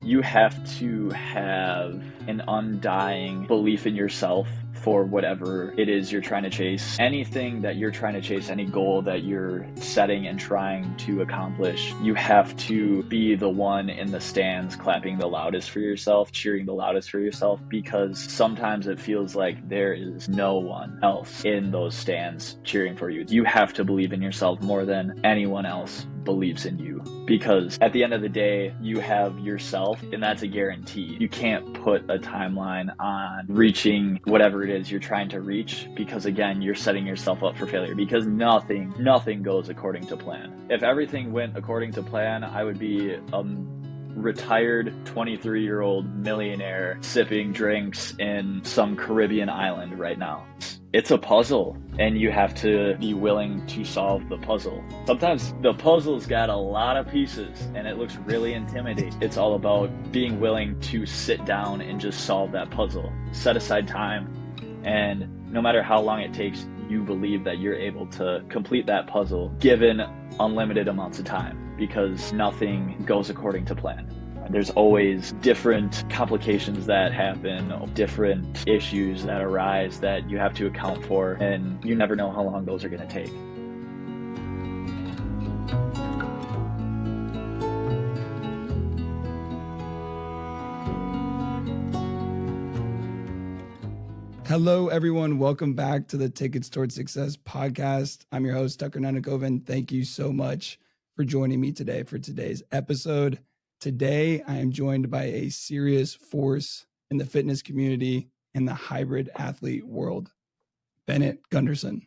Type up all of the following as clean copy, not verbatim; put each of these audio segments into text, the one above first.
you have to have an undying belief in yourself for whatever it is you're trying to chase. Anything that you're trying to chase, any goal that you're setting and trying to accomplish, you have to be the one in the stands clapping the loudest for yourself, cheering the loudest for yourself, because sometimes it feels like there is no one else in those stands cheering for you. You have to believe in yourself more than anyone else believes in you, because at the end of the day, you have yourself, and that's a guarantee. You can't put a timeline on reaching whatever it is you're trying to reach, because again, you're setting yourself up for failure, because nothing goes according to plan. If everything went according to plan, I would be retired 23-year-old millionaire sipping drinks in some Caribbean island right now. It's a puzzle, and you have to be willing to solve the puzzle. Sometimes the puzzle's got a lot of pieces and it looks really intimidating. It's all about being willing to sit down and just solve that puzzle. Set aside time, and no matter how long it takes, you believe that you're able to complete that puzzle given unlimited amounts of time, because nothing goes according to plan. There's always different complications that happen, different issues that arise that you have to account for, and you never know how long those are going to take. Hello, everyone. Welcome back to the Tickets Towards Success podcast. I'm your host, Tucker Nunakoven. Thank you so much for joining me today for today's episode. Today, I am joined by a serious force in the fitness community and the hybrid athlete world, Bennett Gunderson.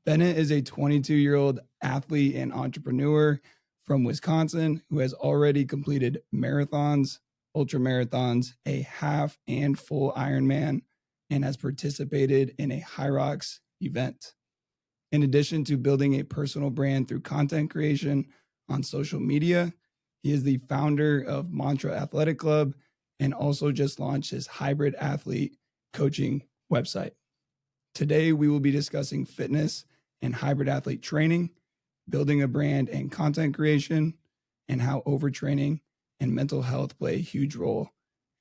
Bennett is a 22-year-old athlete and entrepreneur from Wisconsin who has already completed marathons, ultra marathons, a half and full Ironman, and has participated in a High Rocks event. In addition to building a personal brand through content creation on social media, he is the founder of Mantra Athletic Club and also just launched his hybrid athlete coaching website. Today, we will be discussing fitness and hybrid athlete training, building a brand and content creation, and how overtraining and mental health play a huge role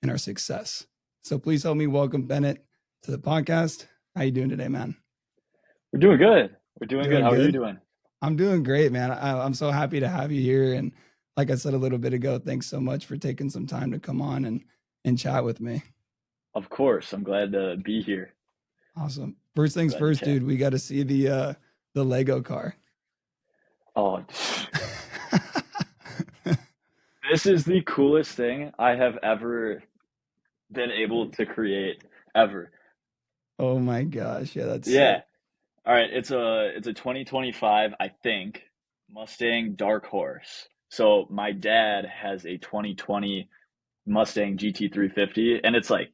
in our success. So please help me welcome Bennett to the podcast. How you doing today, man? We're doing good. How are you doing? I'm doing great, man. I'm so happy to have you here. And like I said a little bit ago, thanks so much for taking some time to come on and chat with me. Of course. I'm glad to be here. Awesome. First things first, dude, we got to see the Lego car. Oh, this is the coolest thing I have ever been able to create ever. Oh my gosh. Yeah, that's Yeah. sick. All right, it's a 2025, I think, Mustang Dark Horse. So my dad has a 2020 Mustang GT350, and it's like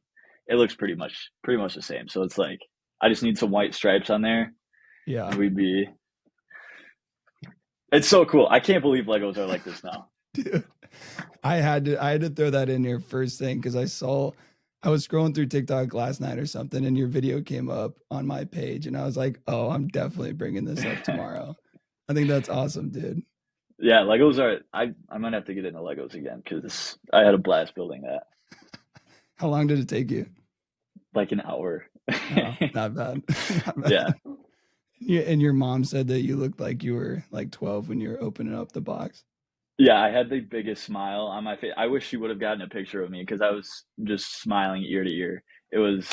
it looks pretty much the same. So it's like I just need some white stripes on there. Yeah. And it's so cool. I can't believe Legos are like this now. Dude, I had to throw that in here first thing because I was scrolling through TikTok last night or something, and your video came up on my page, and I was like, "Oh, I'm definitely bringing this up tomorrow." I think that's awesome, dude. Yeah, Legos are. I might have to get into Legos again because I had a blast building that. How long did it take you? Like an hour. Oh, not bad. Not bad. Yeah. And your mom said that you looked like you were like 12 when you were opening up the box. Yeah, I had the biggest smile on my face. I wish she would have gotten a picture of me because I was just smiling ear to ear. It was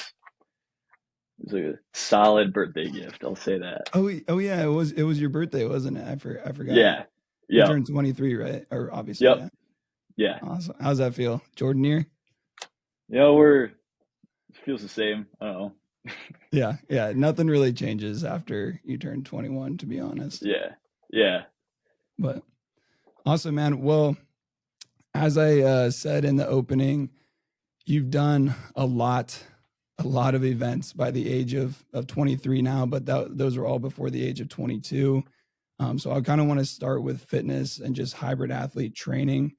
a solid birthday gift. I'll say that. Oh yeah, it was your birthday, wasn't it? I forgot. Yeah. You turned 23, right? Or obviously. Yep. Yeah. Awesome. How's that feel? Jordan year? It feels the same. I don't know. Yeah. Nothing really changes after you turn 21, to be honest. Yeah. But awesome, man. Well, as I said in the opening, you've done a lot of events by the age of 23 now, but those were all before the age of 22. So I kind of want to start with fitness and just hybrid athlete training.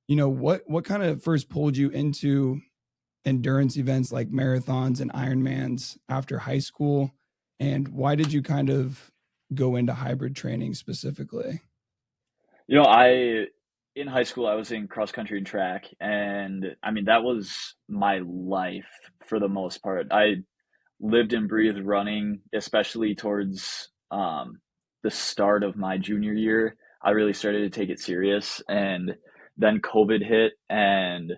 You know, what kind of first pulled you into endurance events like marathons and Ironmans after high school? And why did you kind of go into hybrid training specifically? I in high school, I was in cross country and track, and I mean, that was my life for the most part. I lived and breathed running, especially towards the start of my junior year. I really started to take it serious, and then COVID hit, and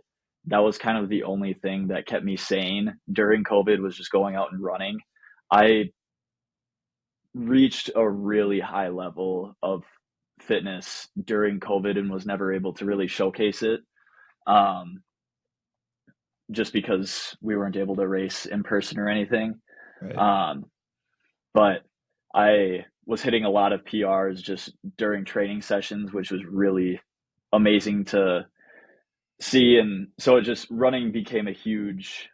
that was kind of the only thing that kept me sane during COVID was just going out and running. I reached a really high level of fitness during COVID and was never able to really showcase it. Um, just because we weren't able to race in person or anything. Right. Um, but I was hitting a lot of PRs just during training sessions, which was really amazing to see. And so it just running became a huge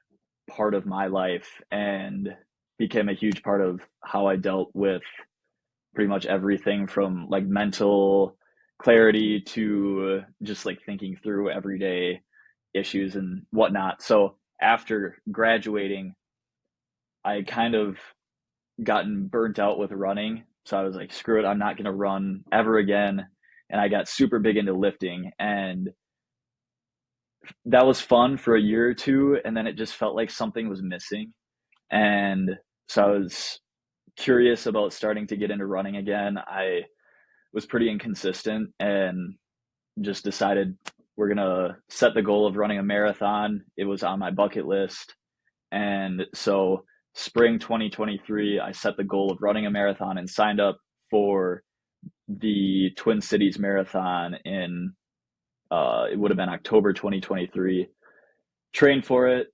part of my life and became a huge part of how I dealt with pretty much everything from like mental clarity to just like thinking through everyday issues and whatnot. So after graduating, I kind of gotten burnt out with running. So I was like, screw it, I'm not going to run ever again. And I got super big into lifting. And that was fun for a year or two. And then it just felt like something was missing. And so I was curious about starting to get into running again. I was pretty inconsistent and just decided we're going to set the goal of running a marathon. It was on my bucket list. And so spring 2023, I set the goal of running a marathon and signed up for the Twin Cities Marathon in, it would have been October 2023. Trained for it,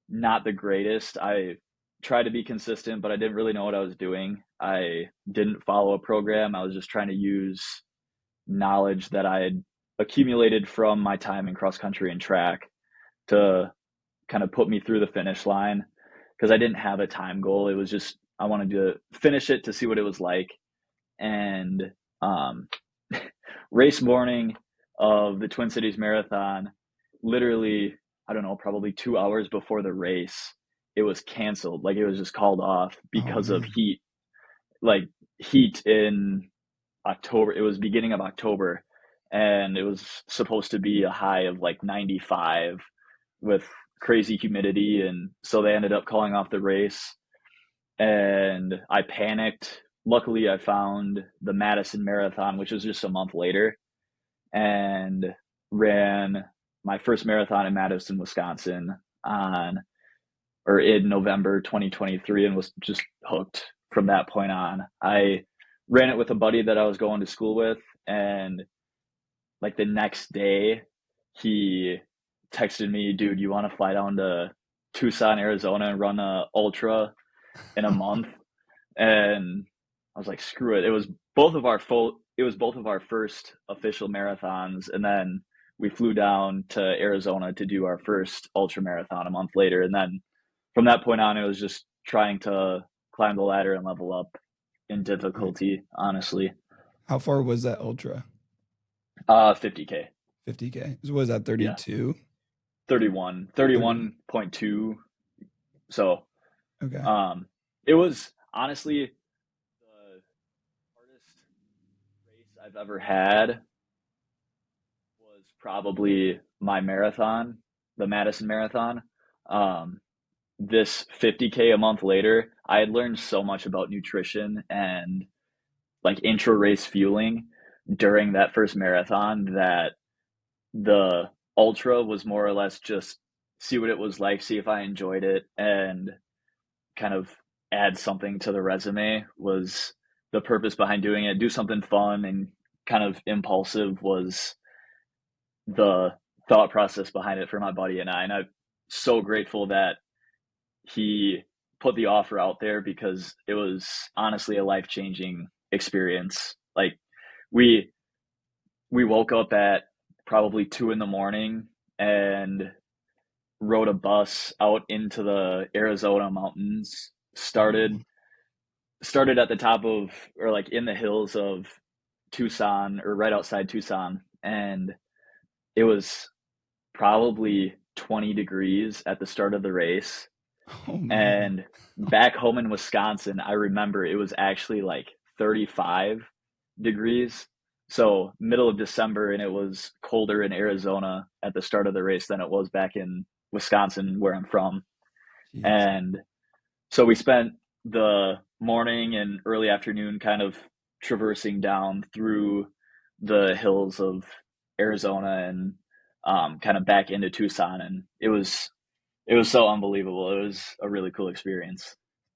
not the greatest. I tried to be consistent, but I didn't really know what I was doing. I didn't follow a program. I was just trying to use knowledge that I had accumulated from my time in cross country and track to kind of put me through the finish line because I didn't have a time goal. It was just I wanted to finish it to see what it was like. And um, race morning of the Twin Cities Marathon, literally, I don't know, probably 2 hours before the race, it was canceled. Like it was just called off Oh because of man. heat. Like heat in October. It was beginning of October, and it was supposed to be a high of like 95 with crazy humidity, and so they ended up calling off the race. And I panicked. Luckily, I found the Madison Marathon, which was just a month later, and ran my first marathon in Madison, Wisconsin on or in November 2023 and was just hooked from that point on. I ran it with a buddy that I was going to school with, and like the next day he texted me, dude, you want to fly down to Tucson, Arizona and run a ultra in a month? And I was like, screw it. It was both of our first official marathons, and then we flew down to Arizona to do our first ultra marathon a month later. And then from that point on, it was just trying to climb the ladder and level up in Right. difficulty, honestly. How far was that ultra? 50K. 50K. So was that Yeah. 32? 31, 31. 31.2. So, Okay. um, it was honestly the hardest race I've ever had was probably my marathon, the Madison Marathon. Um, this 50K a month later, I had learned so much about nutrition and like intra race fueling during that first marathon that the ultra was more or less just see what it was like, see if I enjoyed it, and kind of add something to the resume was the purpose behind doing it. Do something fun and kind of impulsive was the thought process behind it for my buddy and I. And I'm so grateful that he put the offer out there because it was honestly a life changing experience. Like we we woke up at probably 2 in the morning and rode a bus out into the Arizona mountains. Started at the top of or like in the hills of Tucson or right outside Tucson, and it was probably 20 degrees at the start of the race. Oh man. And back home in Wisconsin, I remember it was actually like 35 degrees. So middle of December, and it was colder in Arizona at the start of the race than it was back in Wisconsin, where I'm from. Jeez. And so we spent the morning and early afternoon kind of traversing down through the hills of Arizona and kind of back into Tucson, and it was so unbelievable. It was a really cool experience.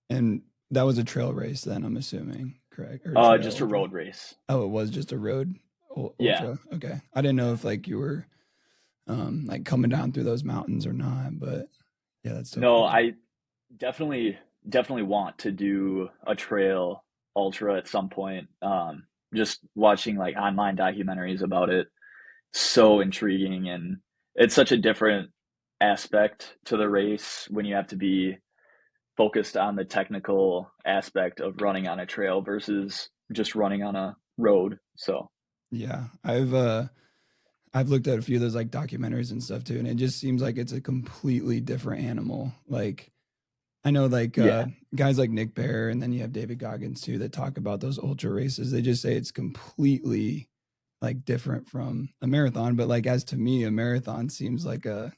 And that was a trail race then, I'm assuming, correct? Or trail Just a ultra. road race. Oh, it was just a road Yeah. ultra. Okay. I didn't know if like you were like coming down through those mountains or not, but yeah, that's so No, cool. I definitely want to do a trail ultra at some point. Just watching like online documentaries about it, so intriguing, and it's such a different aspect to the race when you have to be focused on the technical aspect of running on a trail versus just running on a road. So, Yeah. I've looked at a few of those like documentaries and stuff too, and it just seems like it's a completely different animal. Like I know like yeah. guys like Nick Bear and then you have David Goggins too that talk about those ultra races. They just say it's completely like different from a marathon. But like as to me, a marathon seems like a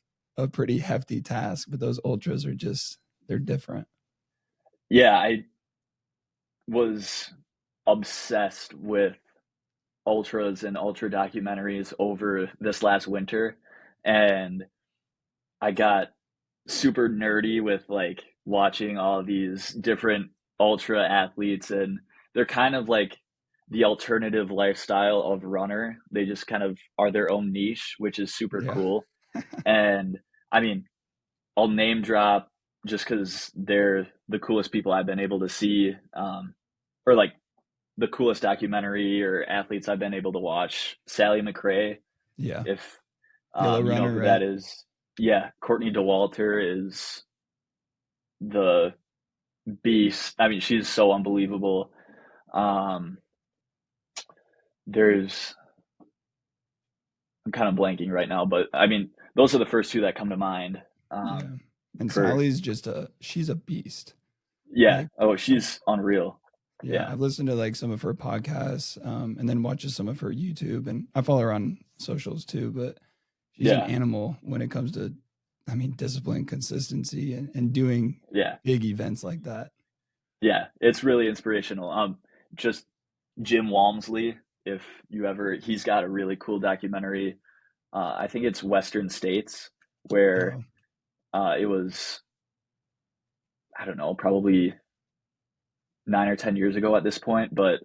pretty hefty task, but those ultras are just they're different. Yeah, I was obsessed with ultras and ultra documentaries over this last winter, and I got super nerdy with like watching all these different ultra athletes, and they're kind of like the alternative lifestyle of runner. They just kind of are their own niche, which is super Yeah. cool. And I mean, I'll name drop just because they're the coolest people I've been able to see, or like the coolest documentary or athletes I've been able to watch. Sally McRae, Yeah. if Yellow you know runner, who right? that is. Yeah, Courtney Dauwalter is the beast. I mean, she's so unbelievable. Um, there's I'm kind of blanking right now, but I mean, those are the first two that come to mind. Yeah. And For Sally's just she's a beast. Yeah, Like oh, she's unreal. yeah, Yeah, I've listened to like some of her podcasts, and then watches some of her YouTube, and I follow her on socials too. But she's an yeah, animal when it comes to, I mean, discipline, consistency, and doing yeah, big events like that. yeah. It's really inspirational. Just Jim Walmsley, if you ever, he's got a really cool documentary. I think it's Western States, where Oh, it was, I don't know, probably 9 or 10 years ago at this point, but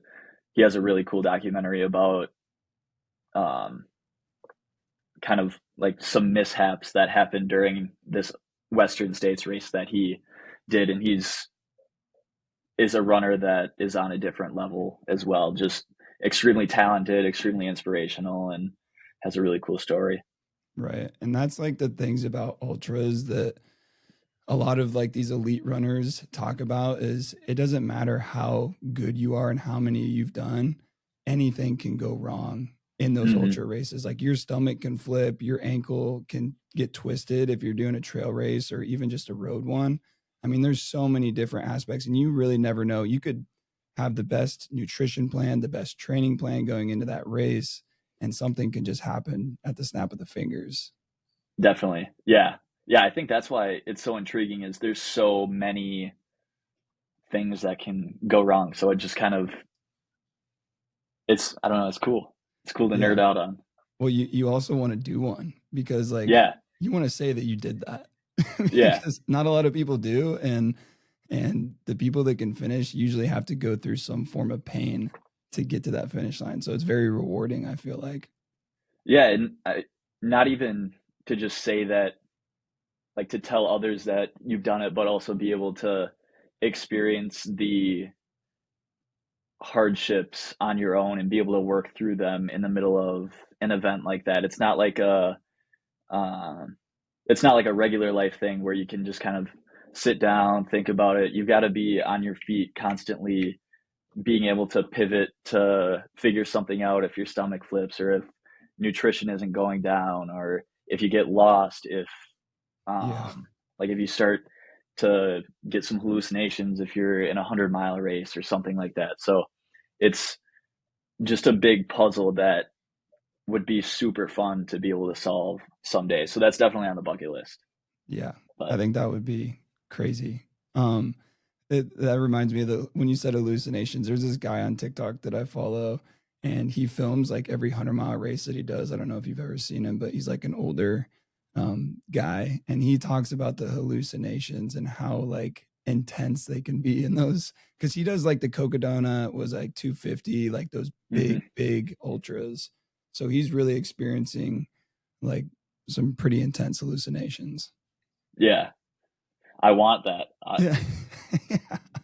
he has a really cool documentary about um, kind of like some mishaps that happened during this Western States race that he did, and he's is a runner that is on a different level as well. Just extremely talented, extremely inspirational, and has a really cool story. right. And that's like the things about ultras that a lot of like these elite runners talk about is it doesn't matter how good you are and how many you've done, anything can go wrong in those Mm-hmm. ultra races. Like your stomach can flip, your ankle can get twisted if you're doing a trail race or even just a road one. I mean, there's so many different aspects, and you really never know. You could have the best nutrition plan, the best training plan going into that race, and something can just happen at the snap of the fingers. Definitely, yeah, yeah. I think that's why it's so intriguing. Is there's so many things that can go wrong. So it just kind of it's I don't know. It's cool. It's cool to Yeah. nerd out on. Well, you also want to do one because like Yeah, you want to say that you did that yeah, because not a lot of people do, and the people that can finish usually have to go through some form of pain to get to that finish line. So it's very rewarding, I feel like. yeah. And not even to just say that, like to tell others that you've done it, but also be able to experience the hardships on your own and be able to work through them in the middle of an event like that. Um, it's not like a regular life thing where you can just kind of sit down, think about it. You've got to be on your feet constantly, being able to pivot to figure something out if your stomach flips or if nutrition isn't going down or if you get lost, if Yeah. like if you start to get some hallucinations if you're in a 100-mile race or something like that. So it's just a big puzzle that would be super fun to be able to solve someday. So that's definitely on the bucket list. Yeah, I But think that would be crazy. Um, that reminds me of when you said hallucinations. There's this guy on TikTok that I follow, and he films like every 100-mile race that he does. I don't know if you've ever seen him, but he's like an older guy, and he talks about the hallucinations and how like intense they can be in those. Because he does like the Cocodona was like 250, like those mhm. big ultras. So he's really experiencing like some pretty intense hallucinations. Yeah, I want that. Yeah.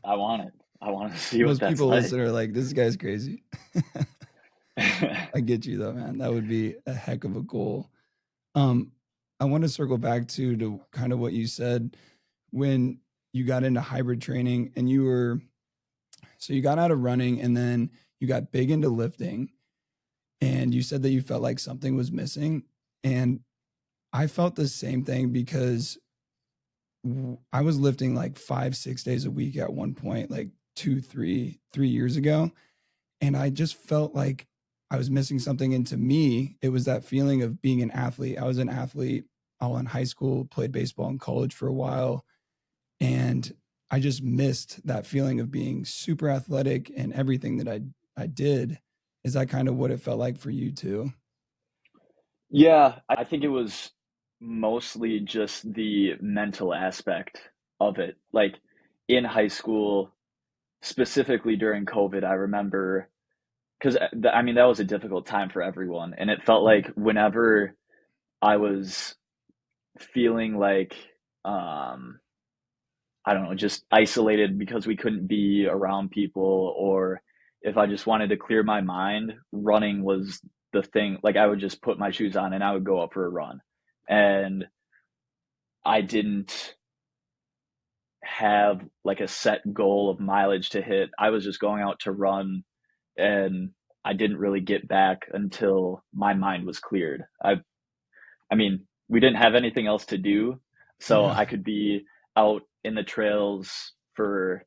I want it. I want to see what Most that's people like. listen are like, this guy's crazy. I get you though, man. That would be a heck of a goal. Um, I want to circle back to kind of what you said when you got into hybrid training and you got out of running and then you got big into lifting and you said that you felt like something was missing. And I felt the same thing because I was lifting like 5, 6 days a week at one point, like 3 years ago. And I just felt like I was missing something. And to me, it was that feeling of being an athlete. I was an athlete all in high school, played baseball in college for a while. And I just missed that feeling of being super athletic and everything that I did. Is that kind of what it felt like for you too? Yeah, I think it was mostly just the mental aspect of it. Like in high school, specifically during COVID, I remember because I mean, that was a difficult time for everyone. And it felt Mhm. like whenever I was feeling like, um, I don't know, just isolated because we couldn't be around people, or if I just wanted to clear my mind, running was the thing. Like I would just put my shoes on and I would go up for a run. And I didn't have like a set goal of mileage to hit. I was just going out to run and I didn't really get back until my mind was cleared. I mean, we didn't have anything else to do, so Yeah. I could be out in the trails for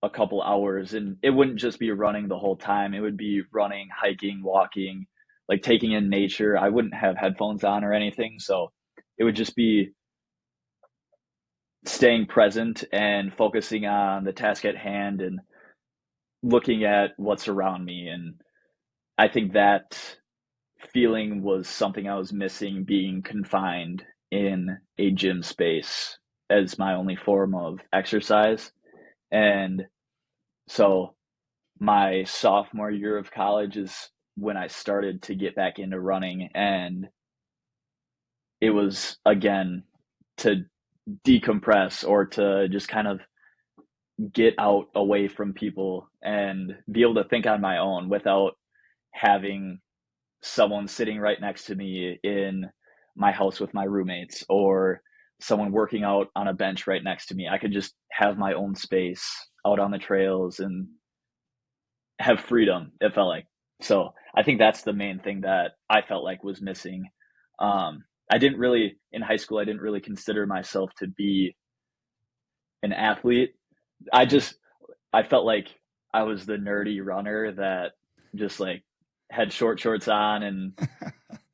a couple hours and it wouldn't just be running the whole time. It would be running, hiking, walking, like taking in nature. I wouldn't have headphones on or anything, so it would just be staying present and focusing on the task at hand and looking at what's around me. And I think that feeling was something I was missing, being confined in a gym space as my only form of exercise. And so my sophomore year of college is when I started to get back into running. And it was again to decompress or to just kind of get out away from people and be able to think on my own without having someone sitting right next to me in my house with my roommates or someone working out on a bench right next to me. I could just have my own space out on the trails and have freedom, it felt like. So I think that's the main thing that I felt like was missing. I didn't really, in high school, I didn't really consider myself to be an athlete. I Sure. just I felt like I was the nerdy runner that just like had short shorts on and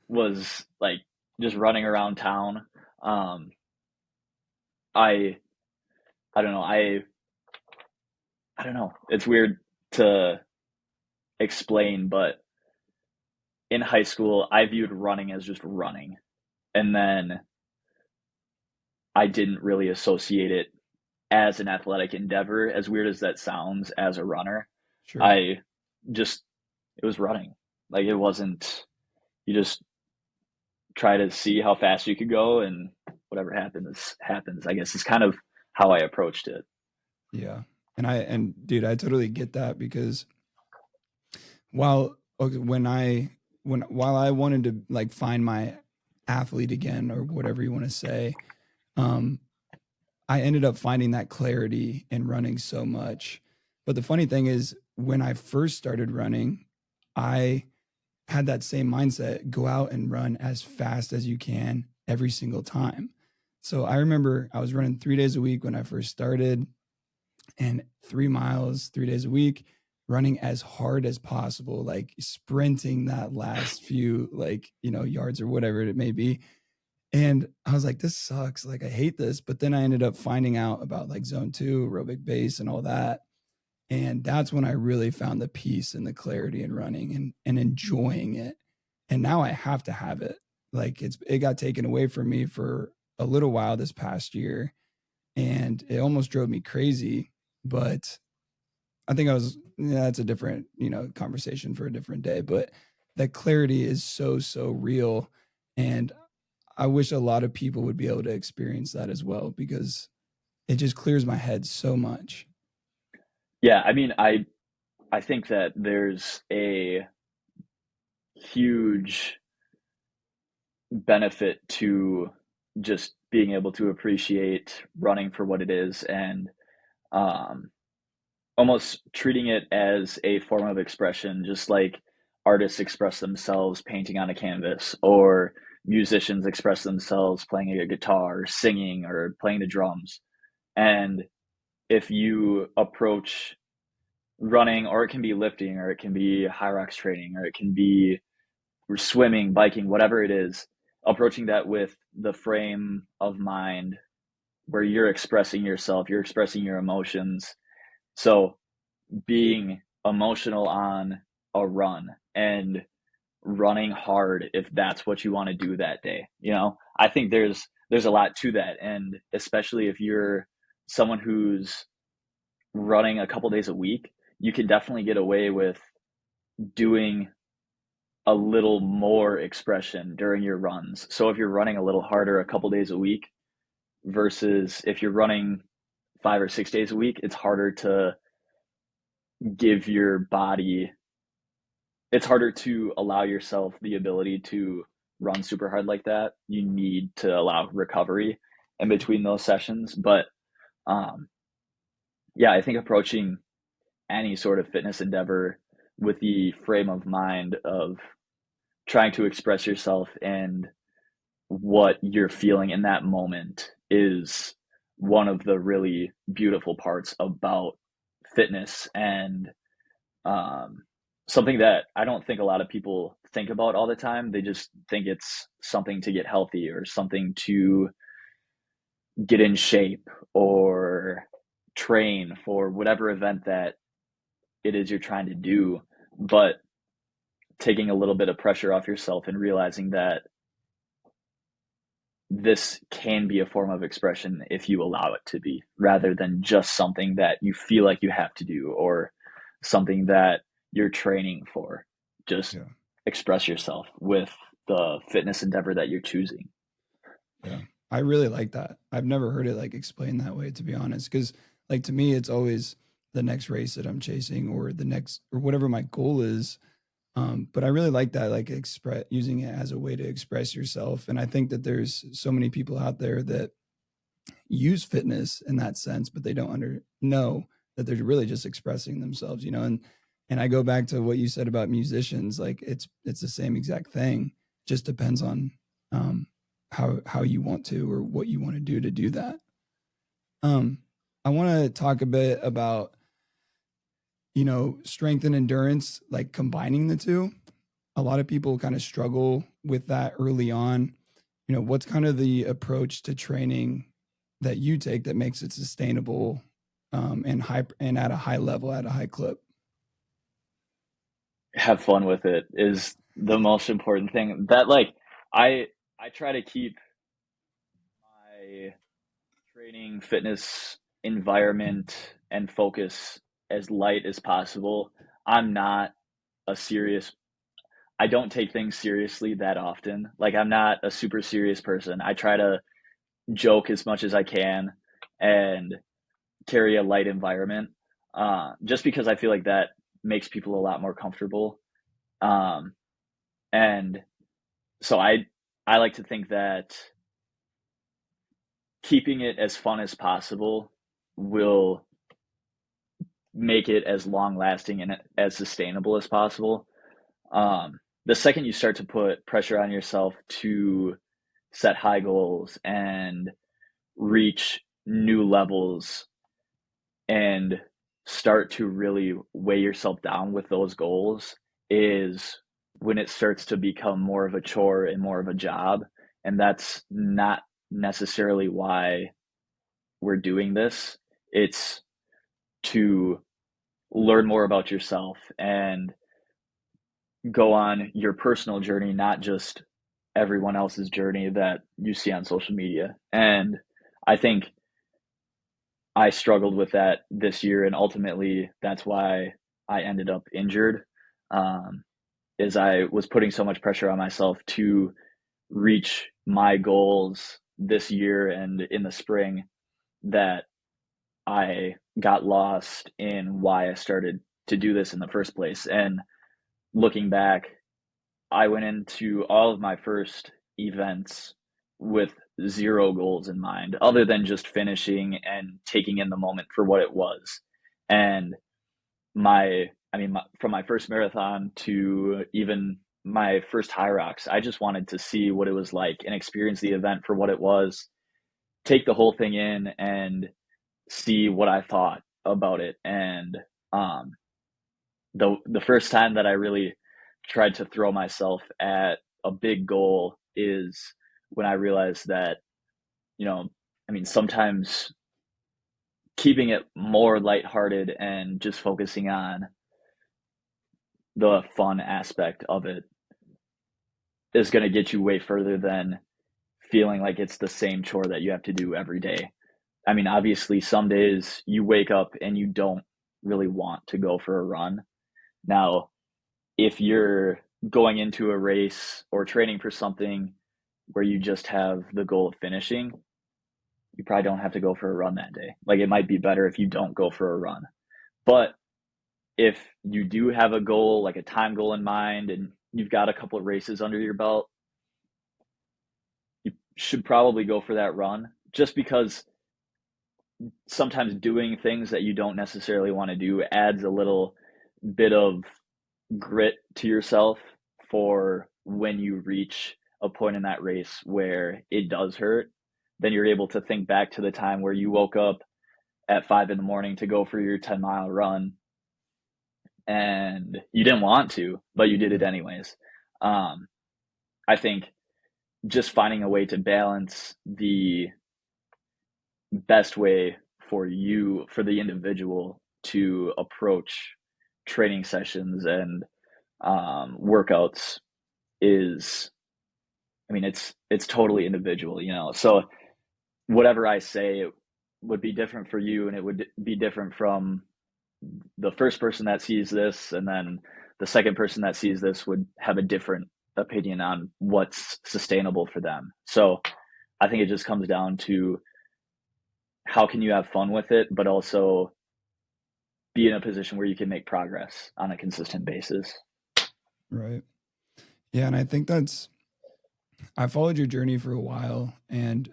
was like just running around town. Um, I I don't know. I don't know. It's weird to explain, but in high school, I viewed running as just running, and then I didn't really associate it as an athletic endeavor. As weird as that sounds, as a runner, Sure. I just it was running. Like it wasn't. You just try to see how fast you could go and whatever happens happens, I guess is kind of how I approached it. Yeah. And dude, I totally get that because while okay, while I wanted to like find my athlete again or whatever you want to say, um, I ended up finding that clarity in running so much. But the funny thing is, when I first started running, I had that same mindset: go out and run as fast as you can every single time. So I remember I was running 3 days a week when I first started, and 3 miles 3 days a week. running as hard as possible, like sprinting that last few, like, yards or whatever it may be. And I was like, this sucks. Like, I hate this. But then I ended up finding out about like zone 2, aerobic base, and all that. And that's when I really found the peace and the clarity in running and enjoying it. And now I have to have it. Like, it got taken away from me for a little while this past year, and it almost drove me crazy. But I think that's a different, conversation for a different day. But that clarity is so, so real. And I wish a lot of people would be able to experience that as well, because it just clears my head so much. Yeah, I mean, I think that there's a huge benefit to just being able to appreciate running for what it is, and um, almost treating it as a form of expression, just like artists express themselves painting on a canvas, or musicians express themselves playing a guitar, singing, or playing the drums. And if you approach running, or it can be lifting, or it can be high rocks training, or it can be swimming, biking, whatever it is, approaching that with the frame of mind where you're expressing yourself, you're expressing your emotions. So being emotional on a run and running hard, if that's what you want to do that day, I think there's a lot to that. And especially if you're someone who's running a couple days a week, you can definitely get away with doing a little more expression during your runs. So if you're running a little harder a couple days a week versus if you're running 5 or 6 days a week, it's harder to give your body, it's harder to allow yourself the ability to run super hard like that. You need to allow recovery in between those sessions. But um, yeah, I think approaching any sort of fitness endeavor with the frame of mind of trying to express yourself and what you're feeling in that moment is one of the really beautiful parts about fitness, and um, something that I don't think a lot of people think about all the time. They just think it's something to get healthy, or something to get in shape, or train for whatever event that it is you're trying to do. But taking a little bit of pressure off yourself and realizing that this can be a form of expression if you allow it to be, rather than just something that you feel like you have to do, or something that you're training for. Just Yeah. express yourself with the fitness endeavor that you're choosing. Yeah. I really like that. I've never heard it like explained that way, to be honest. Cause like to me, it's always the next race that I'm chasing, or the next, or whatever my goal is. But I really like that, like using it as a way to express yourself. And I think that there's so many people out there that use fitness in that sense, but they don't know that they're really just expressing themselves, and I go back to what you said about musicians, like it's the same exact thing. Just depends on um how you want to, or what you want to do that. Um I want to talk a bit about, strength and endurance, like combining the two. A lot of people kind of struggle with that early on. What's kind of the approach to training that you take that makes it sustainable, and high, and at a high level, at a high clip? Have fun with it is the most important thing. That, like, I try to keep my training, fitness environment and focus as light as possible. I'm not a serious I don't take things seriously that often. Like, I'm not a super serious person. I try to joke as much as I can and carry a light environment, just because I feel like that makes people a lot more comfortable. Um, and so I like to think that keeping it as fun as possible will make it as long lasting and as sustainable as possible. The second you start to put pressure on yourself to set high goals and reach new levels and start to really weigh yourself down with those goals is when it starts to become more of a chore and more of a job. And that's not necessarily why we're doing this. It's to learn more about yourself and go on your personal journey, not just everyone else's journey that you see on social media. And I think I struggled with that this year, and ultimately that's why I ended up injured. Is I was putting so much pressure on myself to reach my goals this year and in the spring that I got lost in why I started to do this in the first place. And looking back, I went into all of my first events with zero goals in mind, other than just finishing and taking in the moment for what it was. And from my first marathon to even my first high rocks, I just wanted to see what it was like and experience the event for what it was, take the whole thing in and see what I thought about it. And the first time that I really tried to throw myself at a big goal is when I realized that, sometimes keeping it more lighthearted and just focusing on the fun aspect of it is going to get you way further than feeling like it's the same chore that you have to do every day. Obviously, some days you wake up and you don't really want to go for a run. Now, if you're going into a race or training for something where you just have the goal of finishing, you probably don't have to go for a run that day. Like, it might be better if you don't go for a run. But if you do have a goal, like a time goal in mind, and you've got a couple of races under your belt, you should probably go for that run, just because sometimes doing things that you don't necessarily want to do adds a little bit of grit to yourself for when you reach a point in that race where it does hurt. Then you're able to think back to the time where you woke up at 5 a.m. to go for your 10-mile run and you didn't want to, but you did it anyways. I think just finding a way to balance the best way for the individual to approach training sessions and workouts is, it's totally individual, so whatever I say would be different for you, and it would be different from the first person that sees this, and then the second person that sees this would have a different opinion on what's sustainable for them. So I think it just comes down to how can you have fun with it, but also be in a position where you can make progress on a consistent basis. Right. Yeah. And I think I followed your journey for a while, and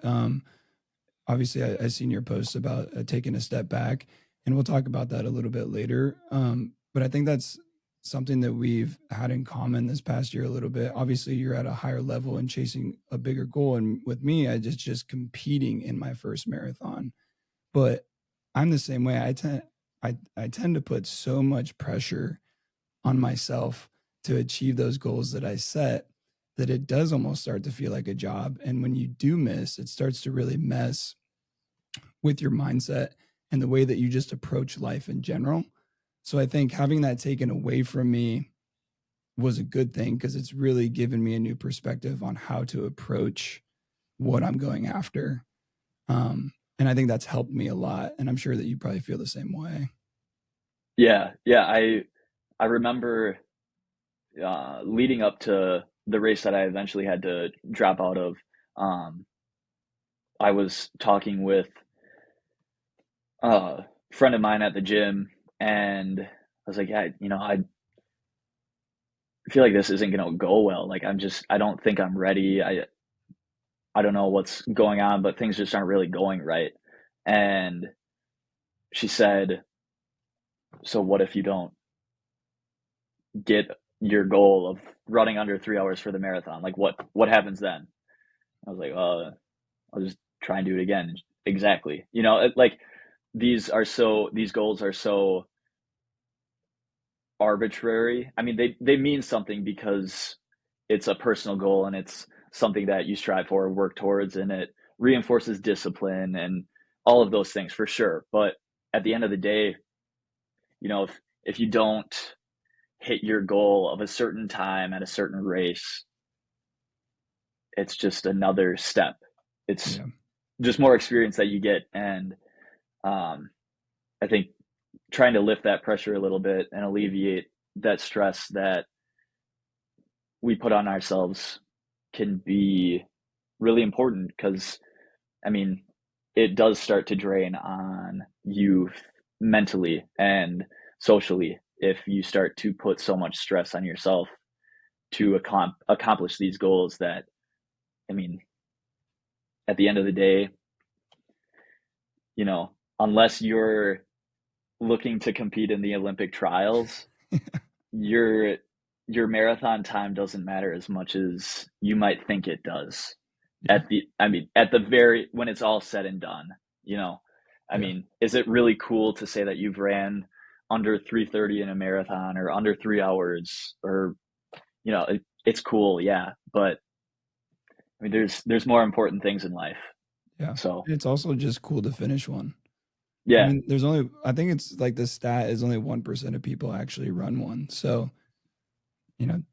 obviously I seen your posts about taking a step back, and we'll talk about that a little bit later. But I think that's something that we've had in common this past year a little bit. Obviously, you're at a higher level and chasing a bigger goal, and with me, I just competing in my first marathon. But I'm the same way. I tend to put so much pressure on myself to achieve those goals that I set, that it does almost start to feel like a job. And when you do miss, it starts to really mess with your mindset and the way that you just approach life in general. So I think having that taken away from me was a good thing, because it's really given me a new perspective on how to approach what I'm going after. And I think that's helped me a lot. And I'm sure that you probably feel the same way. Yeah. I remember leading up to the race that I eventually had to drop out of. I was talking with a friend of mine at the gym, and I was like, yeah, I feel like this isn't going to go well. Like, I don't think I'm ready. I don't know what's going on, but things just aren't really going right. And she said, so what if you don't get your goal of running under 3 hours for the marathon? Like, what happens then? I was like, I'll just try and do it again. Exactly. these goals are so arbitrary. I mean, they mean something because it's a personal goal and it's something that you strive for, work towards, and it reinforces discipline and all of those things for sure. But at the end of the day, if you don't hit your goal of a certain time at a certain race, it's just another step. It's just more experience that you get. And I think trying to lift that pressure a little bit and alleviate that stress that we put on ourselves can be really important, because I mean, it does start to drain on you mentally and socially if you start to put so much stress on yourself to accomplish these goals that, I mean, at the end of the day, unless you're looking to compete in the Olympic trials, your marathon time doesn't matter as much as you might think it does. When it's all said and done, I mean, is it really cool to say that you've ran under 3:30 in a marathon or under 3 hours, or, it's cool. Yeah. But I mean, there's more important things in life. Yeah. So it's also just cool to finish one. Yeah. I mean, I think it's like the stat is only 1% of people actually run one. So,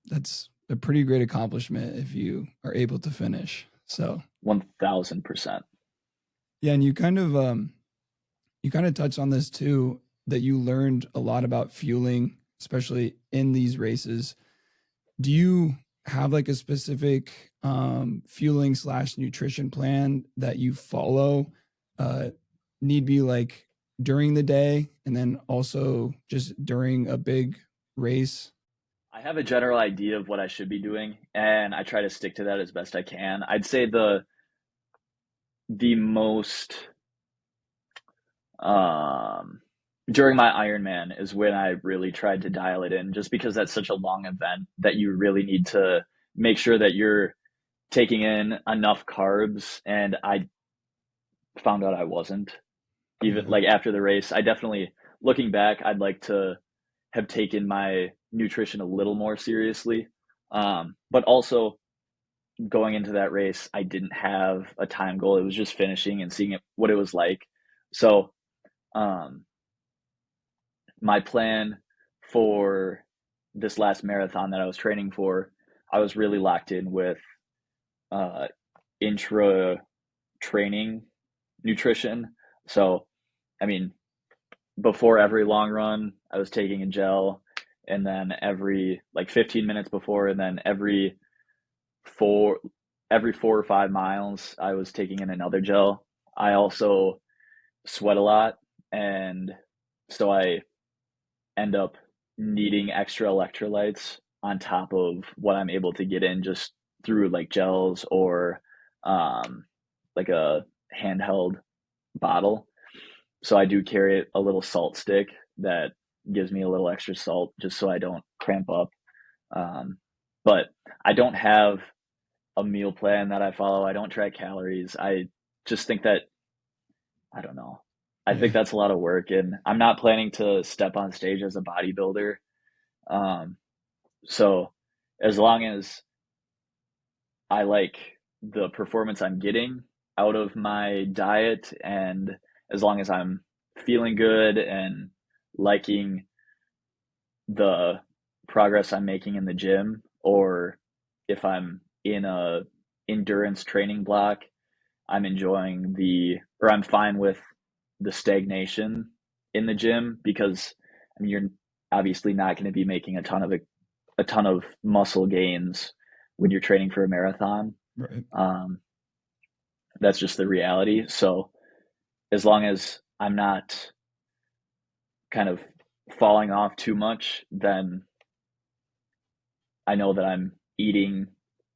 that's a pretty great accomplishment if you are able to finish. So 1000%. Yeah. And you kind of touched on this too, that you learned a lot about fueling, especially in these races. Do you have like a specific fueling / nutrition plan that you follow? Need be like during the day and then also just during a big race? I have a general idea of what I should be doing, and I try to stick to that as best I can. I'd say the most during my Ironman is when I really tried to dial it in, just because that's such a long event that you really need to make sure that you're taking in enough carbs. And I found out I wasn't, even like after the race. I definitely, looking back, I'd like to have taken my nutrition a little more seriously. But also going into that race, I didn't have a time goal. It was just finishing and seeing what it was like. So my plan for this last marathon that I was training for, I was really locked in with intra training nutrition. So, I mean, before every long run, I was taking a gel, and then every like 15 minutes before, and then every 4 or 5 miles, I was taking in another gel. I also sweat a lot, and so I end up needing extra electrolytes on top of what I'm able to get in just through like gels or like a handheld bottle. So I do carry a little salt stick that gives me a little extra salt just so I don't cramp up. But I don't have a meal plan that I follow. I don't track calories. I just think that, I don't know. I think that's a lot of work, and I'm not planning to step on stage as a bodybuilder. So as long as I like the performance I'm getting out of my diet, and as long as I'm feeling good and liking the progress I'm making in the gym, or if I'm in a endurance training block, I'm fine with the stagnation in the gym, because I mean, you're obviously not going to be making a ton of muscle gains when you're training for a marathon. Right. That's just the reality. So as long as I'm not kind of falling off too much, then I know that I'm eating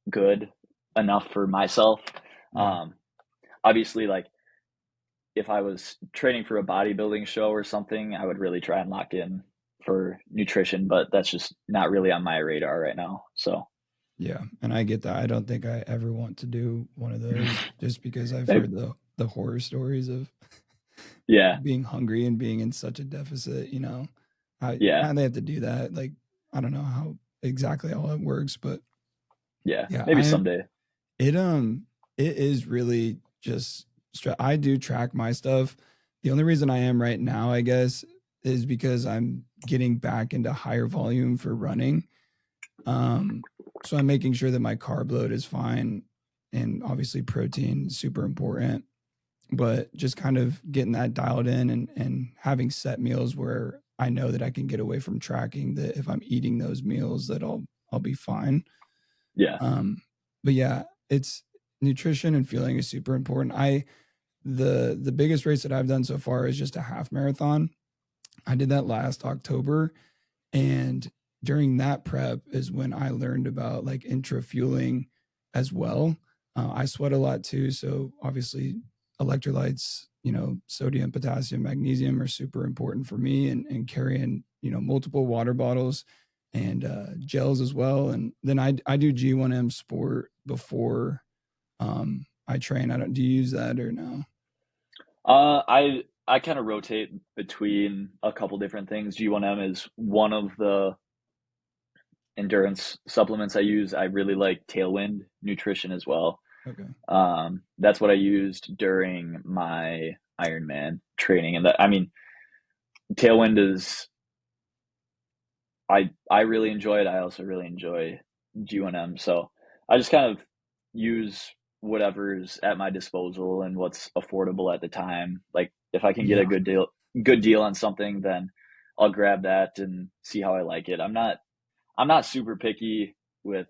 good enough for myself. Obviously, like if I was training for a bodybuilding show or something, I would really try and lock in for nutrition, but that's just not really on my radar right now. So yeah, and I get that. I don't think I ever want to do one of those, just because I've heard the horror stories of Yeah. being hungry and being in such a deficit, you know. Yeah. And they have to do that. Like, I don't know how exactly all that works, but Yeah. yeah, Maybe someday. it it is really just I do track my stuff. The only reason I am right now, I guess, is because I'm getting back into higher volume for running. Um, so I'm making sure that my carb load is fine, and obviously protein is super important. But just kind of getting that dialed in and having set meals where I know that I can get away from tracking, that if I'm eating those meals that I'll be fine. Yeah. Um, but yeah, it's nutrition and fueling is super important. The biggest race that I've done so far is just a half marathon. I did that last October, and during that prep is when I learned about like intra fueling as well. I sweat a lot too, so obviously electrolytes, you know, sodium, potassium, magnesium are super important for me, and carrying, you know, multiple water bottles and gels as well. And then I do G1M sport before I train. I don't, do you use that or no? I kind of rotate between a couple different things. G1M is one of the endurance supplements I use. I really like Tailwind Nutrition as well. Okay. That's what I used during my Ironman training, and that, I mean, Tailwind is, I really enjoy it. I also really enjoy G1M, so I just kind of use whatever's at my disposal and what's affordable at the time. Like if I can get a Yeah. good deal on something, then I'll grab that and see how I like it. I'm not super picky with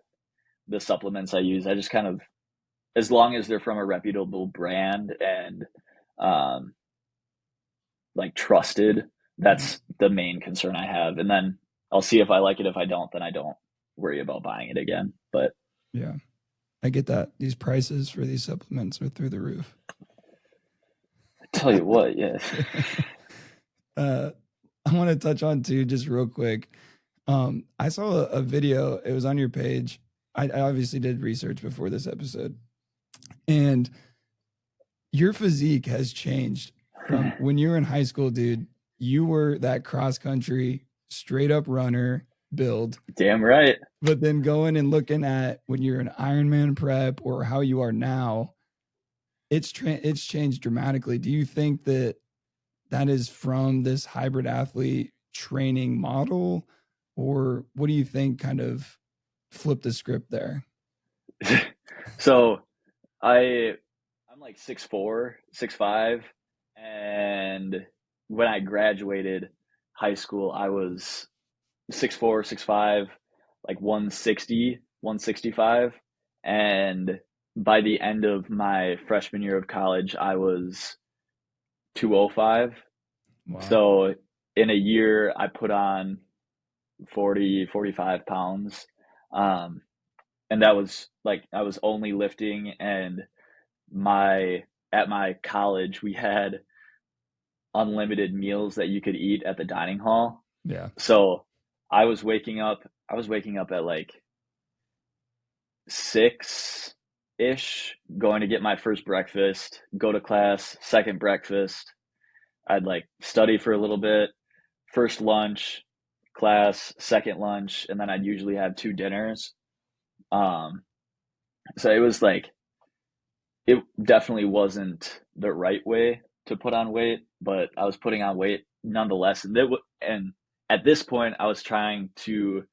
the supplements I use. I just kind of, as long as they're from a reputable brand and um like trusted, Yeah. that's the main concern I have. And then I'll see if I like it. If I don't, then I don't worry about buying it again. But Yeah. I get that. These prices for these supplements are through the roof. I tell you what, yeah. uh, I want to touch on too, just real quick. I saw a video. It was on your page. I obviously did research before this episode, and your physique has changed from when you were in high school, dude. You were that cross country, straight up runner build, Damn right. but then going and looking at when you're an Ironman prep or how you are now, it's changed dramatically. Do you think that that is from this hybrid athlete training model, or what do you think kind of flipped the script there? So I I'm like 6'4", 6'5", and when I graduated high school, I was 6'4", 6'5", like 160, 165, and by the end of my freshman year of college, I was 205. Wow. So in a year, I put on 40, 45 pounds. Um, and that was like, I was only lifting, and my, at my college, we had unlimited meals that you could eat at the dining hall. Yeah. So I was waking up at like 6 ish, going to get my first breakfast, go to class, second breakfast. I'd like study for a little bit, first lunch, class, second lunch, and then I'd usually have two dinners. Um, so it was like, it definitely wasn't the right way to put on weight, but I was putting on weight nonetheless. And at this point, I was trying to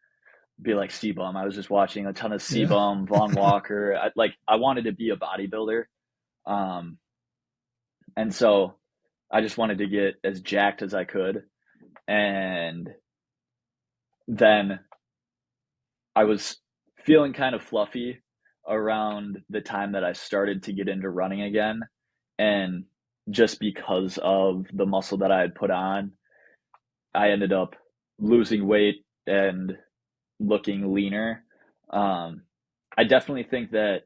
be like C-Bum. I was just watching a ton of Yeah. C-Bum, Vaughn Walker. I wanted to be a bodybuilder. Um, and so I just wanted to get as jacked as I could. And then I was feeling kind of fluffy around the time that I started to get into running again. And just because of the muscle that I had put on, I ended up losing weight and looking leaner. Um, I definitely think that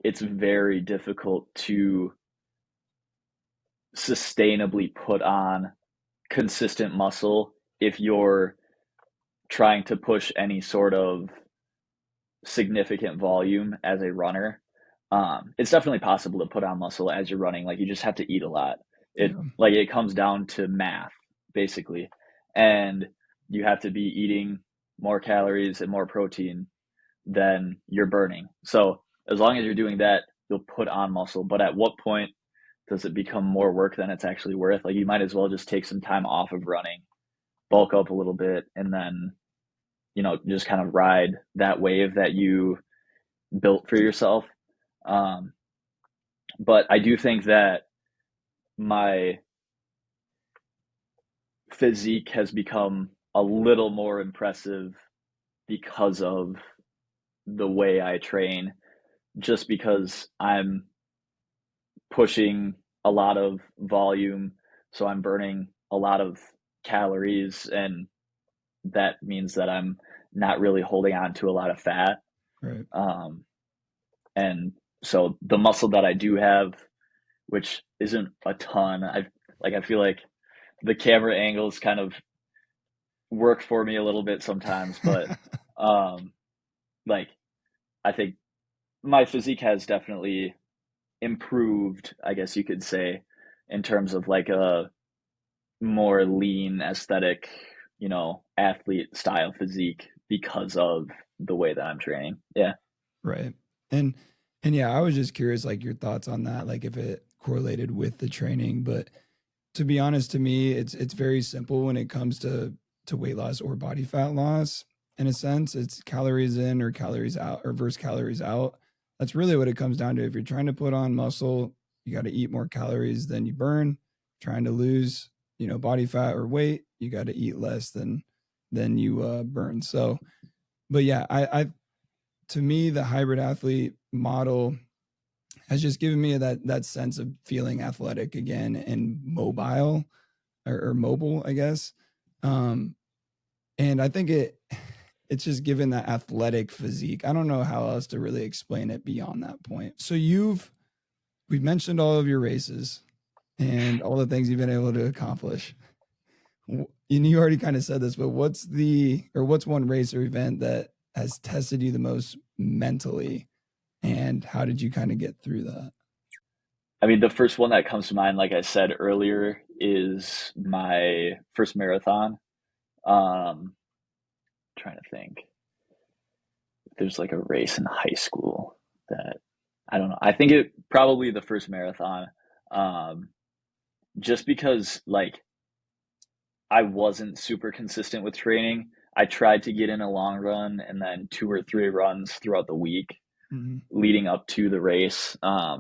it's very difficult to sustainably put on consistent muscle if you're trying to push any sort of significant volume as a runner. It's definitely possible to put on muscle as you're running. Like you just have to eat a lot. It like it comes down to math basically, and you have to be eating more calories and more protein than you're burning. So as long as you're doing that, you'll put on muscle. But at what point does it become more work than it's actually worth? Like you might as well just take some time off of running, bulk up a little bit, and then, just kind of ride that wave that you built for yourself. But I do think that my physique has become a little more impressive because of the way I train, just because I'm pushing a lot of volume, so I'm burning a lot of calories, and that means that I'm not really holding on to a lot of fat. Right. And so the muscle that I do have, which isn't a ton, I feel like the camera angles kind of work for me a little bit sometimes, but like I think my physique has definitely improved, I guess you could say, in terms of like a more lean aesthetic, athlete style physique because of the way that I'm training. Yeah. Right. And yeah, I was just curious, like your thoughts on that, like if it correlated with the training. But to be honest, to me, it's very simple when it comes to weight loss or body fat loss. In a sense, it's calories in or calories out or versus calories out. That's really what it comes down to. If you're trying to put on muscle, you got to eat more calories than you burn. Trying to lose, body fat or weight, you got to eat less than you burn. So, but yeah, I to me, the hybrid athlete model has just given me that sense of feeling athletic again and mobile or mobile, I guess. And I think it's just given that athletic physique. I don't know how else to really explain it beyond that point. So we've mentioned all of your races and all the things you've been able to accomplish. And you already kind of said this, but what's one race or event that has tested you the most mentally, and how did you kind of get through that? I mean, the first one that comes to mind, like I said earlier, is my first marathon. Trying to think. There's like a race in high school that I don't know. I think it probably the first marathon. Just because like I wasn't super consistent with training. I tried to get in a long run and then 2 or 3 runs throughout the week leading up to the race. I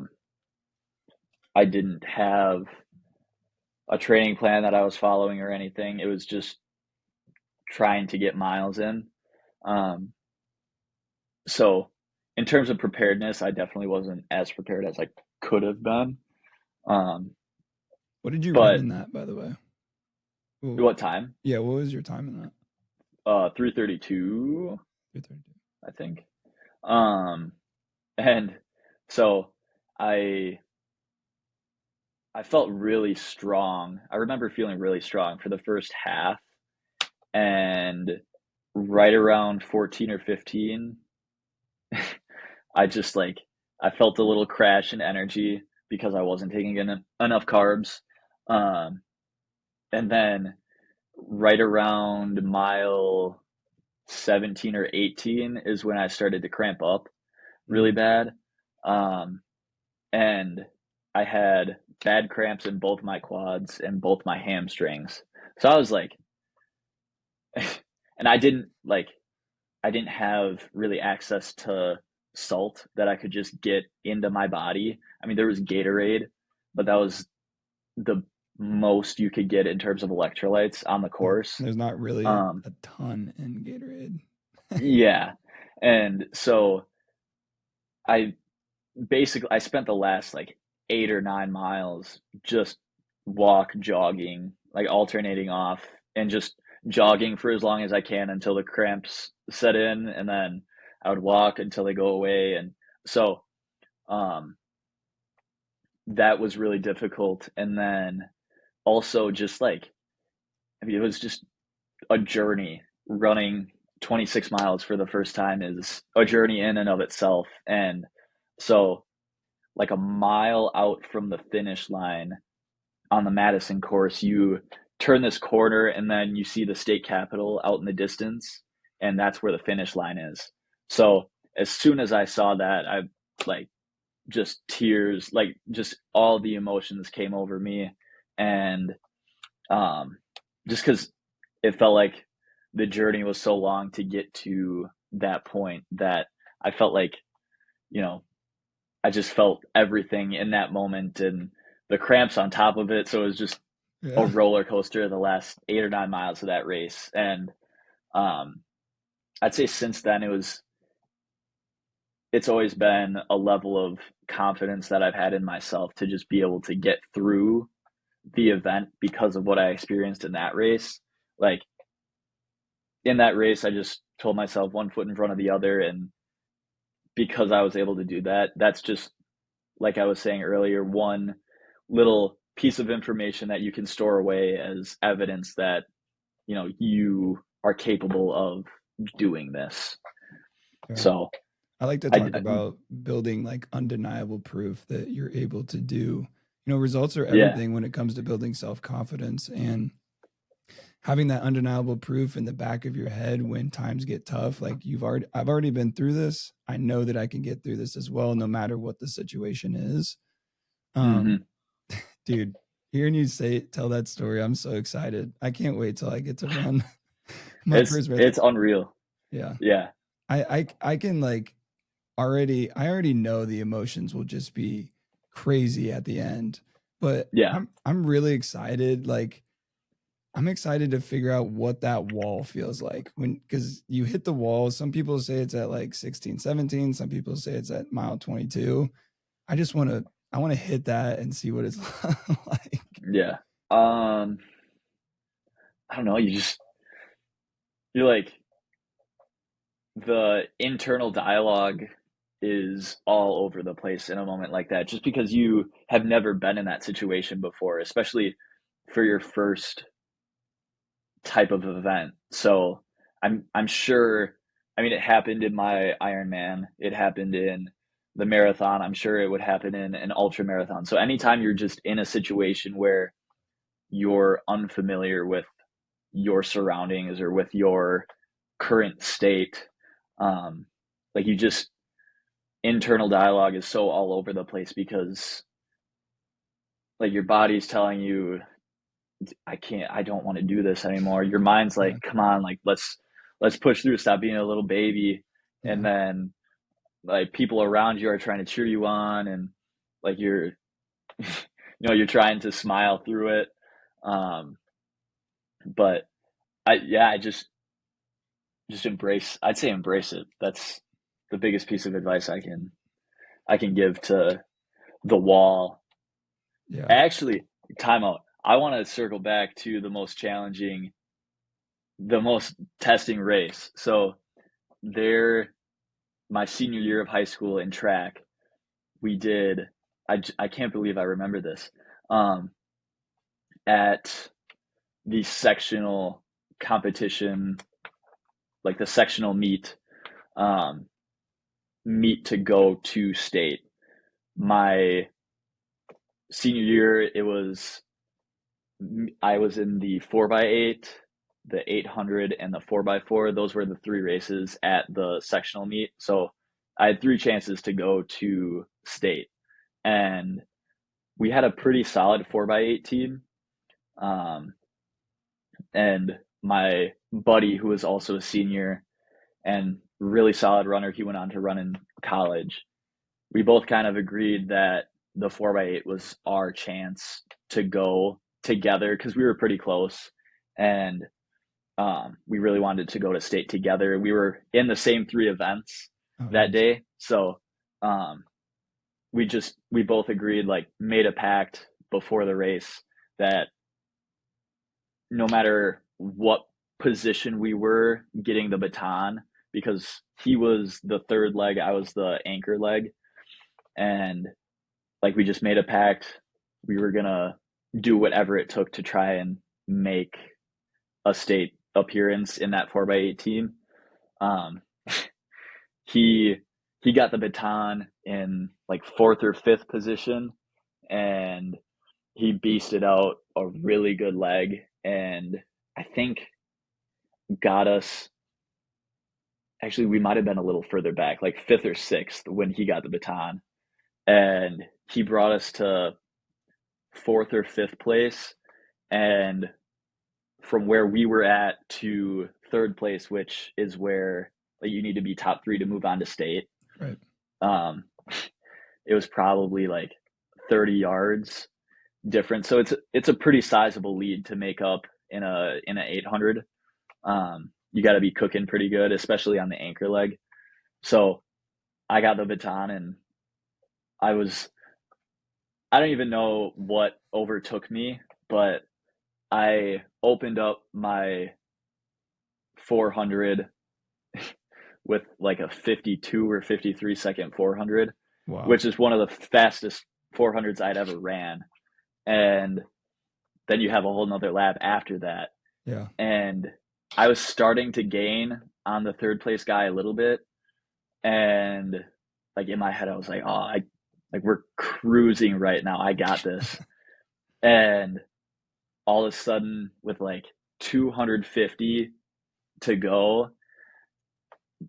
didn't have a training plan that I was following or anything. It was just trying to get miles in. So in terms of preparedness, I definitely wasn't as prepared as I could have been. What did you run But in that, by the way? what time? Yeah, what was your time in that? 3:32, 3:32. I think. And so I felt really strong. I remember feeling really strong for the first half, and right around 14 or 15, I just I felt a little crash in energy because I wasn't taking in enough carbs. And then right around mile 17 or 18 is when I started to cramp up really bad. And I had bad cramps in both my quads and both my hamstrings. So I was like, and I didn't have really access to salt that I could just get into my body. I mean, there was Gatorade, but that was the most you could get in terms of electrolytes on the course. There's not really a ton in Gatorade. Yeah. And so I spent the last 8 or 9 miles just jogging, alternating off and just jogging for as long as I can until the cramps set in, and then I would walk until they go away. And so that was really difficult. And then also just it was just a journey. Running 26 miles for the first time is a journey in and of itself. And so like a mile out from the finish line, on the Madison course, you turn this corner and then you see the state capitol out in the distance, and that's where the finish line is. So as soon as I saw that, I like just tears, like just all the emotions came over me. And just because it felt like the journey was so long to get to that point, that I felt like, you know, I just felt everything in that moment, and the cramps on top of it. So it was just a Yeah. roller coaster the last 8 or 9 miles of that race. And um, I'd say since then it's always been a level of confidence that I've had in myself to just be able to get through the event because of what I experienced in that race. Like in that race, I just told myself one foot in front of the other. And because I was able to do that, that's just, like I was saying earlier, one little piece of information that you can store away as evidence that, you are capable of doing this. Yeah. So I like to I, talk about building like undeniable proof that you're able to do. Results are yeah, everything when it comes to building self-confidence, and having that undeniable proof in the back of your head when times get tough. Like I've already been through this. I know that I can get through this as well, no matter what the situation is. hmm Um, dude, hearing you tell that story, I'm so excited. I can't wait till I get to run my it's first race. it's unreal. Yeah. Yeah, I can like I already know the emotions will just be crazy at the end. But yeah, I'm really excited. Like I'm excited to figure out what that wall feels like because you hit the wall. Some people say it's at like 16, 17. Some people say it's at mile 22. I want to hit that and see what it's like. yeah. Um, I don't know. You're like, the internal dialogue is all over the place in a moment like that, just because you have never been in that situation before, especially for your first type of event. So I'm sure, I mean, it happened in my Ironman, it happened in the marathon, I'm sure it would happen in an ultra marathon. So anytime you're just in a situation where you're unfamiliar with your surroundings or with your current state, um, like you just, internal dialogue is so all over the place because like your body's telling you, I don't want to do this anymore. Your mind's like, Yeah. come on, like let's push through, stop being a little baby. And Yeah. then like people around you are trying to cheer you on, and like you're you're trying to smile through it. Um but I just embrace, I'd say embrace it. That's the biggest piece of advice I can give to the wall. Yeah. Actually, timeout. I want to circle back to the most testing race. So there, my senior year of high school in track, we did, I can't believe I remember this, um, at the sectional competition, like the sectional um, meet to go to state. My senior year, I was in the 4x8, the 800, and the 4x4. Those were the three races at the sectional meet. So I had three chances to go to state. And we had a pretty solid 4x8 team. Um, and my buddy, who was also a senior and really solid runner, he went on to run in college. We both kind of agreed that the 4x8 was our chance to go together because we were pretty close. And we really wanted to go to state together. We were in the same three events Oh, that nice. day. So um, we both agreed, like made a pact before the race, that no matter what position we were getting the baton, because he was the third leg, I was the anchor leg. And like we just made a pact. We were going to do whatever it took to try and make a state appearance in that 4x8 team. Um, he got the baton in like fourth or fifth position, and he beasted out a really good leg, and I think got us, actually, we might have been a little further back, like fifth or sixth when he got the baton. And he brought us to fourth or fifth place. And from where we were at to third place, which is where like, you need to be top three to move on to state. Right. Um, it was probably like 30 yards difference. So it's a pretty sizable lead to make up in an 800. You got to be cooking pretty good, especially on the anchor leg. So I got the baton, and I don't even know what overtook me, but I opened up my 400 with like a 52 or 53 second 400, Wow. which is one of the fastest 400s I'd ever ran. And then you have a whole nother lap after that. Yeah. And I was starting to gain on the third place guy a little bit. And like in my head, I was like, oh, we're cruising right now. I got this. And all of a sudden, with like 250 to go,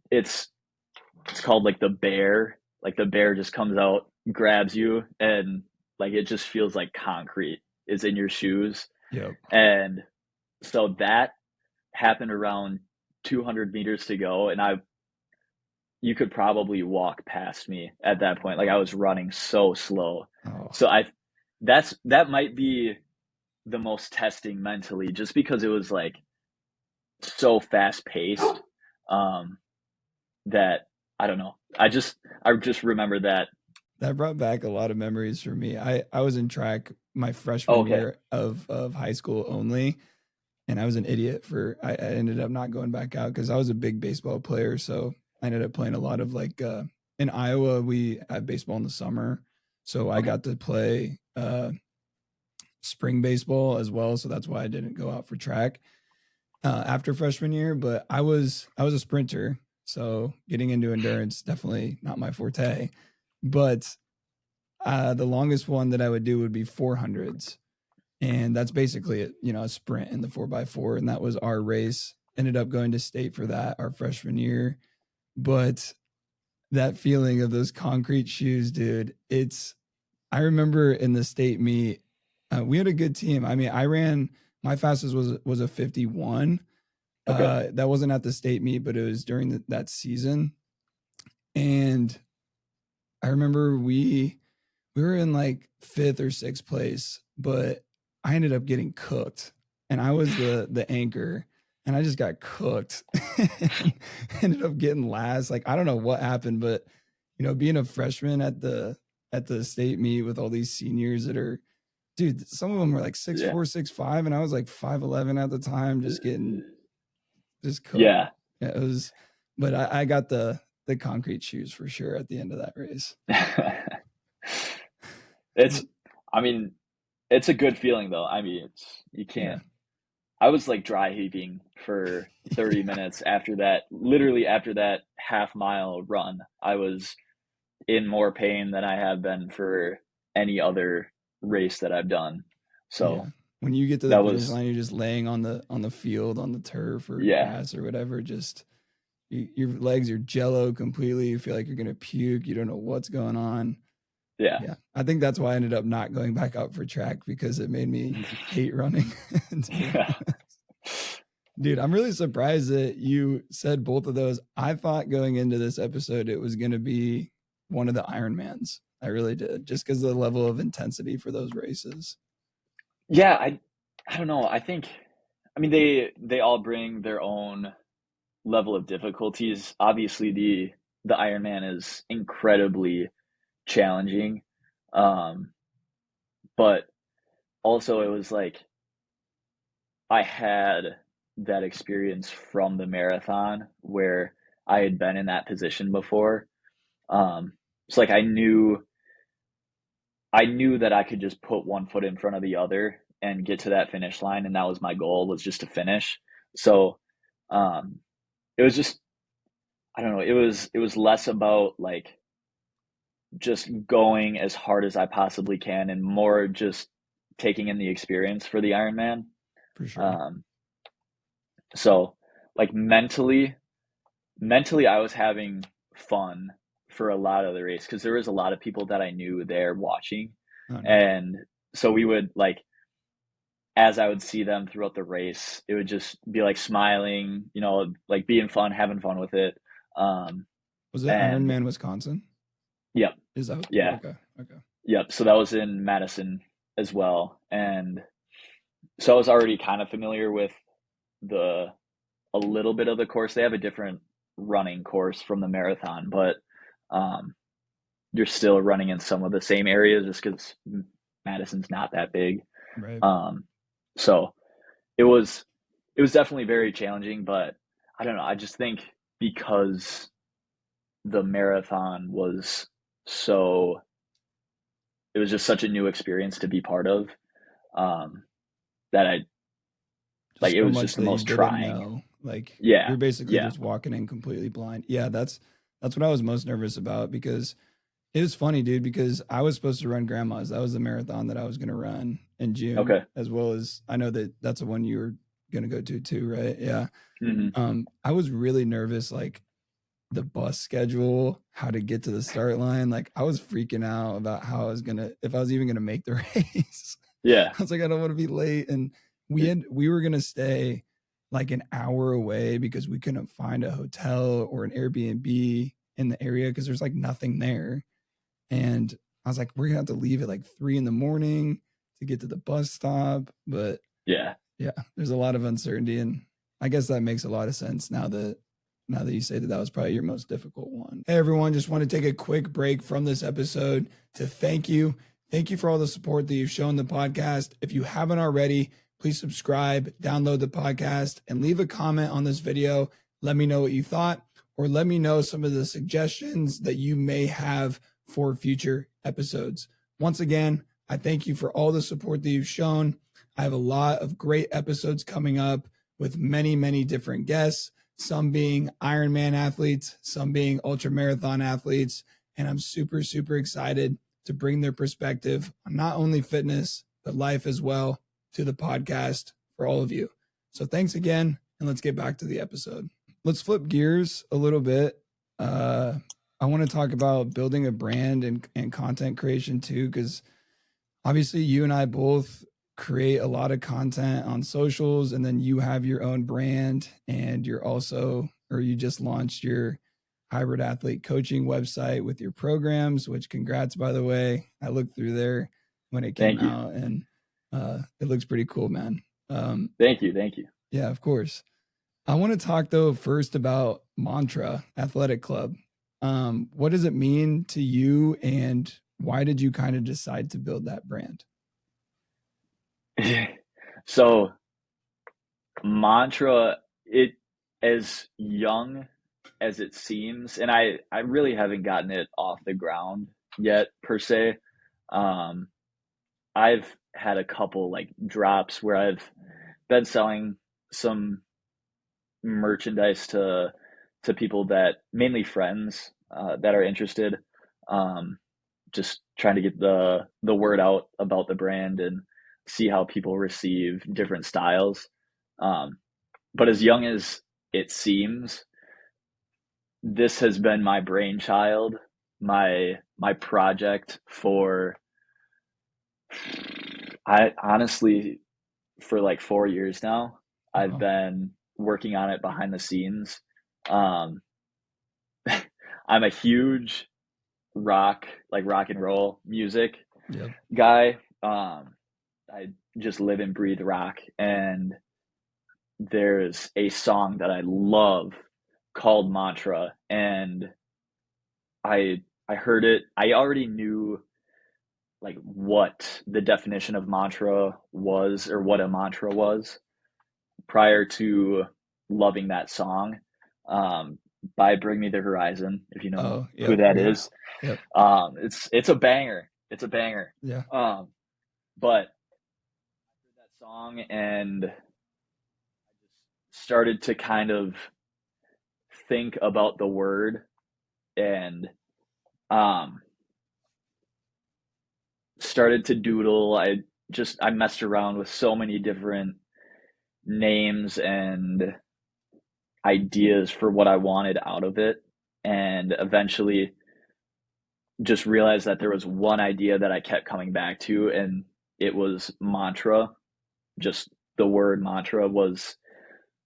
it's called like the bear. Like the bear just comes out, grabs you, and like it just feels like concrete is in your shoes. Yep. And so that happened around 200 meters to go, and you could probably walk past me at that point. Like I was running so slow. Oh. So that might be the most testing mentally, just because it was like so fast paced, that I don't know. I just remember that. That brought back a lot of memories for me. I was in track my freshman year of high school only, and I was an idiot I ended up not going back out because I was a big baseball player. So I ended up playing a lot of like in Iowa, we had baseball in the summer. So I got to play spring baseball as well. So that's why I didn't go out for track after freshman year. But I was a sprinter. So getting into endurance, definitely not my forte. But the longest one that I would do would be 400s. And that's basically a sprint in the 4x4. And that was our race. Ended up going to state for that our freshman year. But that feeling of those concrete shoes, dude, I remember in the state meet, we had a good team. I mean, my fastest was a 51. Okay. That wasn't at the state meet, but it was during that season. And I remember we were in like fifth or sixth place, but I ended up getting cooked, and I was the anchor, and I just got cooked. Ended up getting last. Like I don't know what happened, but being a freshman at the state meet with all these seniors that are, dude, some of them were like 6'4", 6'5", and I was like 5'11" at the time, just cooked. Yeah. It was, but I got the concrete shoes for sure at the end of that race. It's a good feeling though. I mean, you can't. I was like dry heaving for 30 minutes after that. Literally after that half-mile run, I was in more pain than I have been for any other race that I've done. So when you get to the finish line, you're just laying on the field, on the turf or grass or whatever. Just your legs are jello completely. You feel like you're gonna puke. You don't know what's going on. Yeah. I think that's why I ended up not going back out for track, because it made me hate running. Dude, I'm really surprised that you said both of those. I thought going into this episode it was going to be one of the Ironmans. I really did, just because of the level of intensity for those races. Yeah, I don't know. I mean, they all bring their own level of difficulties. Obviously, the Ironman is incredibly challenging, but also it was like I had that experience from the marathon where I had been in that position before. It's like I knew that I could just put one foot in front of the other and get to that finish line, and that was my goal, was just to finish. So it was just, I don't know, it was less about like just going as hard as I possibly can and more just taking in the experience for the Ironman. For sure. So like mentally I was having fun for a lot of the race because there was a lot of people that I knew there watching. Oh, no. And so we would like, as I would see them throughout the race, it would just be like smiling, you know, like being fun, having fun with it. Was it And Ironman Wisconsin? yep, Is that yeah, okay? yep. So that was in Madison as well. And so I was already kind of familiar with a little bit of the course. They have a different running course from the marathon, but you're still running in some of the same areas just because Madison's not that big. Right. So it was definitely very challenging, but I don't know. I just think because the marathon was so, it was just such a new experience to be part of, that I like, it So was much just the that you most didn't trying. know. Like Yeah. you're basically Yeah. just walking in completely blind. Yeah, that's what I was most nervous about because it was funny, dude, because I was supposed to run Grandma's. That was the marathon that I was going to run in June, Okay. as well as I know that that's the one you were going to go to too, right? Yeah. Mm-hmm. I was really nervous, like the bus schedule, how to get to the start line. Like I was freaking out about how I was if I was even gonna make the race. Yeah. I was like, I don't want to be late. And we were gonna stay like an hour away because we couldn't find a hotel or an Airbnb in the area because there's like nothing there. And I was like, we're gonna have to leave at like 3 a.m. to get to the bus stop. But Yeah. there's a lot of uncertainty, and I guess that makes a lot of sense now that you say that that was probably your most difficult one. Hey everyone, just want to take a quick break from this episode to thank you. Thank you for all the support that you've shown the podcast. If you haven't already, please subscribe, download the podcast, and leave a comment on this video. Let me know what you thought, or let me know some of the suggestions that you may have for future episodes. Once again, I thank you for all the support that you've shown. I have a lot of great episodes coming up with many, many different guests, some being Ironman athletes, some being ultra marathon athletes. And I'm super, super excited to bring their perspective on not only fitness, but life as well to the podcast for all of you. So thanks again. And let's get back to the episode. Let's flip gears a little bit. I want to talk about building a brand and content creation too, because obviously you and I both create a lot of content on socials, and then you have your own brand, and you just launched your hybrid athlete coaching website with your programs, which congrats, by the way. I looked through there when it came out, and it looks pretty cool, man. Thank you. Yeah, of course. I want to talk though first about Mantra Athletic Club. What does it mean to you, and why did you kind of decide to build that brand? So Mantra, it as young as it seems, and I really haven't gotten it off the ground yet per se. I've had a couple like drops where I've been selling some merchandise to people that, mainly friends, that are interested, just trying to get the word out about the brand and see how people receive different styles. But as young as it seems, this has been my brainchild, my project for, I honestly, for like 4 years now. I've been working on it behind the scenes. I'm a huge rock and roll music guy. I just live and breathe rock, and there's a song that I love called Mantra, and I heard it. I already knew like what the definition of mantra was, or what a mantra was, prior to loving that song, by Bring Me the Horizon, if you know who that is. Yep. It's a banger. It's a banger. Yeah. But I heard that song and I just started to kind of think about the word, and started to doodle. I I messed around with so many different names and ideas for what I wanted out of it, and eventually just realized that there was one idea that I kept coming back to, and it was mantra. Just the word mantra was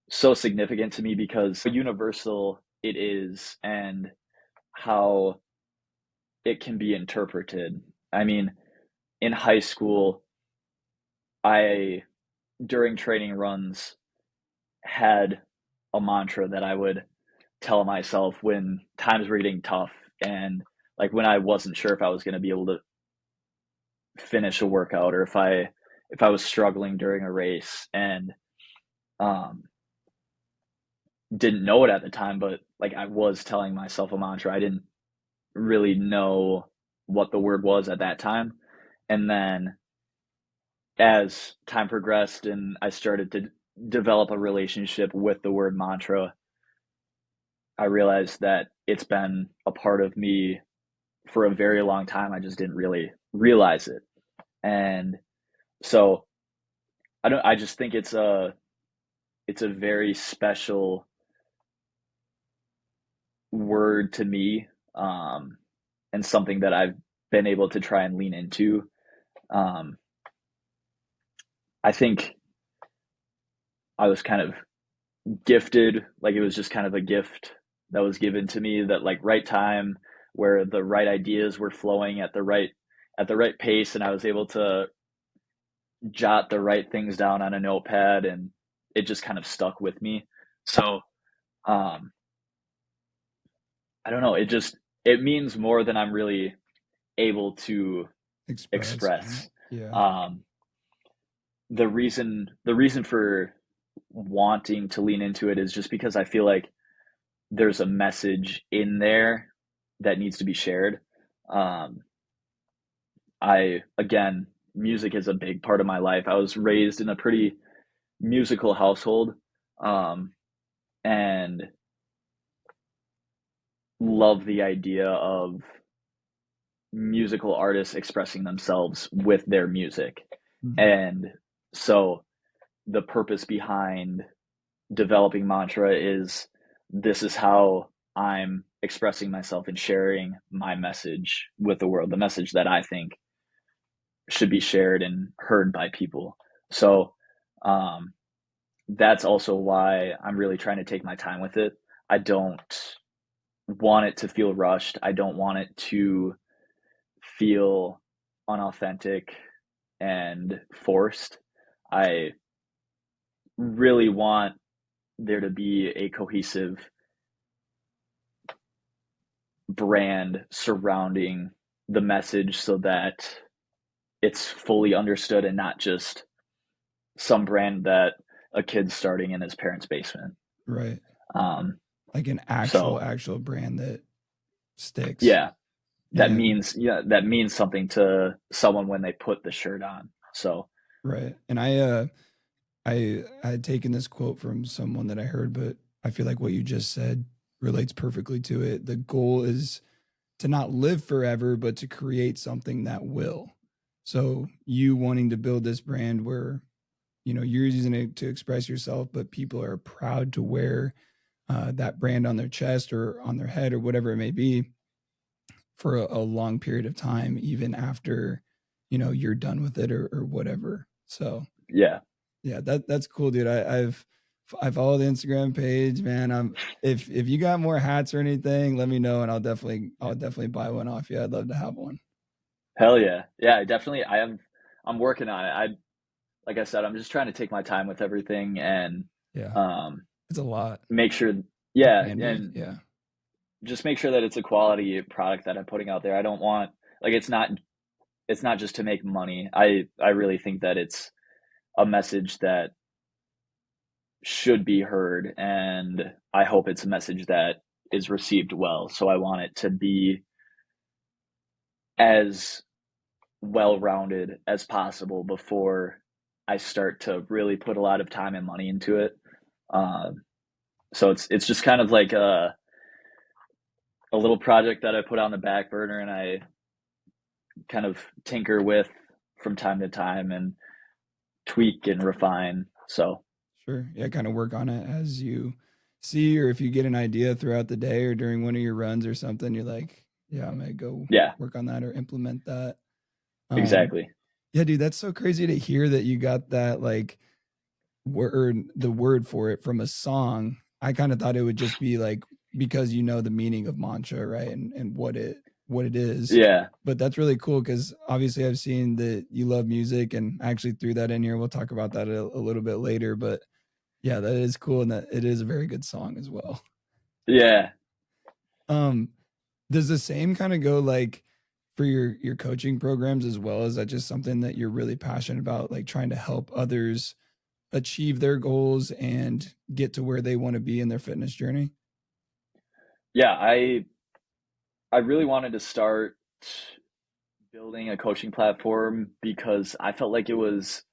so significant to me because how universal it is and how it can be interpreted. I mean, in high school, I, during training runs, had a mantra that I would tell myself when times were getting tough, and like when I wasn't sure if I was going to be able to finish a workout, or if I was struggling during a race, and um didn't know it at the time, but like I was telling myself a mantra. I didn't really know what the word was at that time. And then as time progressed and I started to develop a relationship with the word mantra, I realized that it's been a part of me for a very long time. I just didn't really realize it. And so I just think it's a very special word to me, and something that I've been able to try and lean into. Um, I think I was kind of gifted, like it was just kind of a gift that was given to me, that like right time where the right ideas were flowing at the right pace, and I was able to jot the right things down on a notepad, and it just kind of stuck with me. So um, I don't know, it means more than I'm really able to Express. express. Yeah. Um, the reason for wanting to lean into it is just because I feel like there's a message in there that needs to be shared. Um, I again, music is a big part of my life. I was raised in a pretty musical household, um, and love the idea of musical artists expressing themselves with their music. Mhm. And so the purpose behind developing mantra is, this is how I'm expressing myself and sharing my message with the world, the message that I think should be shared and heard by people. So um, that's also why I'm really trying to take my time with it. I don't want it to feel rushed. I don't want it to feel unauthentic and forced. I really want there to be a cohesive brand surrounding the message so that it's fully understood and not just some brand that a kid's starting in his parents' basement. Right. Um, Like an so actual brand that sticks. yeah, And that means something to someone when they put the shirt on. So right. And I had taken this quote from someone that I heard, but I feel like what you just said relates perfectly to it. The goal is to not live forever, but to create something that will. So you wanting to build this brand where, you're using it to express yourself, but people are proud to wear that brand on their chest or on their head or whatever it may be for a long period of time, even after, you're done with it or whatever. So yeah, yeah, that's cool, dude. I follow the Instagram page, man. If you got more hats or anything, let me know and I'll definitely buy one off you. I'd love to have one. hell yeah, yeah. I'm working on it. Like I said, I'm just trying to take my time with everything and Yeah. um, It's a lot. make sure, It yeah, can be. and Yeah. just make sure that it's a quality product that I'm putting out there. I don't want, like, it's not just to make money. I really think that it's a message that should be heard, and I hope it's a message that is received well. So I want it to be as well-rounded as possible before I start to really put a lot of time and money into it. Um, so it's just kind of like a little project that I put on the back burner and I kind of tinker with from time to time and tweak and refine. So Sure. Yeah, kind of work on it as you see, or if you get an idea throughout the day or during one of your runs or something, you're like, yeah, I'm gonna go yeah, work on that or implement that. Um, exactly. yeah, dude, that's so crazy to hear that you got that like the word for it from a song. I kind of thought it would just be like because you know the meaning of mantra, right? And what it is. Yeah. But that's really cool because obviously I've seen that you love music and I actually threw that in here. We'll talk about that a little bit later. But yeah, that is cool and that it is a very good song as well. Yeah. Um, does the same kind of go like for your coaching programs as well? Is that just something that you're really passionate about, like trying to help others achieve their goals and get to where they want to be in their fitness journey? Yeah. I really wanted to start building a coaching platform because I felt like it was,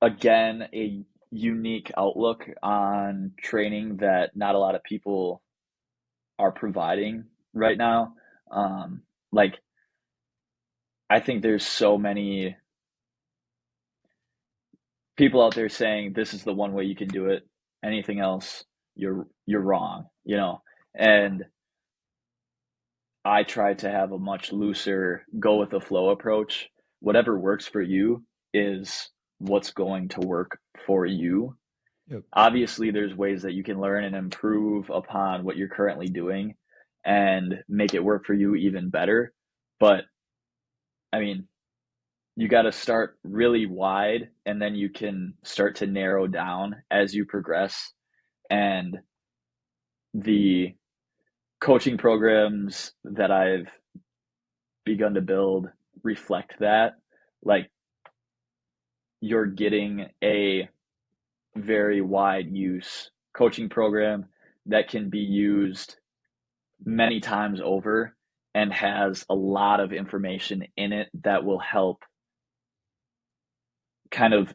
again, a unique outlook on training that not a lot of people are providing right now. Like, I think there's so many people out there saying this is the one way you can do it. Anything else, you're wrong, you know. And I try to have a much looser, go with the flow approach. Whatever works for you is what's going to work for you. Yep. Obviously, there's ways that you can learn and improve upon what you're currently doing and make it work for you even better. But I mean, you got to start really wide and then you can start to narrow down as you progress. And the coaching programs that I've begun to build reflect that. Like, you're getting a very wide use coaching program that can be used many times over and has a lot of information in it that will help kind of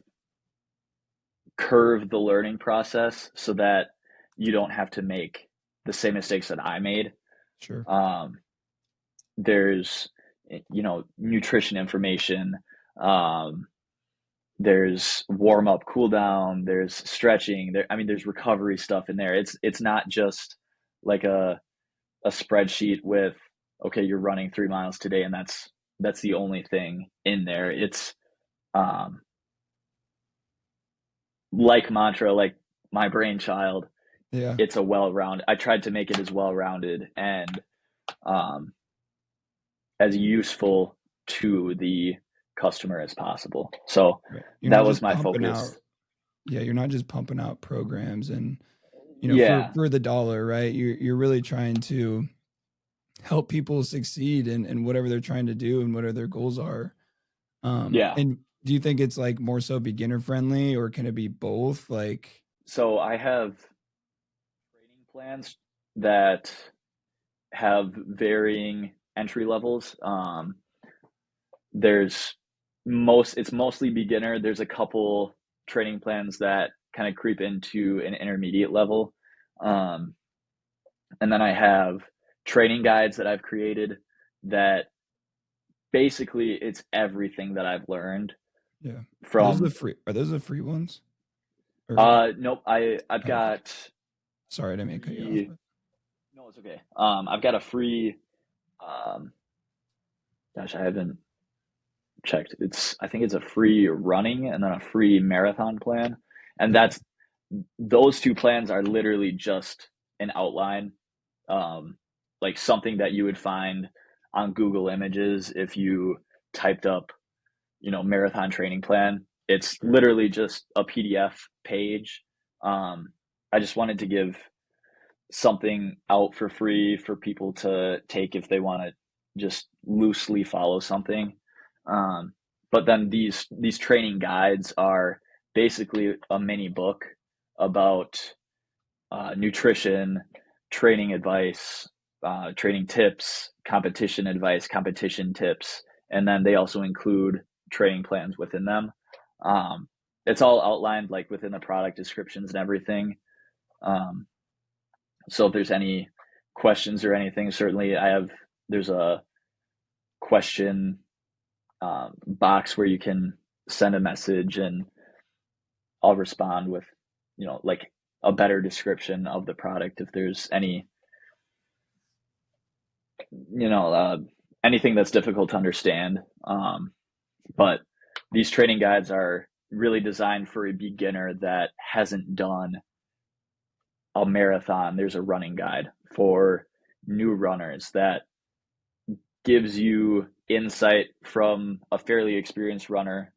curve the learning process so that you don't have to make the same mistakes that I made. Sure. Um, there's, nutrition information. Um, there's warm up, cool down. There's stretching. There's recovery stuff in there. It's not just like a spreadsheet with, okay, you're running 3 miles today, and that's the only thing in there. It's um, like mantra, like my brainchild. Yeah. It's a well-rounded. I tried to make it as well-rounded and um, as useful to the customer as possible. So Right. You're that not was just my pumping out. focus. Yeah, you're not just pumping out programs and Yeah, for the dollar, right? You're really trying to help people succeed in whatever they're trying to do and whatever their goals are. yeah. And do you think it's like more so beginner friendly or can it be both? Like, So I have training plans that have varying entry levels. There's it's mostly beginner. There's a couple training plans that kind of creep into an intermediate level. Um, and then I have training guides that I've created that basically it's everything that I've learned yeah. from Are those the free ones? Or nope, I've oh, okay. got Sorry, I didn't mean to cut you off. free. But No, it's okay. I've got a free. Um, gosh, I haven't checked. I think it's a free running and then a free marathon plan, and okay. those two plans are literally just an outline, um, like something that you would find on Google Images if you typed up, marathon training plan. It's Sure. literally just a PDF page. I just wanted to give something out for free for people to take if they want to just loosely follow something. But then these training guides are basically a mini book about nutrition, training advice, training tips, competition advice, competition tips, and then they also include training plans within them. Um, it's all outlined like within the product descriptions and everything. Um, so if there's any questions or anything, certainly there's a question box where you can send a message, and I'll respond with, like a better description of the product if there's any, anything that's difficult to understand. But these training guides are really designed for a beginner that hasn't done a marathon. There's a running guide for new runners that gives you insight from a fairly experienced runner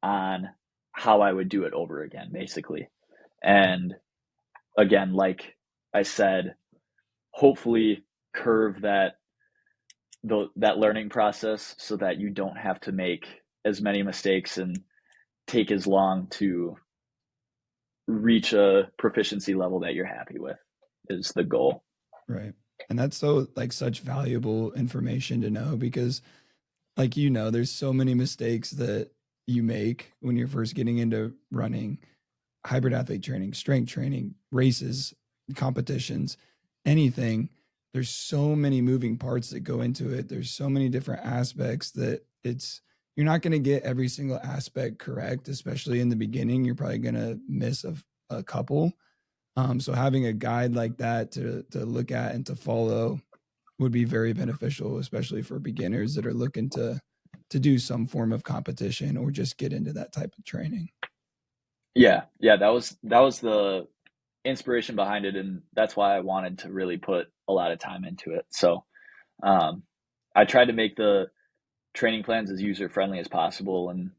on how I would do it over again, basically. And again, like I said, hopefully curve that learning process so that you don't have to make as many mistakes and take as long to reach a proficiency level that you're happy with is the goal. Right. And that's so like such valuable information to know, because like, there's so many mistakes that you make when you're first getting into running, hybrid athlete training, strength training, races, competitions, anything. There's so many moving parts that go into it. There's so many different aspects that you're not going to get every single aspect correct, especially in the beginning. You're probably going to miss a couple. So having a guide like that to look at and to follow would be very beneficial, especially for beginners that are looking to do some form of competition or just get into that type of training. Yeah, that was the inspiration behind it, and that's why I wanted to really put a lot of time into it. So I tried to make the training plans as user-friendly as possible and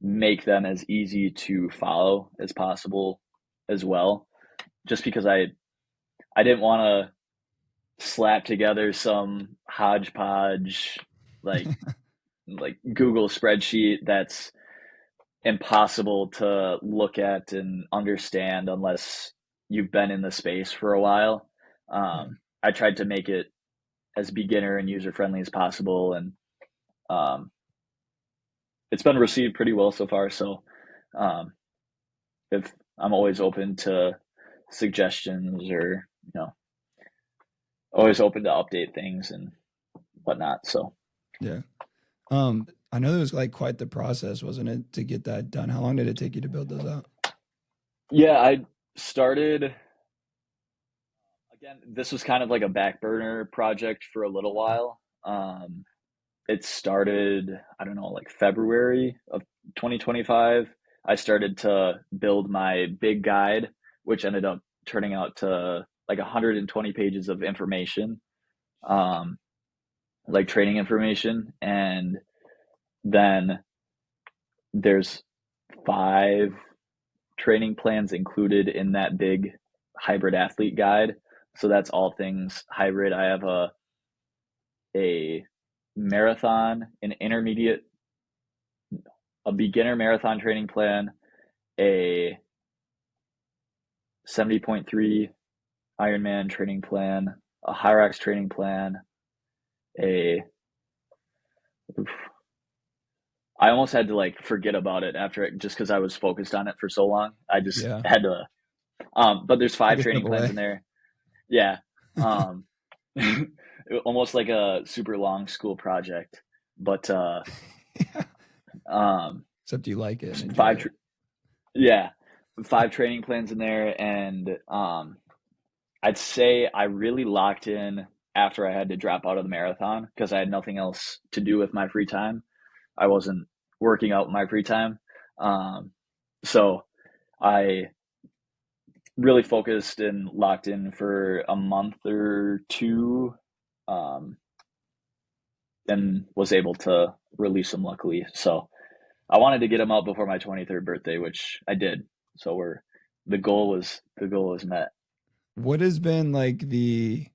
make them as easy to follow as possible as well, just because I didn't want to slap together some hodgepodge like Google spreadsheet that's impossible to look at and understand unless you've been in the space for a while. I tried to make it as beginner and user-friendly as possible, and it's been received pretty well so far. So if I'm always open to suggestions, or always open to update things and whatnot. So yeah. I know it was like quite the process, wasn't it, to get that done? How long did it take you to build those out? Yeah, I started, again, this was kind of like a back burner project for a little while. It started, I don't know, like February of 2025. I started to build my big guide, which ended up turning out to like 120 pages of information, like training information. And then there's 5 training plans included in that big hybrid athlete guide. So that's all things hybrid. I have a marathon, an intermediate, a beginner marathon training plan, a 70.3 Ironman training plan, a Hyrox training plan, I almost had to like forget about it after it, just because I was focused on it for so long. I just had to. But there's 5 training plans in there. Yeah. Almost like a super long school project, but except you like it. 5 yeah, 5 training plans in there, and I'd say I really locked in after I had to drop out of the marathon because I had nothing else to do with my free time. I wasn't working out in my free time. So I really focused and locked in for a month or 2, and was able to release them luckily. So I wanted to get them out before my 23rd birthday, which I did. So the goal was met. What has been like the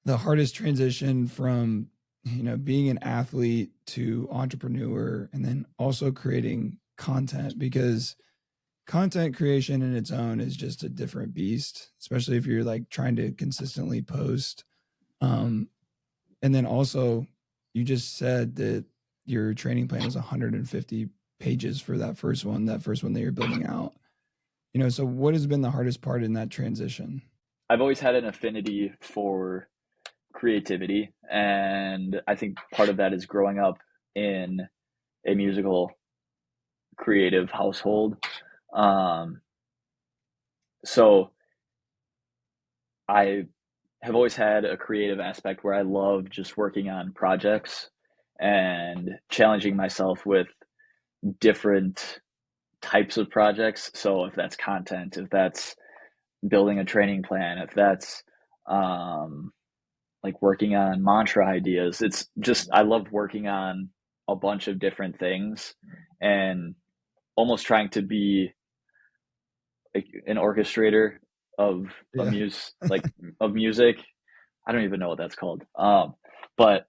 hardest transition from, being an athlete to entrepreneur, and then also creating content? Because content creation in its own is just a different beast, especially if you're like trying to consistently post. And then also you just said that your training plan was 150 pages for that first one that you're building out. So what has been the hardest part in that transition? I've always had an affinity for creativity. And I think part of that is growing up in a musical creative household. Um, so I have always had a creative aspect where I love just working on projects and challenging myself with different types of projects. So if that's content, if that's building a training plan, if that's um, like working on mantra ideas, it's just, I love working on a bunch of different things and almost trying to be like an orchestrator of Yeah. of music. I don't even know what that's called. But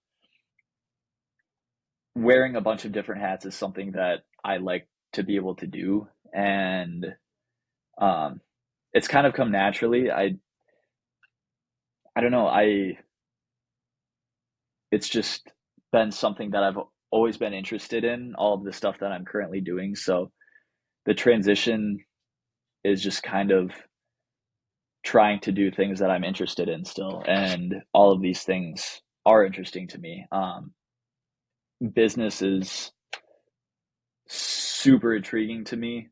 wearing a bunch of different hats is something that I like to be able to do. And um, it's kind of come naturally. I don't know. It's just been something that I've always been interested in, all of the stuff that I'm currently doing. So the transition is just kind of trying to do things that I'm interested in still. And all of these things are interesting to me. Business is super intriguing to me.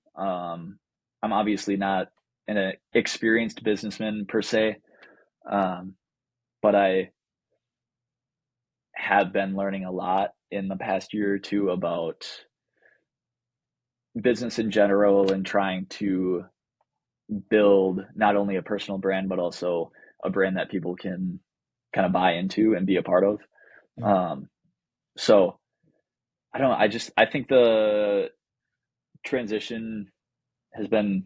I'm obviously not an experienced businessman per se, but I have been learning a lot in the past year or two about business in general and trying to build not only a personal brand, but also a brand that people can kind of buy into and be a part of. Yeah. So I don't know. I think the transition has been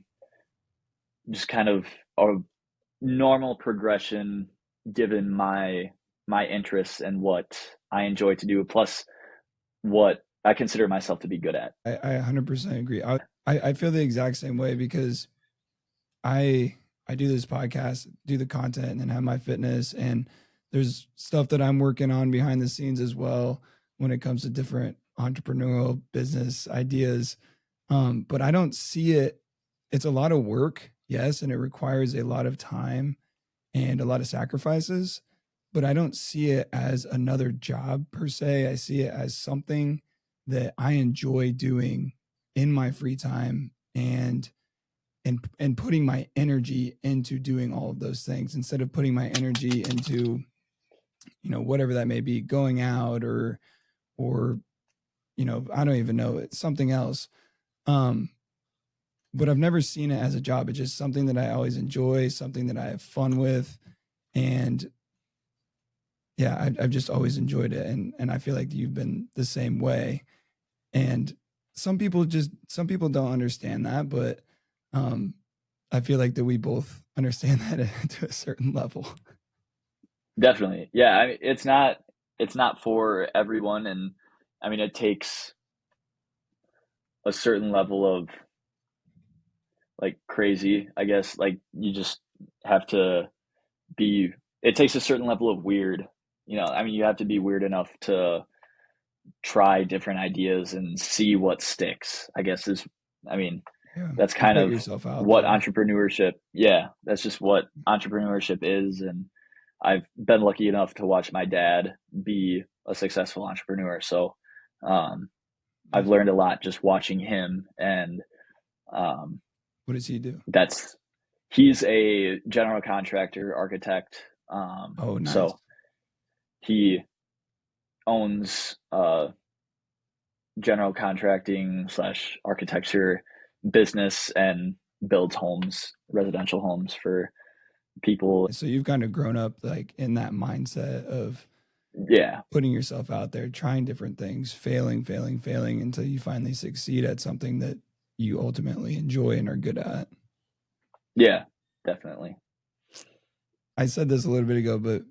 just kind of a normal progression given my interests and what I enjoy to do, plus what I consider myself to be good at. I 100% agree. I feel the exact same way because I I do this podcast, do the content, and then have my fitness, and there's stuff that I'm working on behind the scenes as well when it comes to different entrepreneurial business ideas. But I don't see it. It's a lot of work, yes, and it requires a lot of time and a lot of sacrifices. But I don't see it as another job per se. I see it as something that I enjoy doing in my free time and putting my energy into doing all of those things instead of putting my energy into whatever that may be, going out or I don't even know, it's something else. um but I've never seen it as a job. It's just something that I always enjoy, something that I have fun with. And yeah, I've just always enjoyed it, and I feel like you've been the same way. And some people don't understand that, but um I feel like that we both understand that to a certain level. Definitely. Yeah, I mean, it's not for everyone, and I mean it takes a certain level of like crazy, I guess. Like you just have to be it takes a certain level of weird. I mean you have to be weird enough to try different ideas and see what sticks, I guess is I mean, Yeah, that's you kind put of yourself out what there. entrepreneurship, yeah, that's just what entrepreneurship is. And I've been lucky enough to watch my dad be a successful entrepreneur. So um, I've Nice. learned a lot just watching him. And um, What does he do? that's he's a general contractor, architect. Oh, nice. So he owns general contracting slash architecture business and builds homes, residential homes for people. So you've kind of grown up like in that mindset of Yeah, putting yourself out there, trying different things, failing until you finally succeed at something that you ultimately enjoy and are good at. yeah, definitely. I said this a little bit ago, but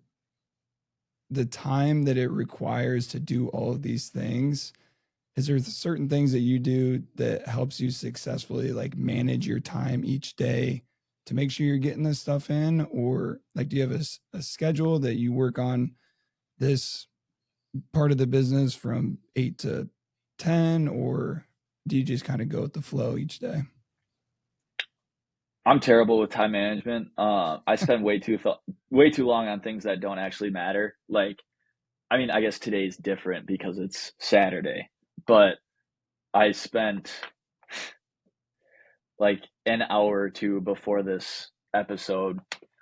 the time that it requires to do all of these things, is there certain things that you do that helps you successfully like manage your time each day to make sure you're getting this stuff in? Or like, do you have a schedule that you work on this part of the business from 8 to 10, or do you just kind of go with the flow each day? I'm terrible with time management. I spend way too long on things that don't actually matter. Like, I mean, I guess today's different because it's Saturday, but I spent like an hour or two before this episode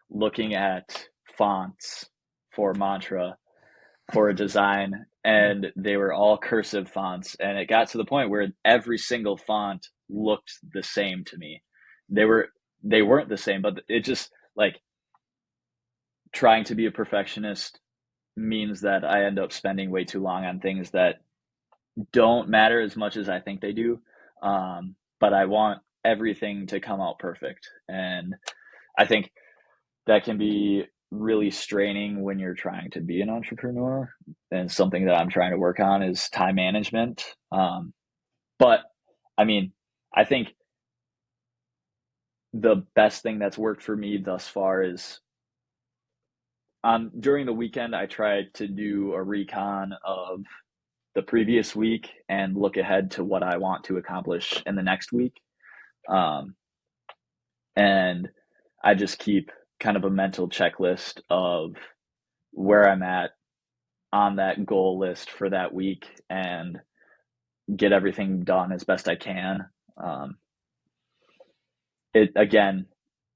looking at fonts for mantra for a design, Yeah. and they were all cursive fonts, and it got to the point where every single font looked the same to me. They weren't the same, but it just like trying to be a perfectionist means that I end up spending way too long on things that don't matter as much as I think they do. But I want everything to come out perfect. And I think that can be really straining when you're trying to be an entrepreneur. And something that I'm trying to work on is time management. But I mean, I think the best thing that's worked for me thus far is during the weekend, I tried to do a recon of the previous week and look ahead to what I want to accomplish in the next week. Um, and I just keep kind of a mental checklist of where I'm at on that goal list for that week and get everything done as best I can. Um, it again,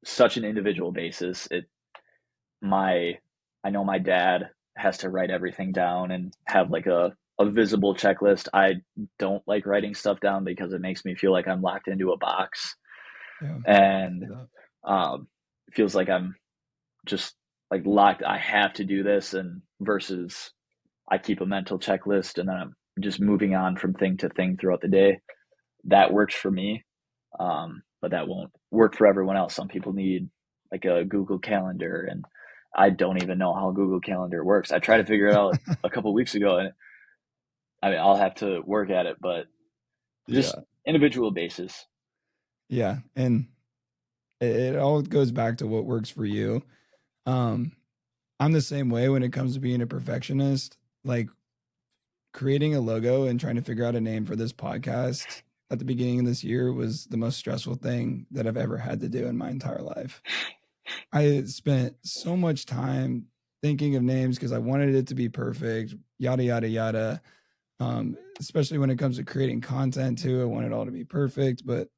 such an individual basis. My I know my dad has to write everything down and have like a visible checklist. I don't like writing stuff down because it makes me feel like I'm locked into a box, Yeah. and Yeah. it feels like I'm just like locked. I have to do this, and versus I keep a mental checklist and then I'm just moving on from thing to thing throughout the day. That works for me, but that won't work for everyone else. Some people need like a Google Calendar, and I don't even know how Google Calendar works. I tried to figure it out a couple of weeks ago, and I mean, I'll have to work at it, but just Yeah. individual basis. Yeah. And it all goes back to what works for you. Um, I'm the same way when it comes to being a perfectionist. Like creating a logo and trying to figure out a name for this podcast at the beginning of this year was the most stressful thing that I've ever had to do in my entire life. I spent so much time thinking of names because I wanted it to be perfect, yada, yada, yada. Especially when it comes to creating content too. I want it all to be perfect, but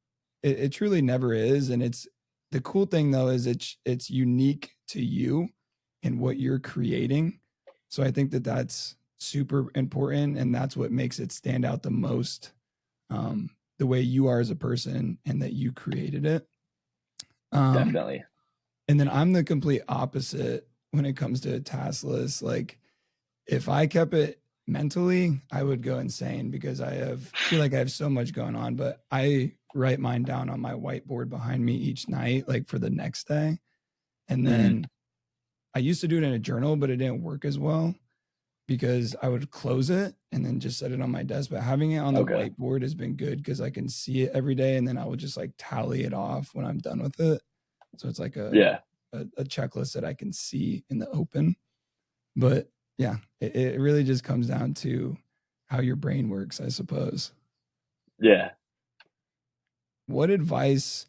it truly never is. And it's the cool thing though is it's unique to you and what you're creating. So I think that that's super important, and that's what makes it stand out the most. The way you are as a person and that you created it. Um, Definitely. and then I'm the complete opposite when it comes to a task list. Like if I kept it mentally, I would go insane because feel like I have so much going on, but I write mine down on my whiteboard behind me each night, like for the next day. And Mm, then I used to do it in a journal, but it didn't work as well because I would close it and then just set it on my desk. But having it on the okay. whiteboard has been good because I can see it every day and then I would just like tally it off when I'm done with it. So it's like Yeah. a checklist that I can see in the open. But yeah, it really just comes down to how your brain works, I suppose. Yeah. What advice,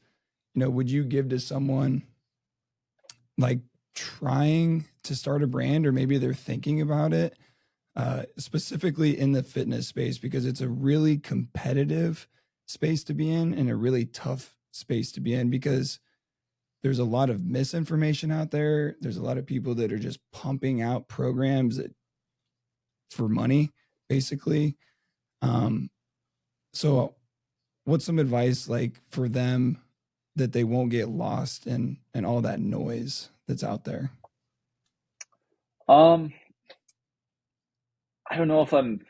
would you give to someone like trying to start a brand, or maybe they're thinking about it, specifically in the fitness space, because it's a really competitive space to be in and a really tough space to be in because there's a lot of misinformation out there. There's a lot of people that are just pumping out programs for money, basically. Um, so what's some advice like for them that they won't get lost in all that noise that's out there? Um, I don't know if I'm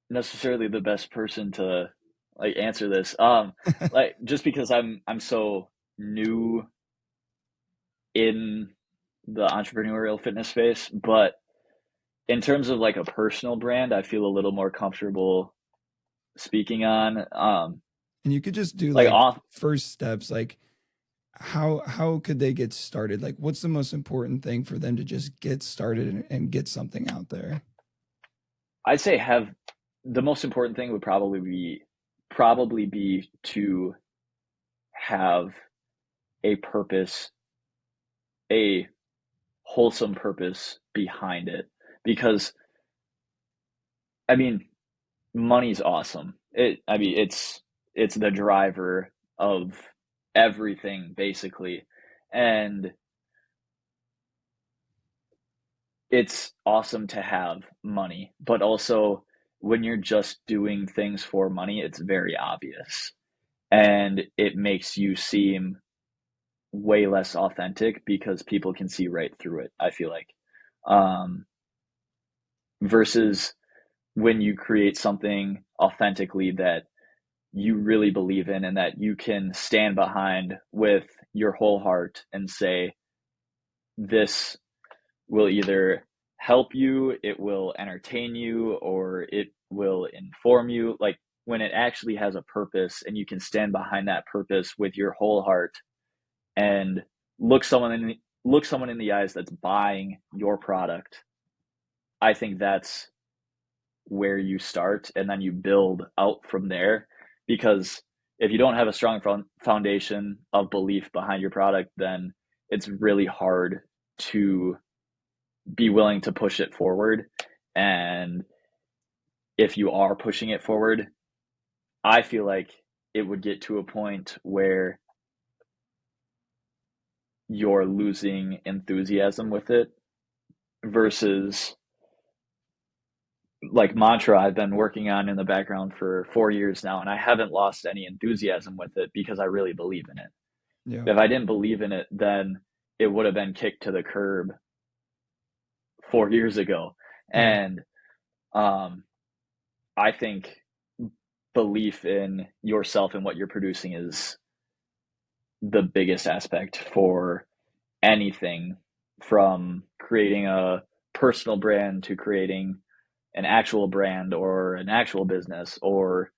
necessarily the best person to like answer this. Like just because I'm so new in the entrepreneurial fitness space, but in terms of like a personal brand, I feel a little more comfortable speaking on. And you could just do Like like off, first steps, like how could they get started? Like what's the most important thing for them to just get started and get something out there? I'd say have the most important thing would probably be to have a purpose, a wholesome purpose behind it. Because I mean, money's awesome. It's the driver of everything basically. And it's awesome to have money, but also when you're just doing things for money, it's very obvious. And it makes you seem way less authentic because people can see right through it, I feel like. Um, versus when you create something authentically that you really believe in and that you can stand behind with your whole heart and say, this will either help you, it will entertain you, or it will inform you. Like when it actually has a purpose and you can stand behind that purpose with your whole heart and look someone in the eyes that's buying your product, I think that's where you start and then you build out from there. Because if you don't have a strong foundation of belief behind your product, then it's really hard to be willing to push it forward. And if you are pushing it forward, I feel like it would get to a point where you're losing enthusiasm with it versus like mantra I've been working on in the background for 4 years now, and I haven't lost any enthusiasm with it because I really believe in it. Yeah. If I didn't believe in it, then it would have been kicked to the curb 4 years ago. Yeah. And I think belief in yourself and what you're producing is the biggest aspect for anything, from creating a personal brand to creating an actual brand or an actual business, or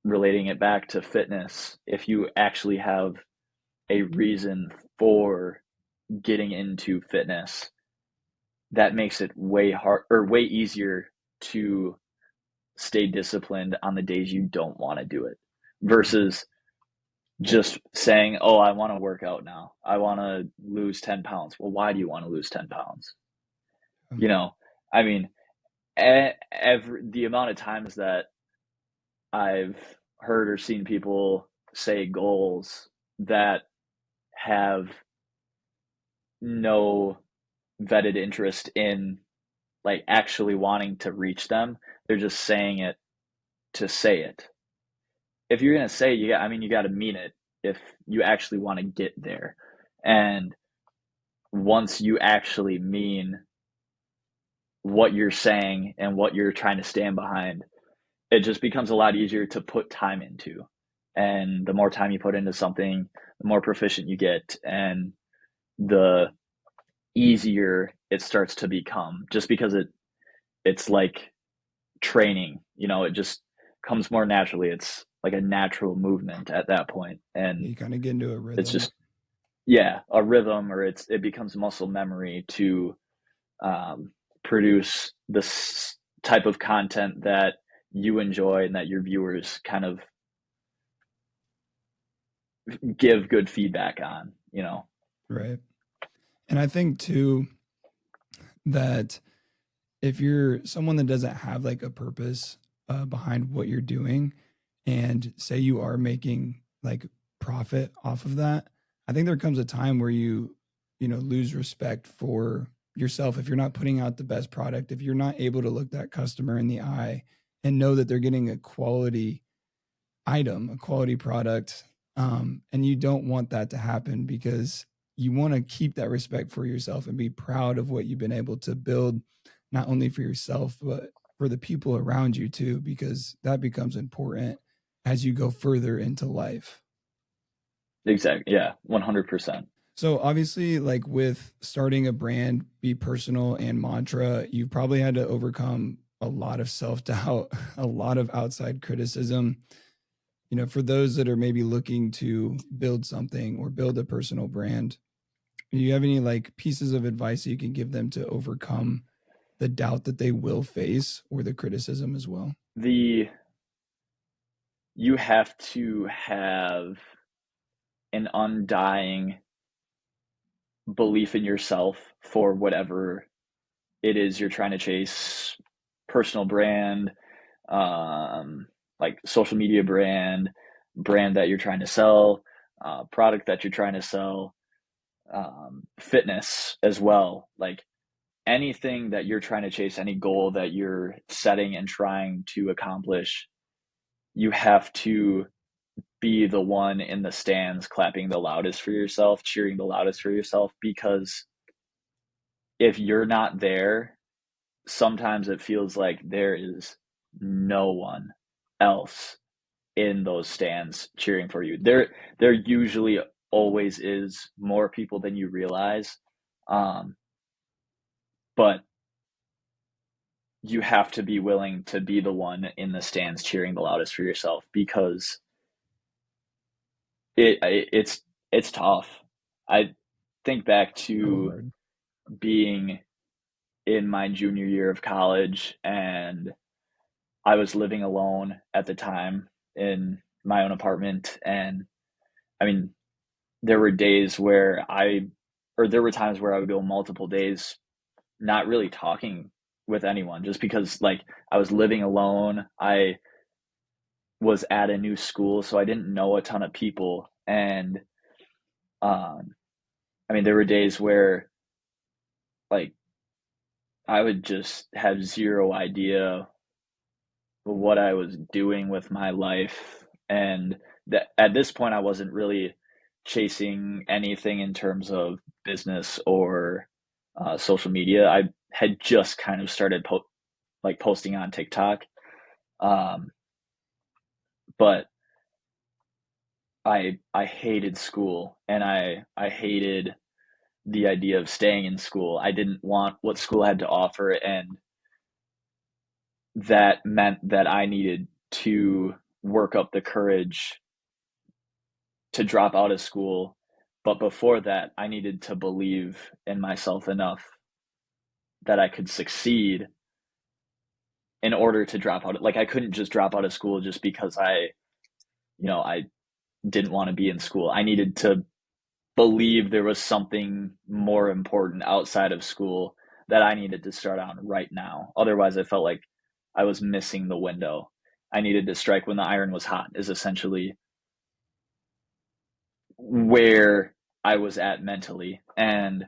relating it back to fitness. If you actually have a reason for getting into fitness, that makes it way hard or way easier to stay disciplined on the days you don't want to do it versus just saying, oh, I want to work out now. I want to lose 10 pounds. Well, why do you want to lose 10 pounds? You know, I mean, the amount of times that I've heard or seen people say goals that have no vetted interest in like actually wanting to reach them. They're just saying it to say it. If you're going to say, you got to mean it if you actually want to get there. And once you actually mean what you're saying and what you're trying to stand behind, it just becomes a lot easier to put time into. And the more time you put into something, the more proficient you get and the easier it starts to become, just because it's like training, it just comes more naturally. It's like a natural movement at that point. And You kind of get into a rhythm. it's just, yeah, a rhythm, or it becomes muscle memory to produce this type of content that you enjoy and that your viewers kind of give good feedback on, Right. And I think too that if you're someone that doesn't have like a purpose behind what you're doing, and say you are making like profit off of that, I think there comes a time where you know, lose respect for yourself if you're not putting out the best product, if you're not able to look that customer in the eye and know that they're getting a quality item, a quality product. And you don't want that to happen because you want to keep that respect for yourself and be proud of what you've been able to build, not only for yourself, but for the people around you too, because that becomes important as you go further into life. Exactly. Yeah. 100%. So obviously, like with starting a brand, be personal and mantra, you've probably had to overcome a lot of self-doubt, a lot of outside criticism. You know, for those that are maybe looking to build something or build a personal brand, do you have any like pieces of advice that you can give them to overcome the doubt that they will face or the criticism as well? You have to have an undying belief in yourself for whatever it is you're trying to chase, personal brand, like social media brand that you're trying to sell, product that you're trying to sell, fitness as well. Like anything that you're trying to chase, any goal that you're setting and trying to accomplish, you have to be the one in the stands clapping the loudest for yourself, cheering the loudest for yourself, because if you're not there, sometimes it feels like there is no one else in those stands cheering for you. There usually always is more people than you realize. But you have to be willing to be the one in the stands cheering the loudest for yourself, because it's tough. I think back to being in my junior year of college, and I was living alone at the time in my own apartment. And I mean, there were days where there were times where I would go multiple days not really talking with anyone, just because like I was living alone. I was at a new school, so I didn't know a ton of people. And I mean, there were days where like I would just have zero idea what I was doing with my life. And that at this point, I wasn't really chasing anything in terms of business or social media. I had just kind of started posting on TikTok. Um, but I hated school, and I hated the idea of staying in school. I didn't want what school had to offer, and that meant that I needed to work up the courage to drop out of school. But before that, I needed to believe in myself enough that I could succeed in order to drop out. Like I couldn't just drop out of school just because I didn't want to be in school. I needed to believe there was something more important outside of school that I needed to start on right now. Otherwise, I felt like I was missing the window. I needed to strike when the iron was hot, is essentially where I was at mentally. And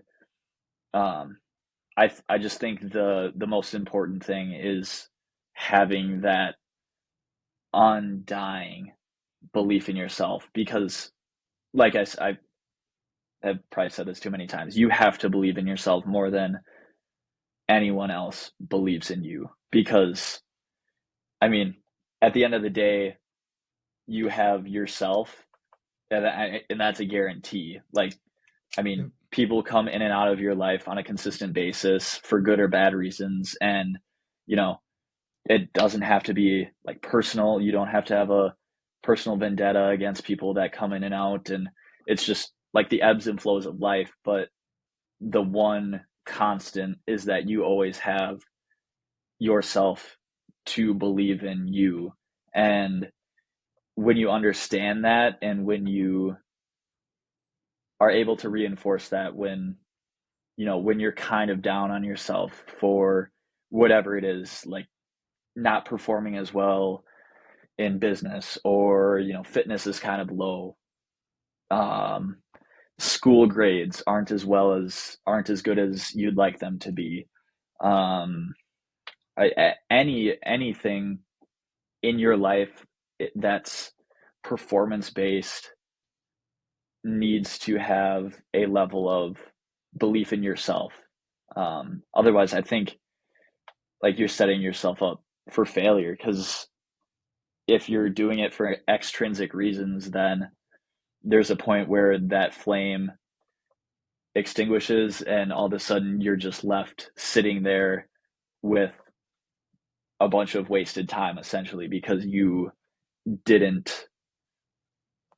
I just think the most important thing is having that undying belief in yourself, because like I've probably said this too many times, you have to believe in yourself more than anyone else believes in you. Because I mean, at the end of the day, you have yourself, and that's a guarantee. Like I mean, people come in and out of your life on a consistent basis for good or bad reasons. And, you know, it doesn't have to be like personal. You don't have to have a personal vendetta against people that come in and out. And it's just like the ebbs and flows of life. But the one constant is that you always have yourself to believe in you. And when you understand that, and when you are able to reinforce that, when you're kind of down on yourself for whatever it is, like not performing as well in business, or fitness is kind of low, um, school grades aren't as good as you'd like them to be, um, anything in your life that's performance based needs to have a level of belief in yourself. Otherwise, I think like you're setting yourself up for failure, because if you're doing it for extrinsic reasons, then there's a point where that flame extinguishes, and all of a sudden you're just left sitting there with a bunch of wasted time, essentially, because you didn't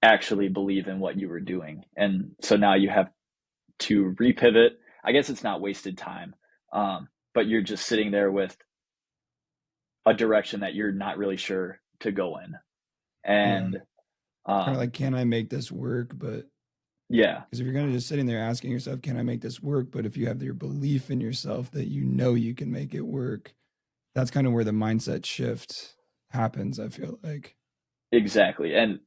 actually believe in what you were doing. And so now you have to repivot. I guess it's not wasted time, but you're just sitting there with a direction that you're not really sure to go in. And kind of like, can I make this work? But Yeah, Because if you're kind of just sitting there asking yourself, can I make this work? But if you have your belief in yourself that you know you can make it work, that's kind of where the mindset shift happens, I feel like. exactly. And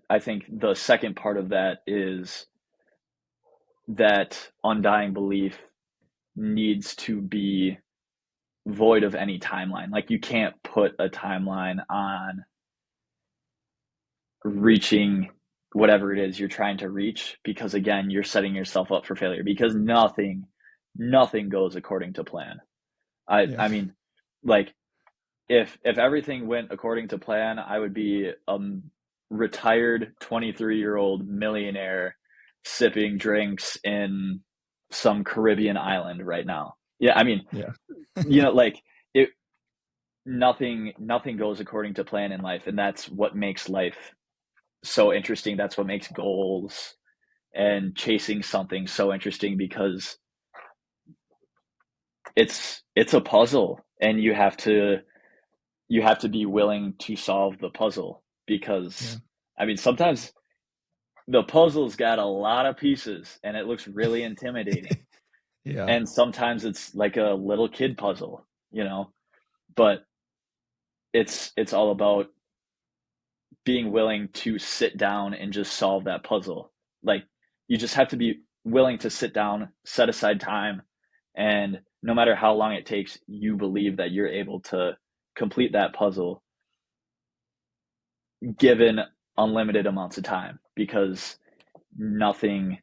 I think the second part of that is that undying belief needs to be void of any timeline. Like you can't put a timeline on reaching whatever it is you're trying to reach, because again, you're setting yourself up for failure, because nothing goes according to plan. I Yeah. I mean, like if everything went according to plan, I would be a retired 23-year-old millionaire sipping drinks in some Caribbean island right now. Yeah, I mean, Yeah. like it nothing goes according to plan in life, and that's what makes life so interesting. That's what makes goals and chasing something so interesting, because it's a puzzle, and you have to be willing to solve the puzzle, Yeah. because I mean sometimes the puzzle's got a lot of pieces and it looks really intimidating, Yeah. and sometimes it's like a little kid puzzle, but it's all about being willing to sit down and just solve that puzzle. Like you just have to be willing to sit down, set aside time, and no matter how long it takes, you believe that you're able to complete that puzzle given unlimited amounts of time, because nothing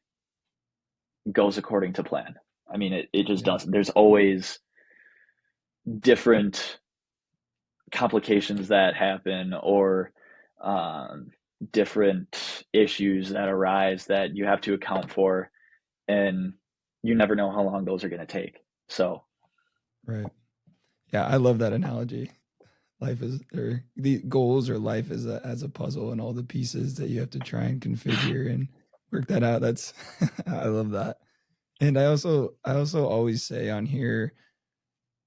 goes according to plan. I mean, it just Yeah. doesn't. There's always different complications that happen, or um, different issues that arise that you have to account for, and you never know how long those are going to take. So, Right. Yeah. I love that analogy. Life is, or the goals or life is as a puzzle and all the pieces that you have to try and configure and work that out. That's, I love that. And I also always say on here,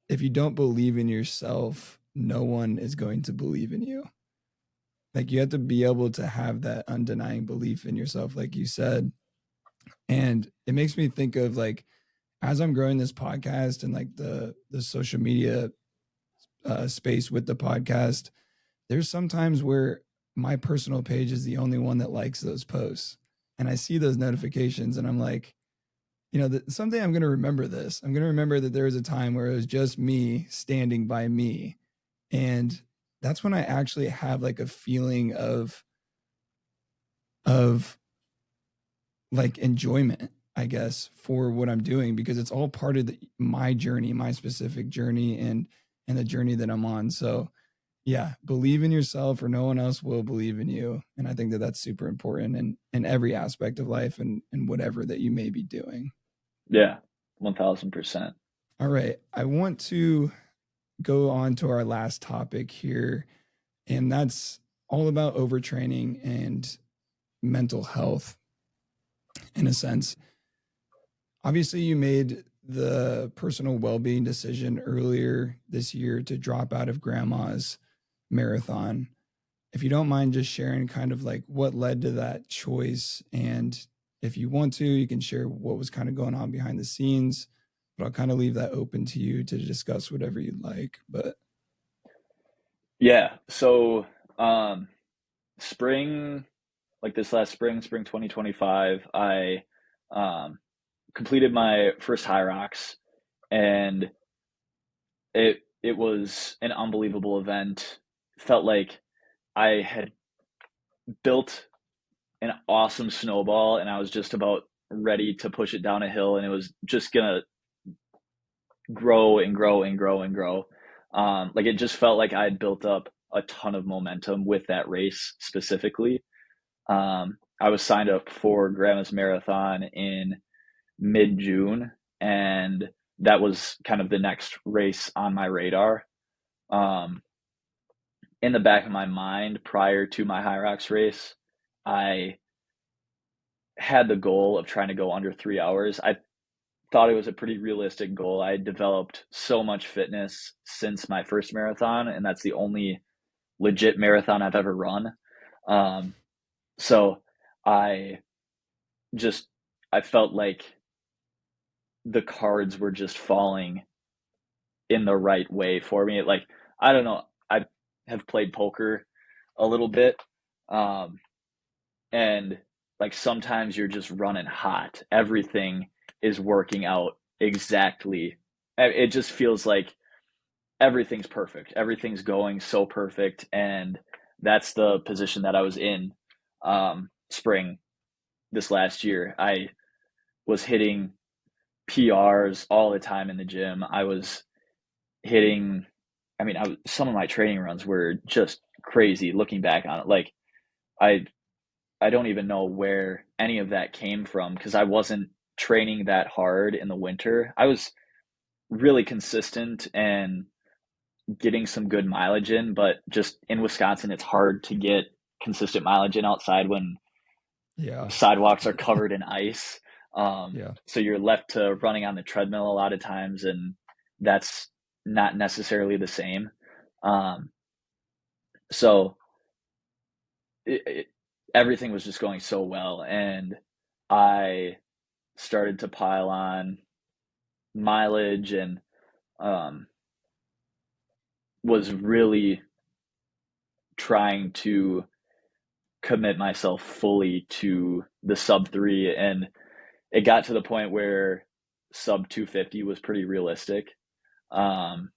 if you don't believe in yourself, no one is going to believe in you. Like you have to be able to have that undenying belief in yourself, like you said. And it makes me think of like as I'm growing this podcast and like the social media space with the podcast, there's sometimes where my personal page is the only one that likes those posts, and I see those notifications, and I'm like, someday I'm going to remember this. I'm going to remember that there was a time where it was just me standing by me. And that's when I actually have like a feeling of like enjoyment, I guess, for what I'm doing, because it's all part of my journey, my specific journey, and the journey that I'm on. So yeah, believe in yourself or no one else will believe in you. And I think that that's super important in every aspect of life and whatever that you may be doing. yeah, 1000%. All right. I want to go on to our last topic here, and that's all about overtraining and mental health in a sense. Obviously, you made the personal well being decision earlier this year to drop out of grandma's marathon. If you don't mind just sharing kind of like what led to that choice, and if you want to, you can share what was kind of going on behind the scenes, but I'll kind of leave that open to you to discuss whatever you'd like. But Yeah. So, um, spring, like this last spring 2025, I um, completed my first high rocks, and it was an unbelievable event. Felt like I had built an awesome snowball, and I was just about ready to push it down a hill, and it was just gonna grow and grow and grow and grow. Like it just felt like I had built up a ton of momentum with that race specifically. I was signed up for Grandma's Marathon in mid June, and that was kind of the next race on my radar. Um, in the back of my mind, prior to my High Rocks race, I had the goal of trying to go under 3 hours. I thought it was a pretty realistic goal. I had developed so much fitness since my first marathon, and that's the only legit marathon I've ever run. Um, so I just I felt like the cards were just falling in the right way for me. Like, I don't know, I have played poker a little bit, um, and like sometimes you're just running hot. Everything is working out exactly. It just feels like everything's perfect. Everything's going so perfect, and that's the position that I was in spring this last year. I was hitting PRs all the time in the gym. I was hitting, some of my training runs were just crazy looking back on it. Like, I I don't even know where any of that came from because I wasn't training that hard in the winter. I was really consistent and getting some good mileage in, but just in Wisconsin, it's hard to get consistent mileage in outside when Yeah. sidewalks are covered in ice. Yeah. So you're left to running on the treadmill a lot of times, and that's not necessarily the same. Um, so it, it, everything was just going so well, and I started to pile on mileage and um, was really trying to commit myself fully to the sub 3, and it got to the point where sub 250 was pretty realistic, um,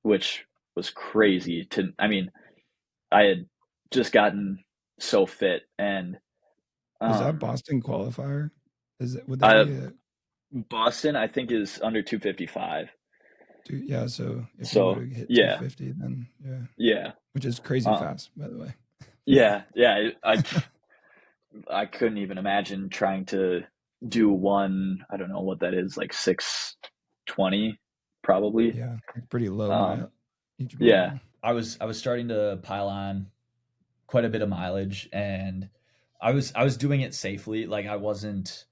which was crazy to, I had just gotten so fit, and Was that um, Boston qualifier? Would that I, be a Boston, I think, is under 255. yeah, so if you would So have hit yeah, 250 then yeah, yeah, which is crazy um, fast, by the way. yeah, yeah. I couldn't even imagine trying to do one. I don't know what that is, like 620, probably. Yeah, pretty low Um, mile each yeah, mile. I was starting to pile on quite a bit of mileage, and I was doing it safely. Like, I wasn't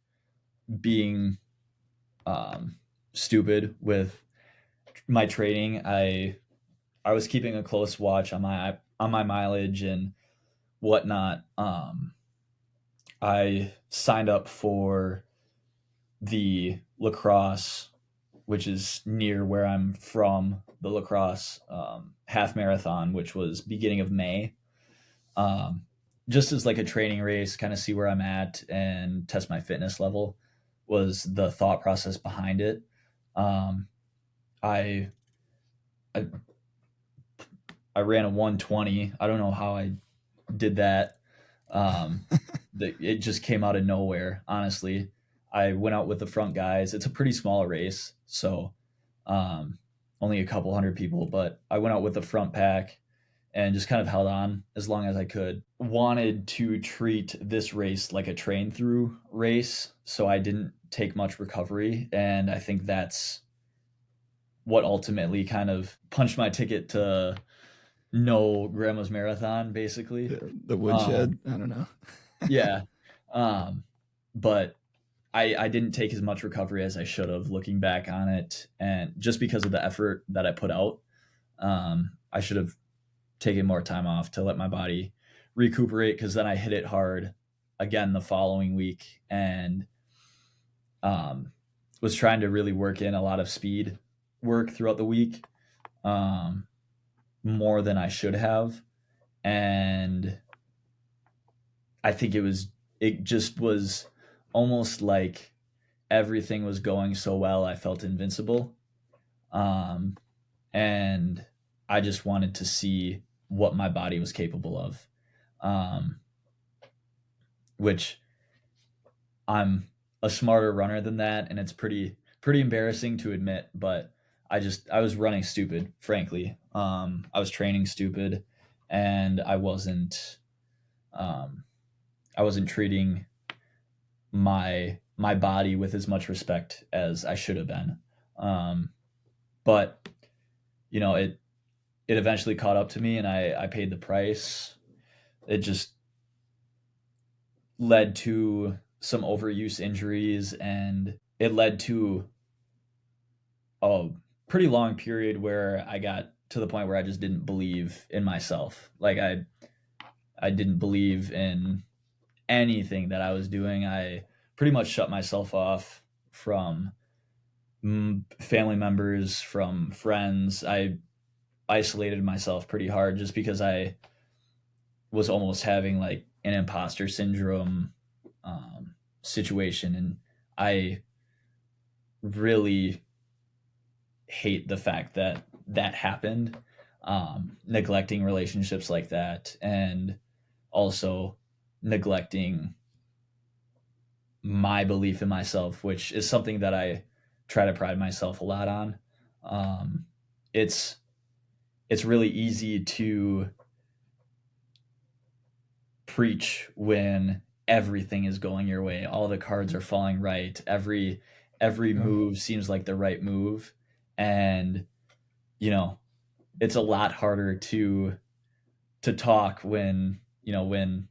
being um, stupid with my training. I was keeping a close watch on my mileage and whatnot. I signed up for the lacrosse, which is near where I'm from, the lacrosse half marathon, which was beginning of May. Um, just as like a training race, kind of see where I'm at and test my fitness level was the thought process behind it. Um, I, I I ran a 120. I don't know how I did that. Um, it just came out of nowhere. Honestly, I went out with the front guys. It's a pretty small race, so um, only a couple hundred people. But I went out with the front pack and just kind of held on as long as I could. Wanted to treat this race like a train through race, so I didn't take much recovery, and I think that's what ultimately kind of punched my ticket to no grandma's marathon, basically. The woodshed, I don't know. Yeah. Um, but I didn't take as much recovery as I should have looking back on it. And just because of the effort that I put out, I should have taken more time off to let my body recuperate, because then I hit it hard again the following week, and um, was trying to really work in a lot of speed work throughout the week, um, more than I should have. And I think it just was almost like everything was going so well, I felt invincible. Um, and I just wanted to see what my body was capable of, um, which I'm a smarter runner than that, and it's pretty embarrassing to admit, but I was running stupid, frankly. I was training stupid, and um, I wasn't treating my body with as much respect as I should have been. Um, but it eventually caught up to me, and I paid the price. It just led to some overuse injuries, and it led to a pretty long period where I got to the point where I just didn't believe in myself. Like, I didn't believe in anything that I was doing. I pretty much shut myself off from family members, from friends. I isolated myself pretty hard just because I was almost having like an imposter syndrome situation, and I really hate the fact that that happened. Neglecting relationships like that, and also neglecting my belief in myself, which is something that I try to pride myself a lot on. Um, it's it's really easy to preach when everything is going your way. All the cards are falling right. Every Yeah. move seems like the right move, and you know it's a lot harder to talk when when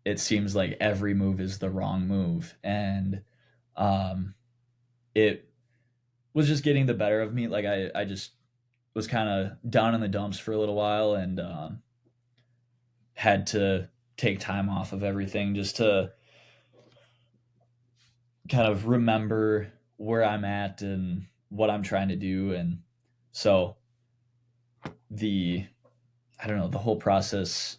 it seems like every move is the wrong move, and um, it was just getting the better of me. Like I just was kind of down in the dumps for a little while, and had to take time off of everything just to kind of remember where I'm at and what I'm trying to do. And so the I don't know, the whole process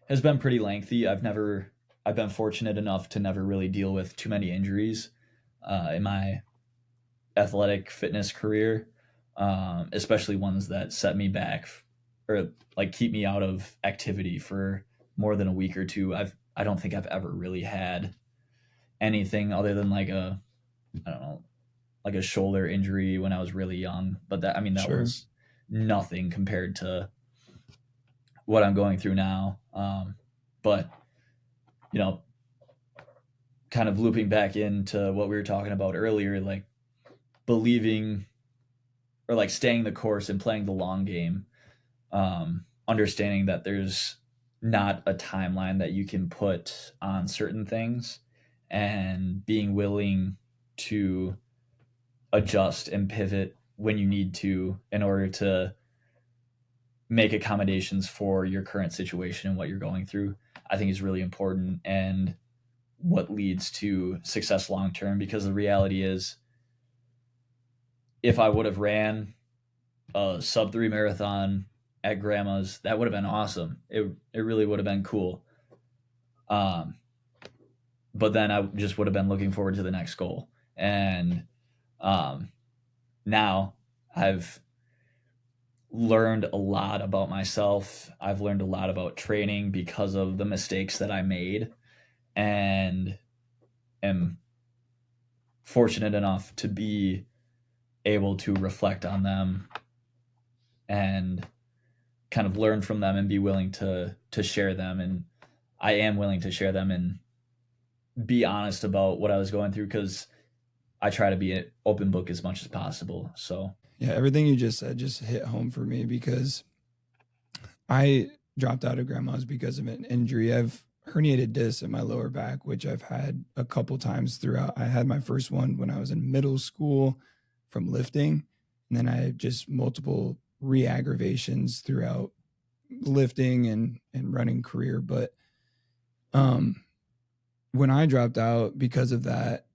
has been pretty lengthy. I've been fortunate enough to never really deal with too many injuries in my athletic fitness career, especially ones that set me back or like keep me out of activity for more than a week or two. I don't think I've ever really had anything other than like a I don't know, like a shoulder injury when I was really young, but that I mean that Sure. was nothing compared to what I'm going through now. But you know, kind of looping back into what we were talking about earlier, like believing or like staying the course and playing the long game, understanding that there's not a timeline that you can put on certain things, and being willing to adjust and pivot when you need to in order to make accommodations for your current situation and what you're going through, I think is really important, and what leads to success long term. Because the reality is, if I would have ran a sub 3 marathon at grandma's, that would have been awesome. It really would have been cool. Um, but then I just would have been looking forward to the next goal. And um, now I've learned a lot about myself. I've learned a lot about training because of the mistakes that I made, and am fortunate enough to be able to reflect on them and kind of learn from them and be willing to share them. And I am willing to share them and be honest about what I was going through, because I try to be an open book as much as possible. So Yeah, everything you just said just hit home for me because I dropped out of grandma's because of an injury. I've herniated discs in my lower back, which I've had a couple times throughout. I had my first one when I was in middle school from lifting, and then I had just multiple re-aggravations throughout lifting and running career. But um when I dropped out because of that,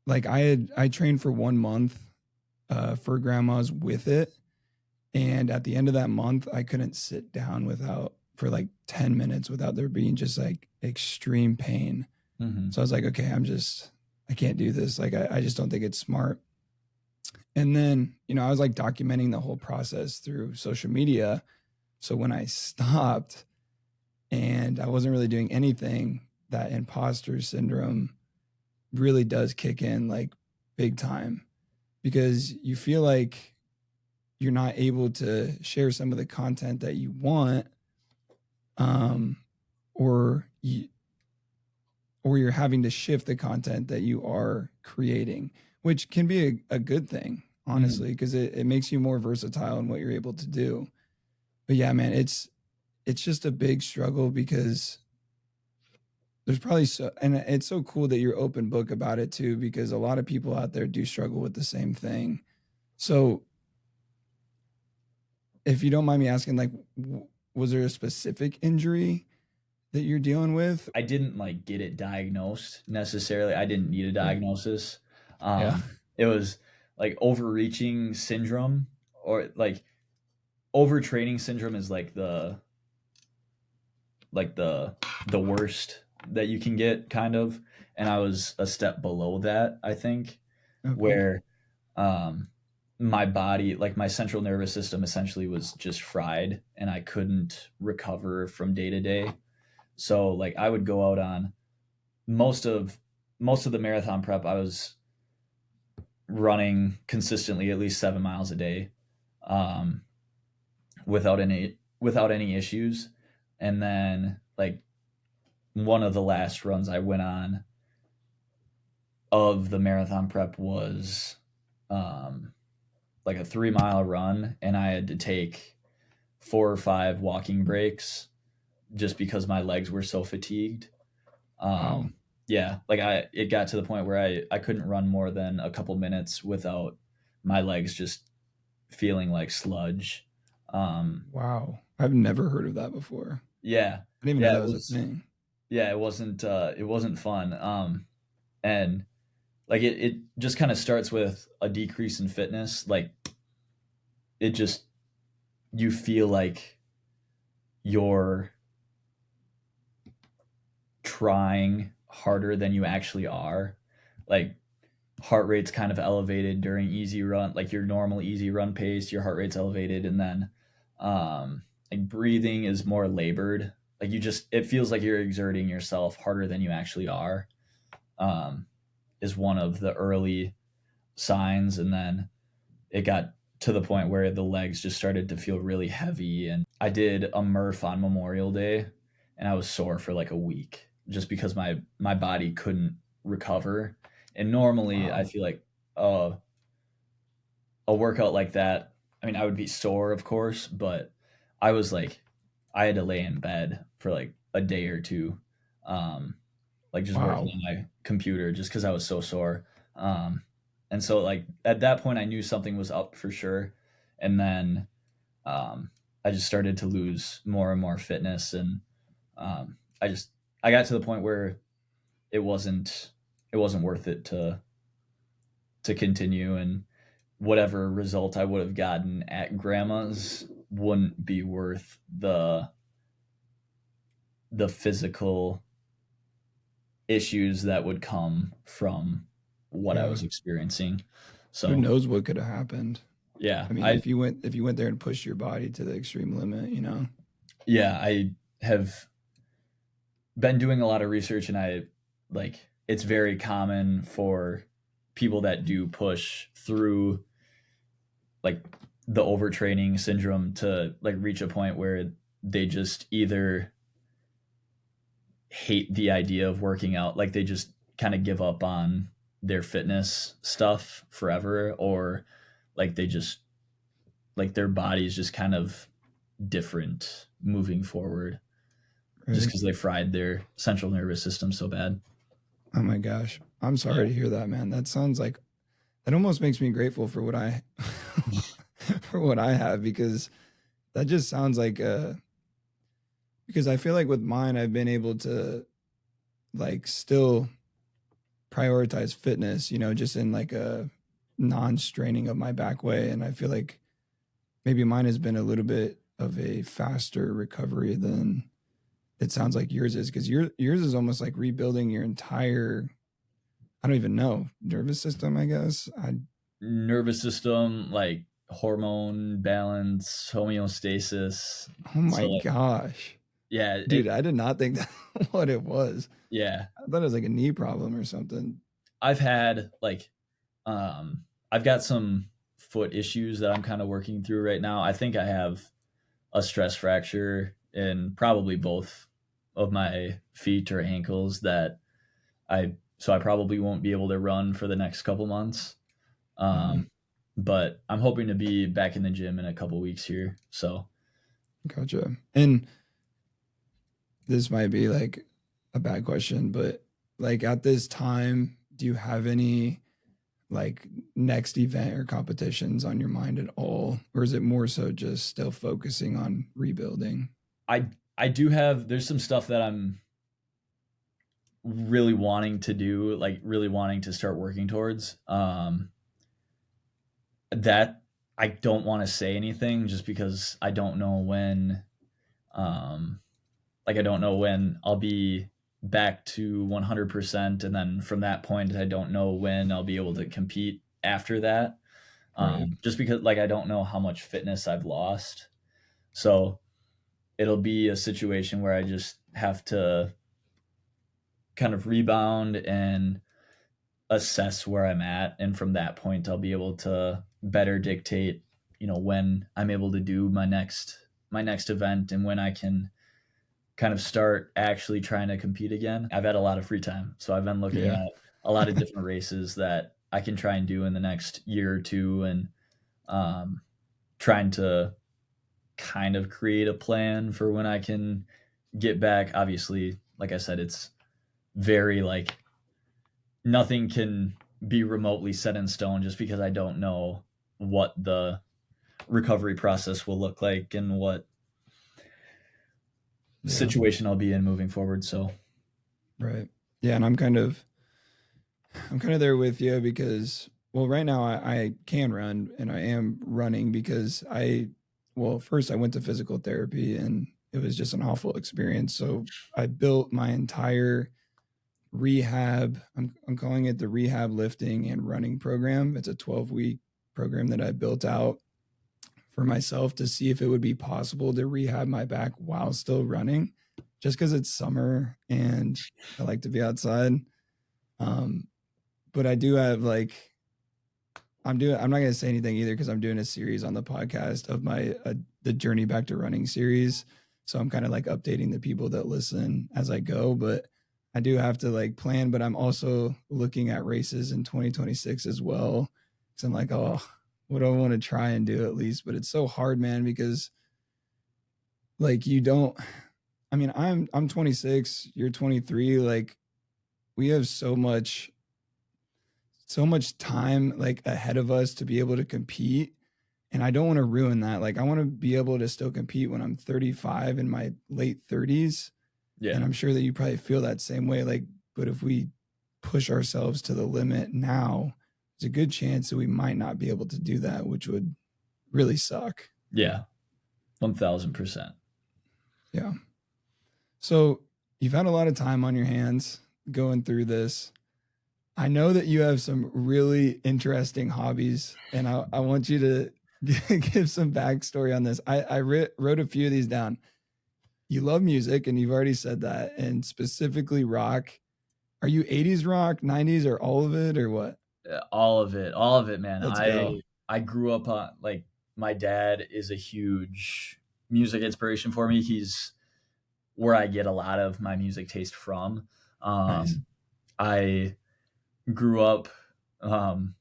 like I trained for 1 month for grandma's with it. And at the end of that month, I couldn't sit down without for like 10 minutes without there being just like extreme pain. mhm. So I was like, okay, I can't do this. Like, I just don't think it's smart. And then, I was like documenting the whole process through social media. So when I stopped and I wasn't really doing anything, that imposter syndrome really does kick in like big time because you feel like you're not able to share some of the content that you want, um, or you, or you're having to shift the content that you are creating, which can be a good thing, honestly, because it makes you more versatile in what you're able to do. But yeah, man, it's just a big struggle because there's probably and it's so cool that you're open book about it too, because a lot of people out there do struggle with the same thing. So if you don't mind me asking, like, was there a specific injury that you're dealing with? I didn't like get it diagnosed necessarily. I didn't need a diagnosis. Yeah. It was like overreaching syndrome, or like overtraining syndrome is like the worst that you can get, kind of. And I was a step below that, I think, Okay. where um my body, like my central nervous system, essentially was just fried, and I couldn't recover from day to day. So like I would go out on most of the marathon prep. I was running consistently at least 7 miles a day, um, without any issues. And then like one of the last runs I went on of the marathon prep was um, like a 3 mile run, and I had to take 4 or 5 walking breaks just because my legs were so fatigued. Wow. Yeah, like it got to the point where I couldn't run more than a couple minutes without my legs just feeling like sludge. Wow. I've never heard of that before. Yeah, I didn't even know yeah, that was a thing. yeah, it wasn't fun. And like it just kind of starts with a decrease in fitness. Like it just, you feel like you're trying harder than you actually are. Like heart rate's kind of elevated during easy run, like your normal easy run pace, your heart rate's elevated, and then like breathing is more labored. Like you just, it feels like you're exerting yourself harder than you actually are. Um, is one of the early signs. And then it got to the point where the legs just started to feel really heavy. And I did a Murph on Memorial Day, and I was sore for like a week just because my body couldn't recover. And normally I Wow. feel like uh, a workout like that, I mean, I would be sore, of course, but I was like, I had to lay in bed for like a day or two, um, like just working Wow. on my computer just because I was so sore. Um, and so, like, at that point, I knew something was up for sure. And then um, I just started to lose more and more fitness. And um, I got to the point where it wasn't, it wasn't worth it to continue. And whatever result I would have gotten at grandma's wouldn't be worth the physical issues that would come from what I Yeah. was experiencing. Who So knows what could have happened? yeah, I mean, I if you went there and pushed your body to the extreme limit, you know. yeah, I have been doing a lot of research, and I like, it's very common for people that do push through like the overtraining syndrome to like reach a point where they just either hate the idea of working out, like they just kind of give up on their fitness stuff forever, or like they just, like their body's just kind of different moving forward just Right. because they fried their central nervous system so bad. Oh my gosh. I'm Yeah. sorry to hear that, man. That sounds like that almost makes me grateful for what I for what I have, because that just sounds like because I feel like with mine I've been able to like still prioritize fitness, you know, just in like a non-straining of my back way, and I feel like maybe mine has been a little bit of a faster recovery than it sounds like yours is, because yours is almost like rebuilding your entire, I don't even know, nervous system, I guess. Nervous system, like hormone balance, homeostasis. Oh my So like, gosh. yeah, Dude, I did not think that's what it was. yeah. I thought it was like a knee problem or something. I've had like, um, I've got some foot issues that I'm kind of working through right now. I think I have a stress fracture in probably both of my feet or ankles that I probably won't be able to run for the next couple months. Oh, Um, but I'm hoping to be back in the gym in a couple weeks here. So gotcha. And this might be like a bad question, but like at this time, do you have any like next event or competitions on your mind at all? Or is it more so just still focusing on rebuilding? I there's some stuff that I'm really wanting to do, like really wanting to start working towards. That I don't want to say anything just because I don't know when, um, I don't know when I'll be back to 100%. And then from that point, I don't know when I'll be able to compete after that. Right. Just because like I don't know how much fitness I've lost. So it'll be a situation where I just have to kind of rebound and assess where I'm at, and from that point I'll be able to better dictate, when I'm able to do my next event and when I can kind of start actually trying to compete again. I've had a lot of free time, so I've been looking Yeah. at a lot of different races that I can try and do in the next year or two, and trying to kind of create a plan for when I can get back. Obviously, like I said, it's very like nothing can be remotely set in stone just because I don't know what the recovery process will look like and what Yeah. situation I'll be in moving forward. So, Right. Yeah. And I'm kind of there with you because, well, right now I can run and I am running because well, first I went to physical therapy and it was just an awful experience. So I built my entire rehab. I'm calling it the rehab lifting and running program. It's a 12-week program that I built out for myself to see if it would be possible to rehab my back while still running, just because it's summer and I like to be outside. But I do have like I'm not going to say anything either because I'm doing a series on the podcast of my the journey back to running series. So I'm kind of like updating the people that listen as I go, but I do have to like plan, but I'm also looking at races in 2026 as well. So I'm like, oh, what do I want to try and do at least? But it's so hard, man, because like you don't I mean, I'm 26, you're 23, like we have so much time like ahead of us to be able to compete, and I don't want to ruin that. Like I want to be able to still compete when I'm 35 in my late 30s, and yeah, I'm sure that you probably feel that same way. Like, but if we push ourselves to the limit now, there's a good chance that we might not be able to do that, which would really suck. yeah, 1000%. Yeah. So you've had a lot of time on your hands going through this. I know that you have some really interesting hobbies, and I want you to give some backstory on this. I wrote a few of these down. You love music, and you've already said that, and specifically rock. Are you 80s rock, 90s, or all of it, or what? All of it, man. Let's go. I grew up on like my dad is a huge music inspiration for me. He's where I get a lot of my music taste from. Nice. I grew up um,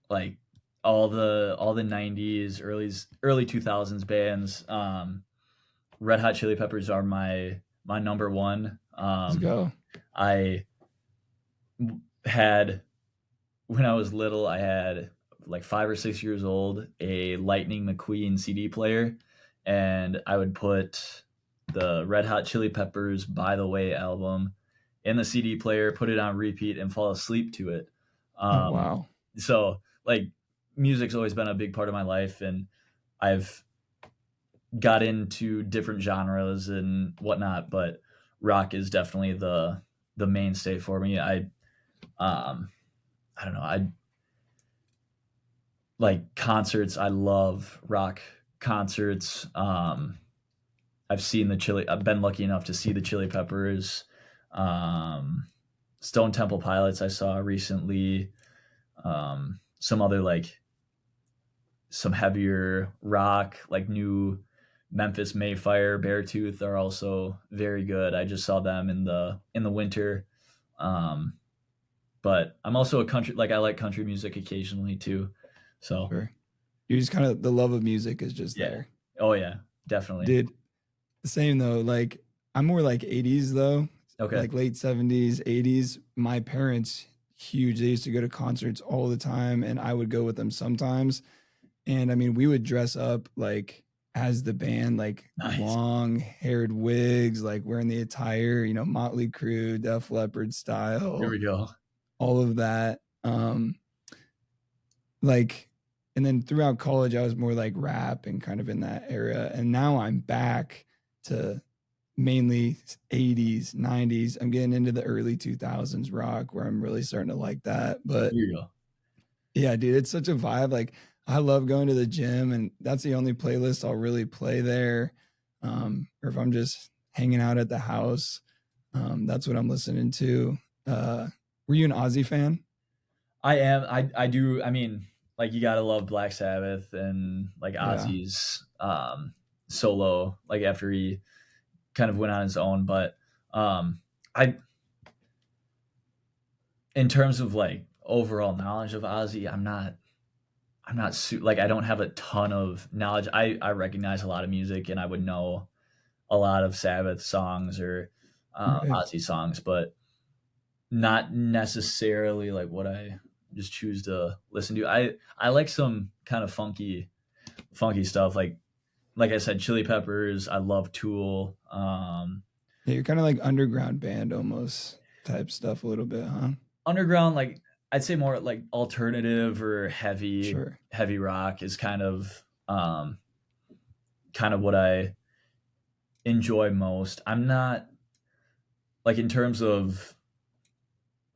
like all the 90s, early 2000s bands. Red Hot Chili Peppers are my number one. Let's go. I had when I was little, I had like 5 or 6 years old, a Lightning McQueen CD player, and I would put the Red Hot Chili Peppers "By the Way" album in the CD player, put it on repeat, and fall asleep to it. Oh, Um, wow. so like music's always been a big part of my life, and I've got into different genres and whatnot, but rock is definitely the mainstay for me. Um I don't know. I like concerts. I love rock concerts. I've been lucky enough to see the Chili Peppers, um, Stone Temple Pilots. I saw recently. Some other like some heavier rock, like new Memphis Mayfire, Beartooth are also very good. I just saw them in the winter. Um, but I'm also a country like I like country music occasionally too. So Sure. You just kind of the love of music is just yeah. there. Oh yeah, definitely. Dude, the same though. Like I'm more like 80s though, Okay. like late 70s, 80s. My parents huge. They used to go to concerts all the time and I would go with them sometimes. And I mean, we would dress up like as the band, like Nice. long haired wigs, like wearing the attire, you know, Motley Crue, Def Leppard Here style, we go. all of that. Like, and then throughout college, I was more like rap and kind of in that era. And now I'm back to mainly 80s, 90s. I'm getting into the early 2000s rock where I'm really starting to like that. But Here you go. yeah, dude, it's such a vibe. Like, I love going to the gym, and that's the only playlist I'll really play there. Or if I'm just hanging out at the house, that's what I'm listening to. Were you an Ozzy fan? I am. I do. I mean, like you gotta love Black Sabbath and like Yeah. Ozzy's solo. Like after he kind of went on his own, but I, in terms of like overall knowledge of Ozzy, I'm not like I don't have a ton of knowledge. I recognize a lot of music and I would know a lot of Sabbath songs or Right. Ozzy songs, but not necessarily like what I just choose to listen to. I like some kind of funky stuff like I said, Chili Peppers. I love Tool. Yeah, you're kind of like underground band almost type stuff a little bit, huh? Underground, like I'd say more like alternative or heavy Sure. rock is kind of what I enjoy most. I'm not like in terms of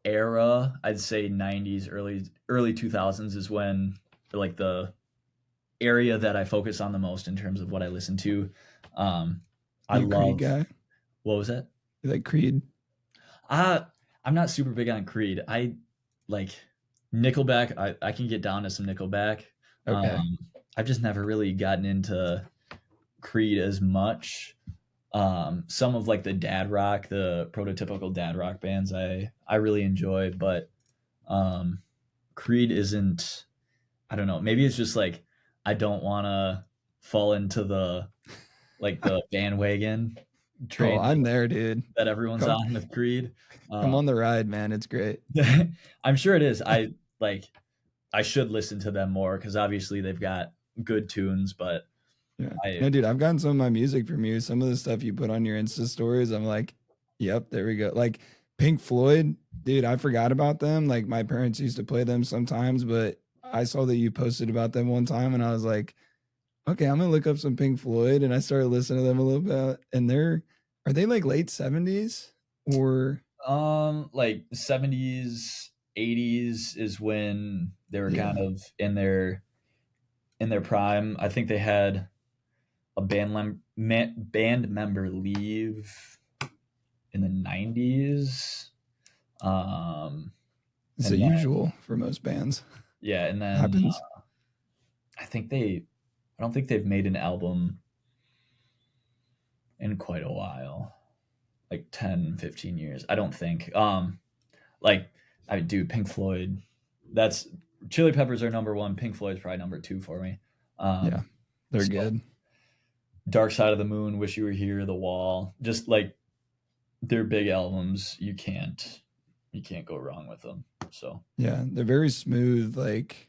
era, I'd say 90s, early 2000s is when like the area that I focus on the most in terms of what I listen to. I You a Creed love guy? what was that? You like Creed? I'm not super big on Creed. I like Nickelback. I can get down to some Nickelback. Okay. I've just never really gotten into Creed as much. Some of like the dad rock, the prototypical dad rock bands, I really enjoy, but Creed isn't. I don't know. Maybe it's just like I don't want to fall into the bandwagon Oh, train I'm there, dude. that everyone's Come, on with Creed. come on the ride, man. It's great. I'm sure it is. I should listen to them more because obviously they've got good tunes, but Yeah. I No, dude, I've gotten some of my music from you. Some of the stuff you put on your Insta stories, I'm like, yep, there we go. Like Pink Floyd, dude, I forgot about them. Like my parents used to play them sometimes, but I saw that you posted about them one time and I was like, okay, I'm gonna look up some Pink Floyd. And I started listening to them a little bit. And are they like late 70s or like 70s, 80s is when they were yeah. kind of in their prime. I think they had a band member leave in the 90s. It's And the then, usual for most bands. yeah, and then Happens. I don't think they've made an album in quite a while, like 10, 15 years. I don't think. Like I do Pink Floyd. That's Chili Peppers are number one. Pink Floyd's probably number two for me. Yeah, they're So good. Dark Side of the Moon, Wish You Were Here, The Wall, just like they're big albums. You can't go wrong with them. So Yeah, they're very smooth. Like,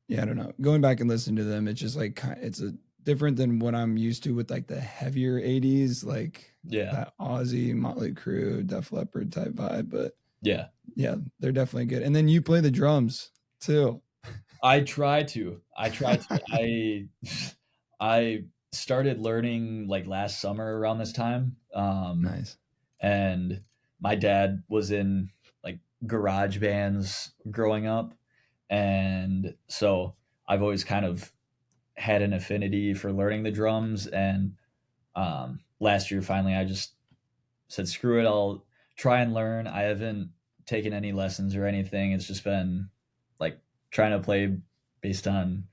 yeah, I don't know. Going back and listening to them, it's just like it's a different than what I'm used to with like the heavier 80s, like yeah, that Ozzy, Motley Crue, Def Leppard type vibe. But yeah. yeah, they're definitely good. And then you play the drums too. I try to. I started learning like last summer around this time. Nice. And my dad was in like garage bands growing up, and so I've always kind of had an affinity for learning the drums. And last year, finally, I just said, "Screw it! I'll try and learn." I haven't taken any lessons or anything. It's just been like trying to play based on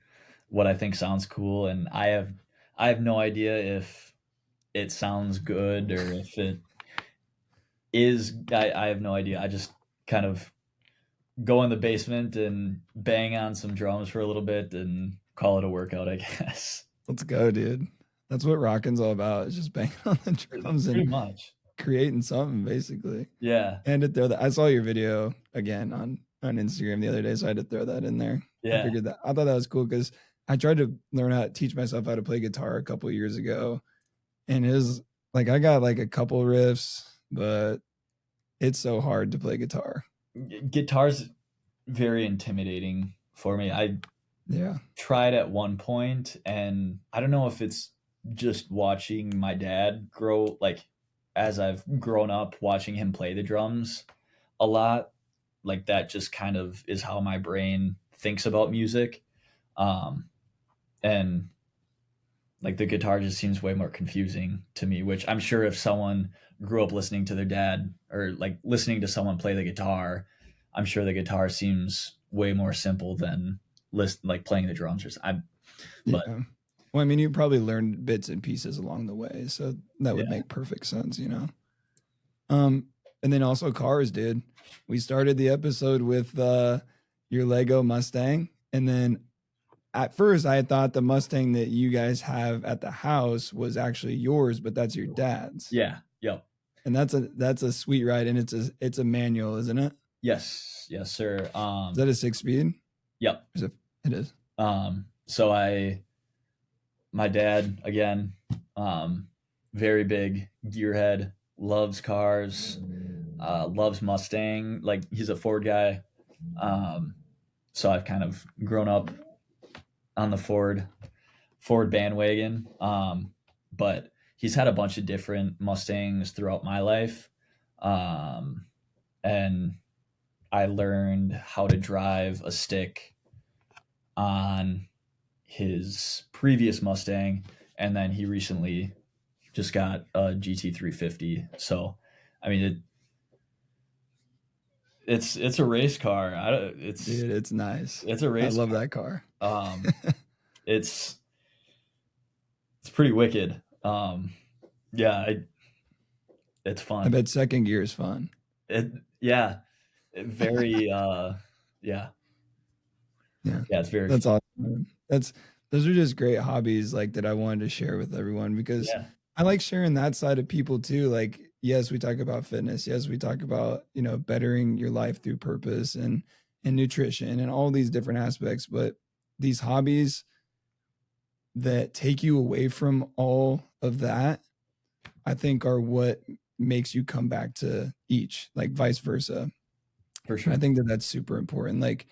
what I think sounds cool, and I have no idea if it sounds good or if it is. I have no idea. I just kind of go in the basement and bang on some drums for a little bit and call it a workout, I guess. Let's go, dude. That's what rocking's all about. It's just banging on the drums Pretty and much. creating something, basically. Yeah. And to throw that, I saw your video again on Instagram the other day, so I had to throw that in there. I Yeah. figured that I thought that was cool because I tried to teach myself how to play guitar a couple of years ago, and it was like I got like a couple riffs, but it's so hard to play guitar. Guitar's very intimidating for me. I tried at one point, and I don't know if it's just watching my dad grow, like as I've grown up watching him play the drums a lot, like that just kind of is how my brain thinks about music. And like the guitar just seems way more confusing to me, which I'm sure if someone grew up listening to their dad or like listening to someone play the guitar, I'm sure the guitar seems way more simple than like playing the drums or something. But well, I mean, you probably learned bits and pieces along the way, so that would make perfect sense, you know. And then also cars, dude. We started the episode with your Lego Mustang, and then at first I had thought the Mustang that you guys have at the house was actually yours, but that's your dad's. Yeah. Yep. And that's a sweet ride, and it's a manual, isn't it? Yes, sir. Is that a 6-speed? Yep. It is. So my dad, again, very big gearhead, loves cars, loves Mustang. Like he's a Ford guy. So I've kind of grown up on the Ford bandwagon. But he's had a bunch of different Mustangs throughout my life. And I learned how to drive a stick on his previous Mustang, and then he recently just got a GT350. So, I mean, it's a race car. Dude, it's nice. It's a race. I love that car. It's pretty wicked. Yeah, it's fun. I bet second gear is fun. Very it's very that's fun. Awesome. Those are just great hobbies like that I wanted to share with everyone, because I like sharing that side of people too. Like, yes, we talk about fitness, yes, we talk about, you know, bettering your life through purpose and nutrition and all these different aspects, but these hobbies that take you away from all of that, I think are what makes you come back to each, like vice versa. For sure. I think that's super important. Like,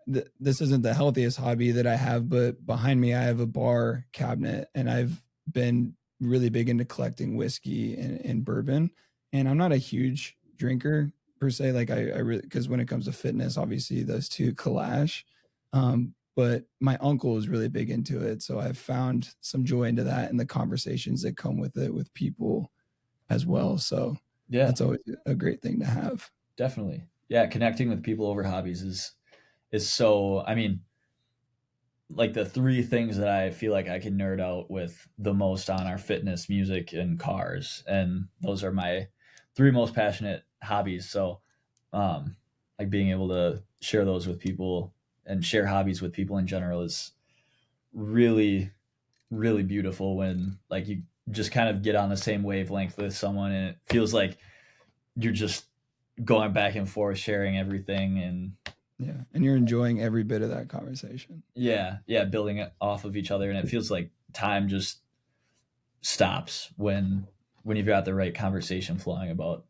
this isn't the healthiest hobby that I have, but behind me, I have a bar cabinet, and I've been really big into collecting whiskey and bourbon. And I'm not a huge drinker per se. Like I really, because when it comes to fitness, obviously those two clash. But my uncle is really big into it. So I've found some joy into that and the conversations that come with it with people as well. So that's always a great thing to have. Definitely. Yeah. Connecting with people over hobbies is so, I mean, like the three things that I feel like I can nerd out with the most on are fitness, music, and cars. And those are my three most passionate hobbies. So, like being able to share those with people and share hobbies with people in general is really, really beautiful when like you just kind of get on the same wavelength with someone and it feels like you're just going back and forth, sharing everything. And you're enjoying every bit of that conversation. Building it off of each other. And it feels like time just stops when you've got the right conversation flowing about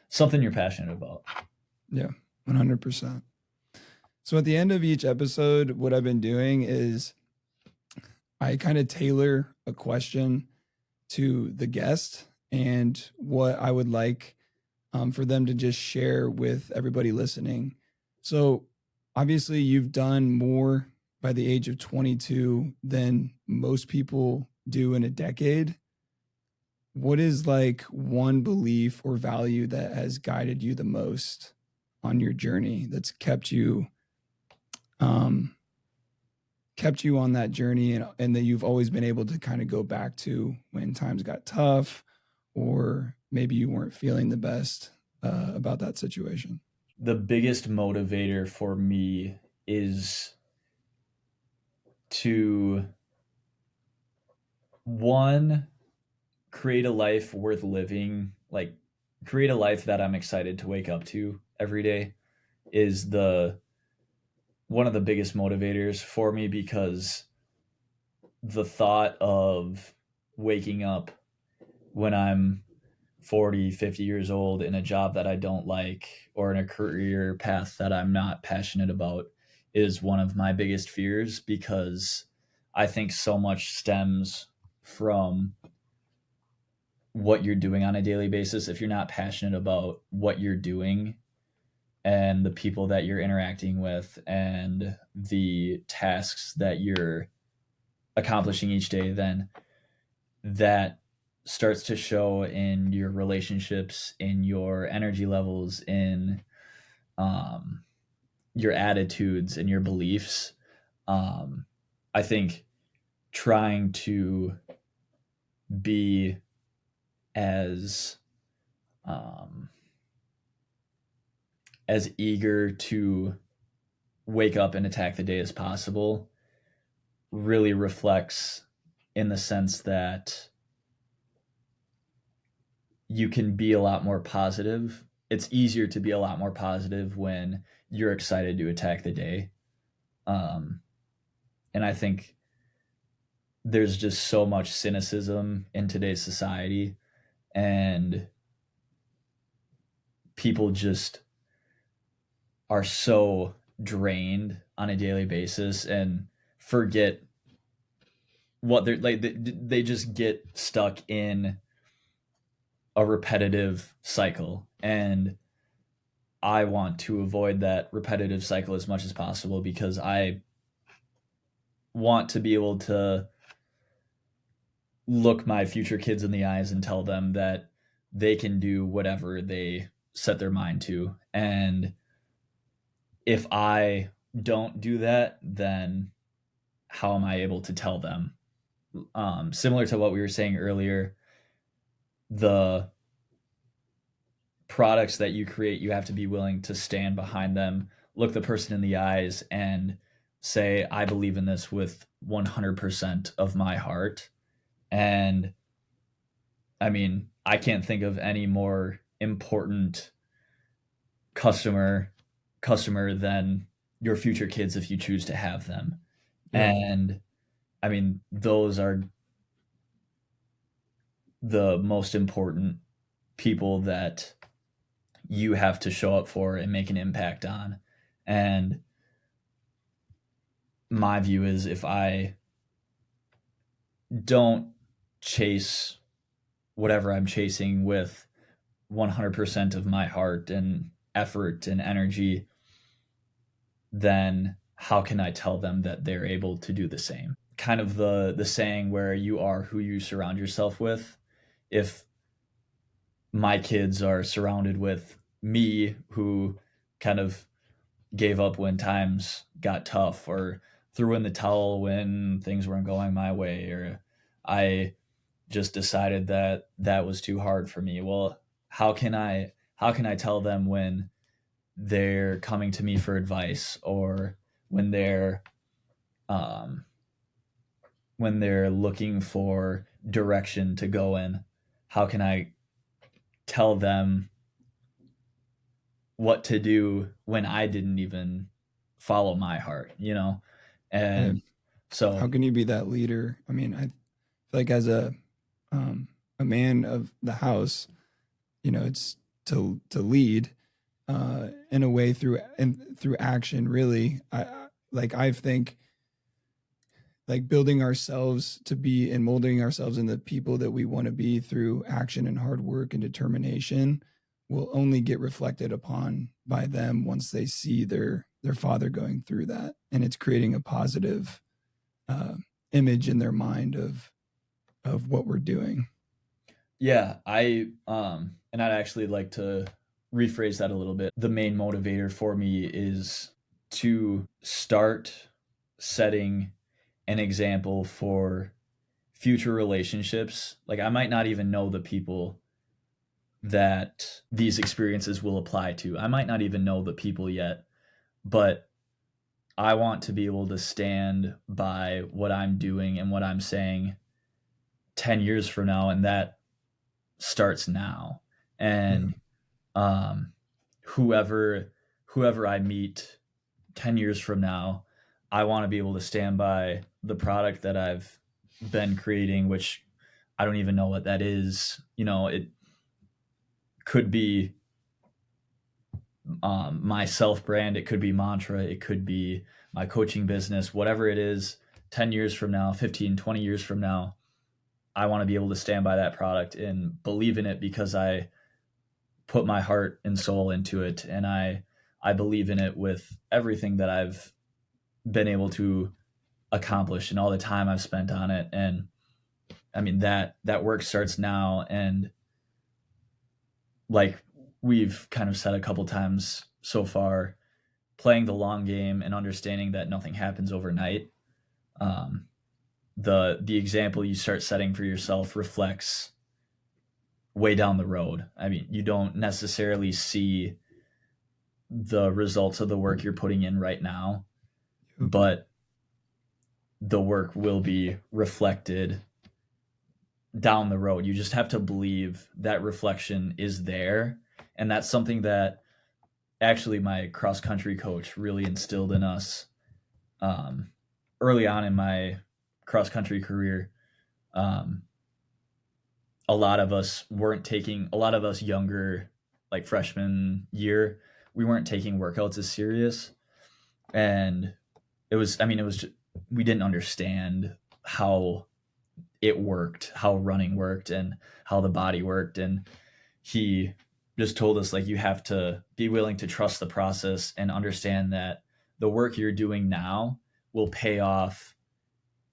something you're passionate about. Yeah, 100%. So at the end of each episode, what I've been doing is I kind of tailor a question to the guest and what I would like for them to just share with everybody listening. So obviously you've done more by the age of 22 than most people do in a decade. What is like one belief or value that has guided you the most on your journey, that's kept you on that journey and that you've always been able to kind of go back to when times got tough or maybe you weren't feeling the best about that situation? The biggest motivator for me is to, one, create a life worth living, like create a life that I'm excited to wake up to every day is the one of the biggest motivators for me, because the thought of waking up when I'm 40, 50 years old in a job that I don't like, or in a career path that I'm not passionate about, is one of my biggest fears, because I think so much stems from what you're doing on a daily basis. If you're not passionate about what you're doing and the people that you're interacting with and the tasks that you're accomplishing each day, then that starts to show in your relationships, in your energy levels, in um, your attitudes and your beliefs. I think trying to be as um, as eager to wake up and attack the day as possible really reflects in the sense that you can be a lot more positive. It's easier to be a lot more positive when you're excited to attack the day. Um, and I think there's just so much cynicism in today's society, and people just are so drained on a daily basis and forget what they're like. They just get stuck in a repetitive cycle, and I want to avoid that repetitive cycle as much as possible, because I want to be able to look my future kids in the eyes and tell them that they can do whatever they set their mind to. And if I don't do that, then how am I able to tell them? Similar to what we were saying earlier, the products that you create, you have to be willing to stand behind them, look the person in the eyes, and say, I believe in this with 100% of my heart. And I mean, I can't think of any more important customer than your future kids, if you choose to have them. Yeah. And I mean, those are the most important people that you have to show up for and make an impact on. And my view is, if I don't chase whatever I'm chasing with 100% of my heart and effort and energy, then how can I tell them that they're able to do the same? Kind of the saying where you are who you surround yourself with. If my kids are surrounded with me, who kind of gave up when times got tough, or threw in the towel when things weren't going my way, or I just decided that that was too hard for me. Well, how can I tell them when they're coming to me for advice, or when they're um, when they're looking for direction to go in? How can I tell them what to do when I didn't even follow my heart, you know? Yeah. And How so, can you be that leader? I mean, I feel like as a man of the house, it's to lead in a way through action. Really, I think like building ourselves to be and molding ourselves in the people that we want to be through action and hard work and determination will only get reflected upon by them once they see their father going through that, and it's creating a positive uh, image in their mind of what we're doing. yeah, and I'd actually like to rephrase that a little bit. The main motivator for me is to start setting an example for future relationships. Like, I might not even know the people that these experiences will apply to. I might not even know the people yet, but I want to be able to stand by what I'm doing and what I'm saying 10 years from now, and that starts now. Yeah. And um, whoever I meet 10 years from now, I want to be able to stand by the product that I've been creating, which I don't even know what that is. It could be my self brand, it could be mantra, it could be my coaching business, whatever it is. 10 years from now, 15, 20 years from now, I want to be able to stand by that product and believe in it because I put my heart and soul into it, and I believe in it with everything that I've been able to accomplish and all the time I've spent on it. And I mean, that work starts now, and like we've kind of said a couple times so far, playing the long game and understanding that nothing happens overnight. The example you start setting for yourself reflects way down the road. I mean, you don't necessarily see the results of the work you're putting in right now, but the work will be reflected down the road. You just have to believe that reflection is there. And that's something that actually my cross country coach really instilled in us early on in my cross country career. A lot of us younger, like freshman year, we weren't taking workouts as serious. And we didn't understand how it worked, how running worked and how the body worked. And he just told us, like, you have to be willing to trust the process and understand that the work you're doing now will pay off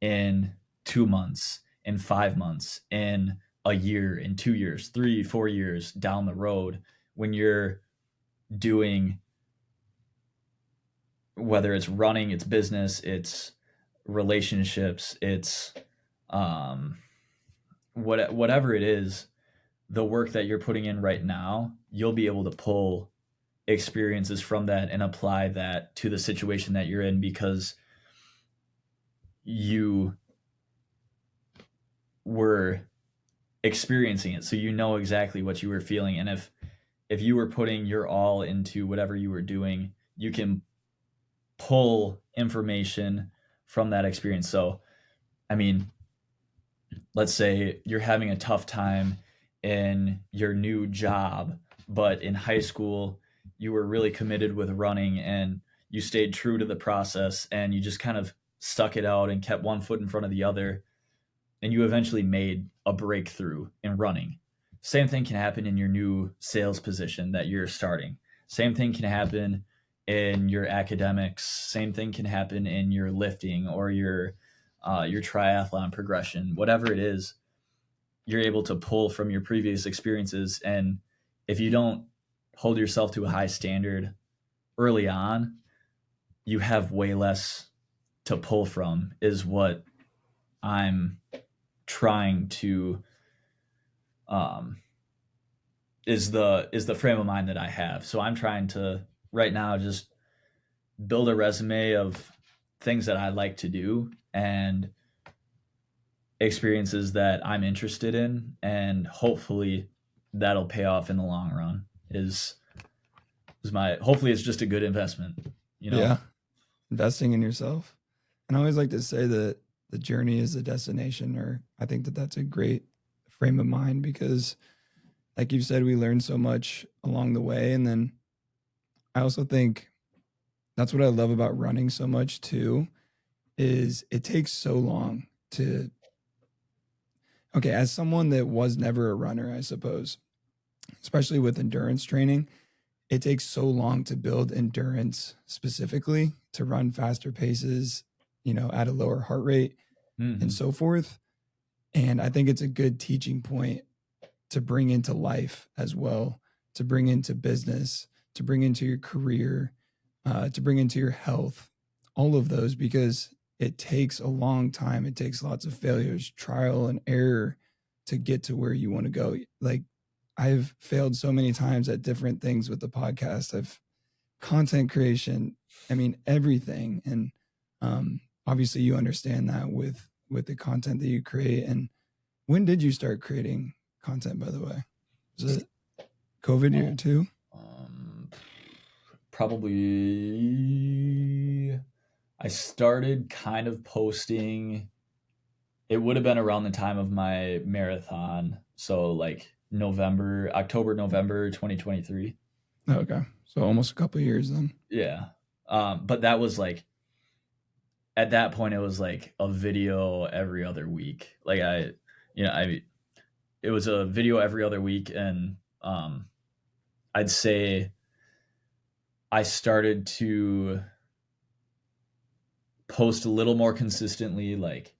in 2 months, in 5 months, in a year, in 2 years, 3, 4 years down the road, when you're doing, whether it's running, it's business, it's relationships, it's whatever it is, the work that you're putting in right now, you'll be able to pull experiences from that and apply that to the situation that you're in because you were experiencing it. So you know exactly what you were feeling. And if you were putting your all into whatever you were doing, you can pull information from that experience. So, I mean, let's say you're having a tough time in your new job, but in high school, you were really committed with running and you stayed true to the process and you just kind of stuck it out and kept one foot in front of the other. And you eventually made a breakthrough in running. Same thing can happen in your new sales position that you're starting. Same thing can happen in your academics. Same thing can happen in your lifting or your triathlon progression. Whatever it is, you're able to pull from your previous experiences. And if you don't hold yourself to a high standard early on, you have way less to pull from, is what I'm trying to is the frame of mind that I have. So I'm trying to right now just build a resume of things that I like to do and experiences that I'm interested in, and hopefully that'll pay off in the long run. Hopefully it's just a good investment, Yeah. Investing in yourself. And I always like to say that the journey is the destination, or I think that that's a great frame of mind because, like you said, we learn so much along the way. And then I also think that's what I love about running so much too, is it takes so long to, okay, as someone that was never a runner, I suppose, especially with endurance training, it takes so long to build endurance specifically to run faster paces, at a lower heart rate and so forth. And I think it's a good teaching point to bring into life as well, to bring into business, to bring into your career, to bring into your health, all of those, because it takes a long time. It takes lots of failures, trial and error to get to where you want to go. Like, I've failed so many times at different things with the podcast. I've content creation, everything. And obviously you understand that with the content that you create. And when did you start creating content, by the way? Was it COVID year too? Probably I started kind of posting, it would have been around the time of my marathon. So like October, November 2023. Okay. So almost a couple of years then. Yeah. But that was like, at that point, it was like a video every other week. Like it was a video every other week. And I'd say I started to post a little more consistently, like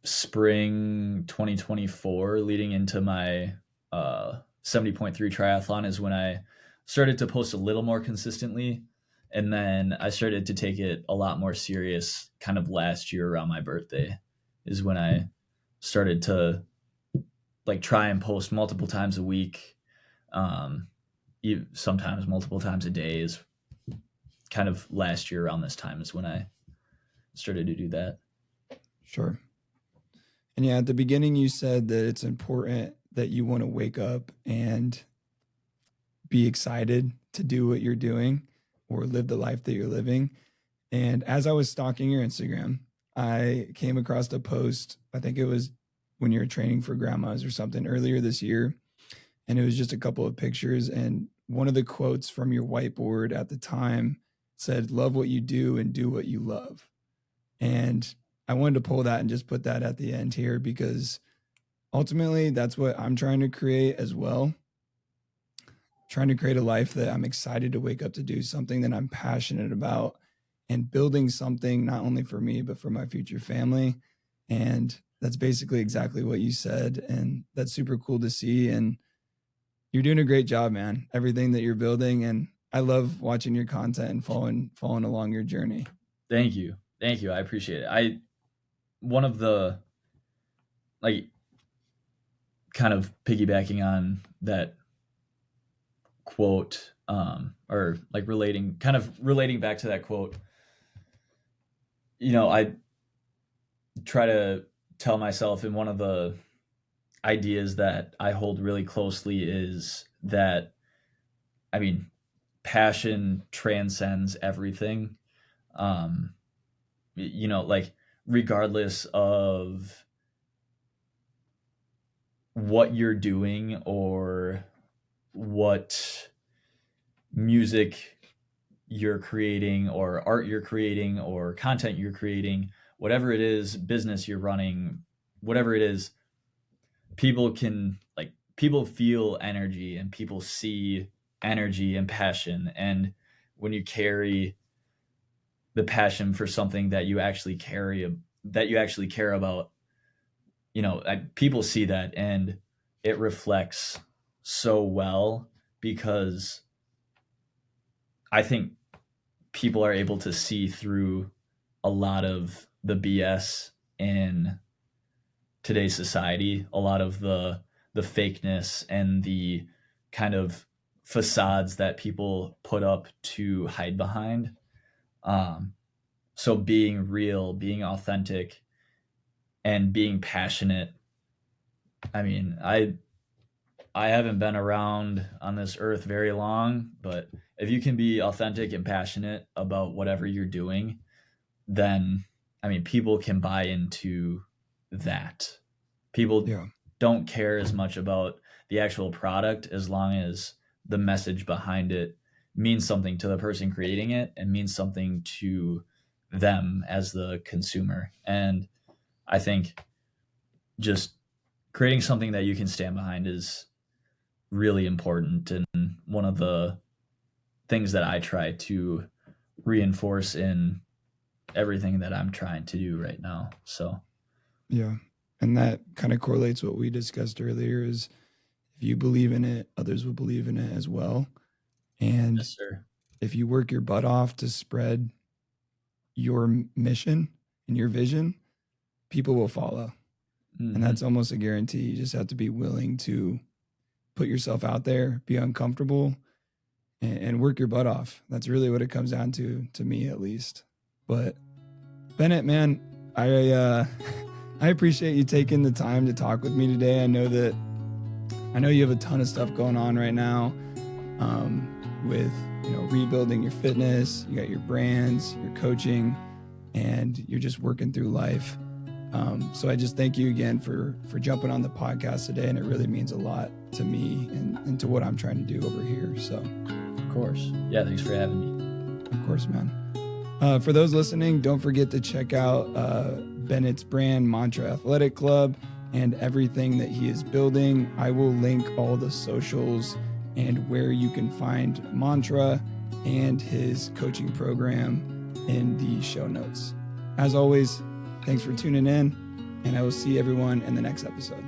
spring 2024, leading into my 70.3 triathlon is when I started to post a little more consistently. And then I started to take it a lot more serious kind of last year around my birthday is when I started to like try and post multiple times a week. Sometimes multiple times a day is kind of last year around this time is when I started to do that. Sure. And yeah, at the beginning you said that it's important that you want to wake up and be excited to do what you're doing or live the life that you're living. And as I was stalking your Instagram, I came across a post, I think it was when you were training for grandmas or something earlier this year. And it was just a couple of pictures. And one of the quotes from your whiteboard at the time said, "Love what you do and do what you love." And I wanted to pull that and just put that at the end here because ultimately that's what I'm trying to create as well. Trying to create a life that I'm excited to wake up to do, something that I'm passionate about, and building something not only for me, but for my future family. And that's basically exactly what you said. And that's super cool to see. And you're doing a great job, man. Everything that you're building. And I love watching your content and following along your journey. Thank you. I appreciate it. One of the, like, kind of piggybacking on that quote, or like relating back to that quote, I try to tell myself, and one of the ideas that I hold really closely is that, passion transcends everything. Like regardless of what you're doing or what music you're creating or art you're creating or content you're creating, whatever it is, business you're running, whatever it is, people feel energy and people see energy and passion. And when you carry the passion for something that you actually care about, people see that, and it reflects so well, because I think people are able to see through a lot of the BS in today's society, a lot of the fakeness and the kind of facades that people put up to hide behind. So being real, being authentic, and being passionate. I haven't been around on this earth very long, but if you can be authentic and passionate about whatever you're doing, then people can buy into that. People don't care as much about the actual product as long as the message behind it means something to the person creating it and means something to them as the consumer. And I think just creating something that you can stand behind is really important, and one of the things that I try to reinforce in everything that I'm trying to do right now. So yeah. And that kind of correlates what we discussed earlier is if you believe in it, others will believe in it as well. And yes, sir. If you work your butt off to spread your mission and your vision, people will follow. Mm-hmm. And that's almost a guarantee. You just have to be willing to put yourself out there, be uncomfortable, and work your butt off. That's really what it comes down to me at least. But Bennett, man, I appreciate you taking the time to talk with me today. I know you have a ton of stuff going on right now. with, rebuilding your fitness, you got your brands, your coaching, and you're just working through life. So I just thank you again for jumping on the podcast today. And it really means a lot to me and to what I'm trying to do over here. So, of course. Yeah. Thanks for having me. Of course, man. For those listening, don't forget to check out Bennett's brand, Mantra Athletic Club, and everything that he is building. I will link all the socials and where you can find Mantra and his coaching program in the show notes. As always, thanks for tuning in, and I will see everyone in the next episode.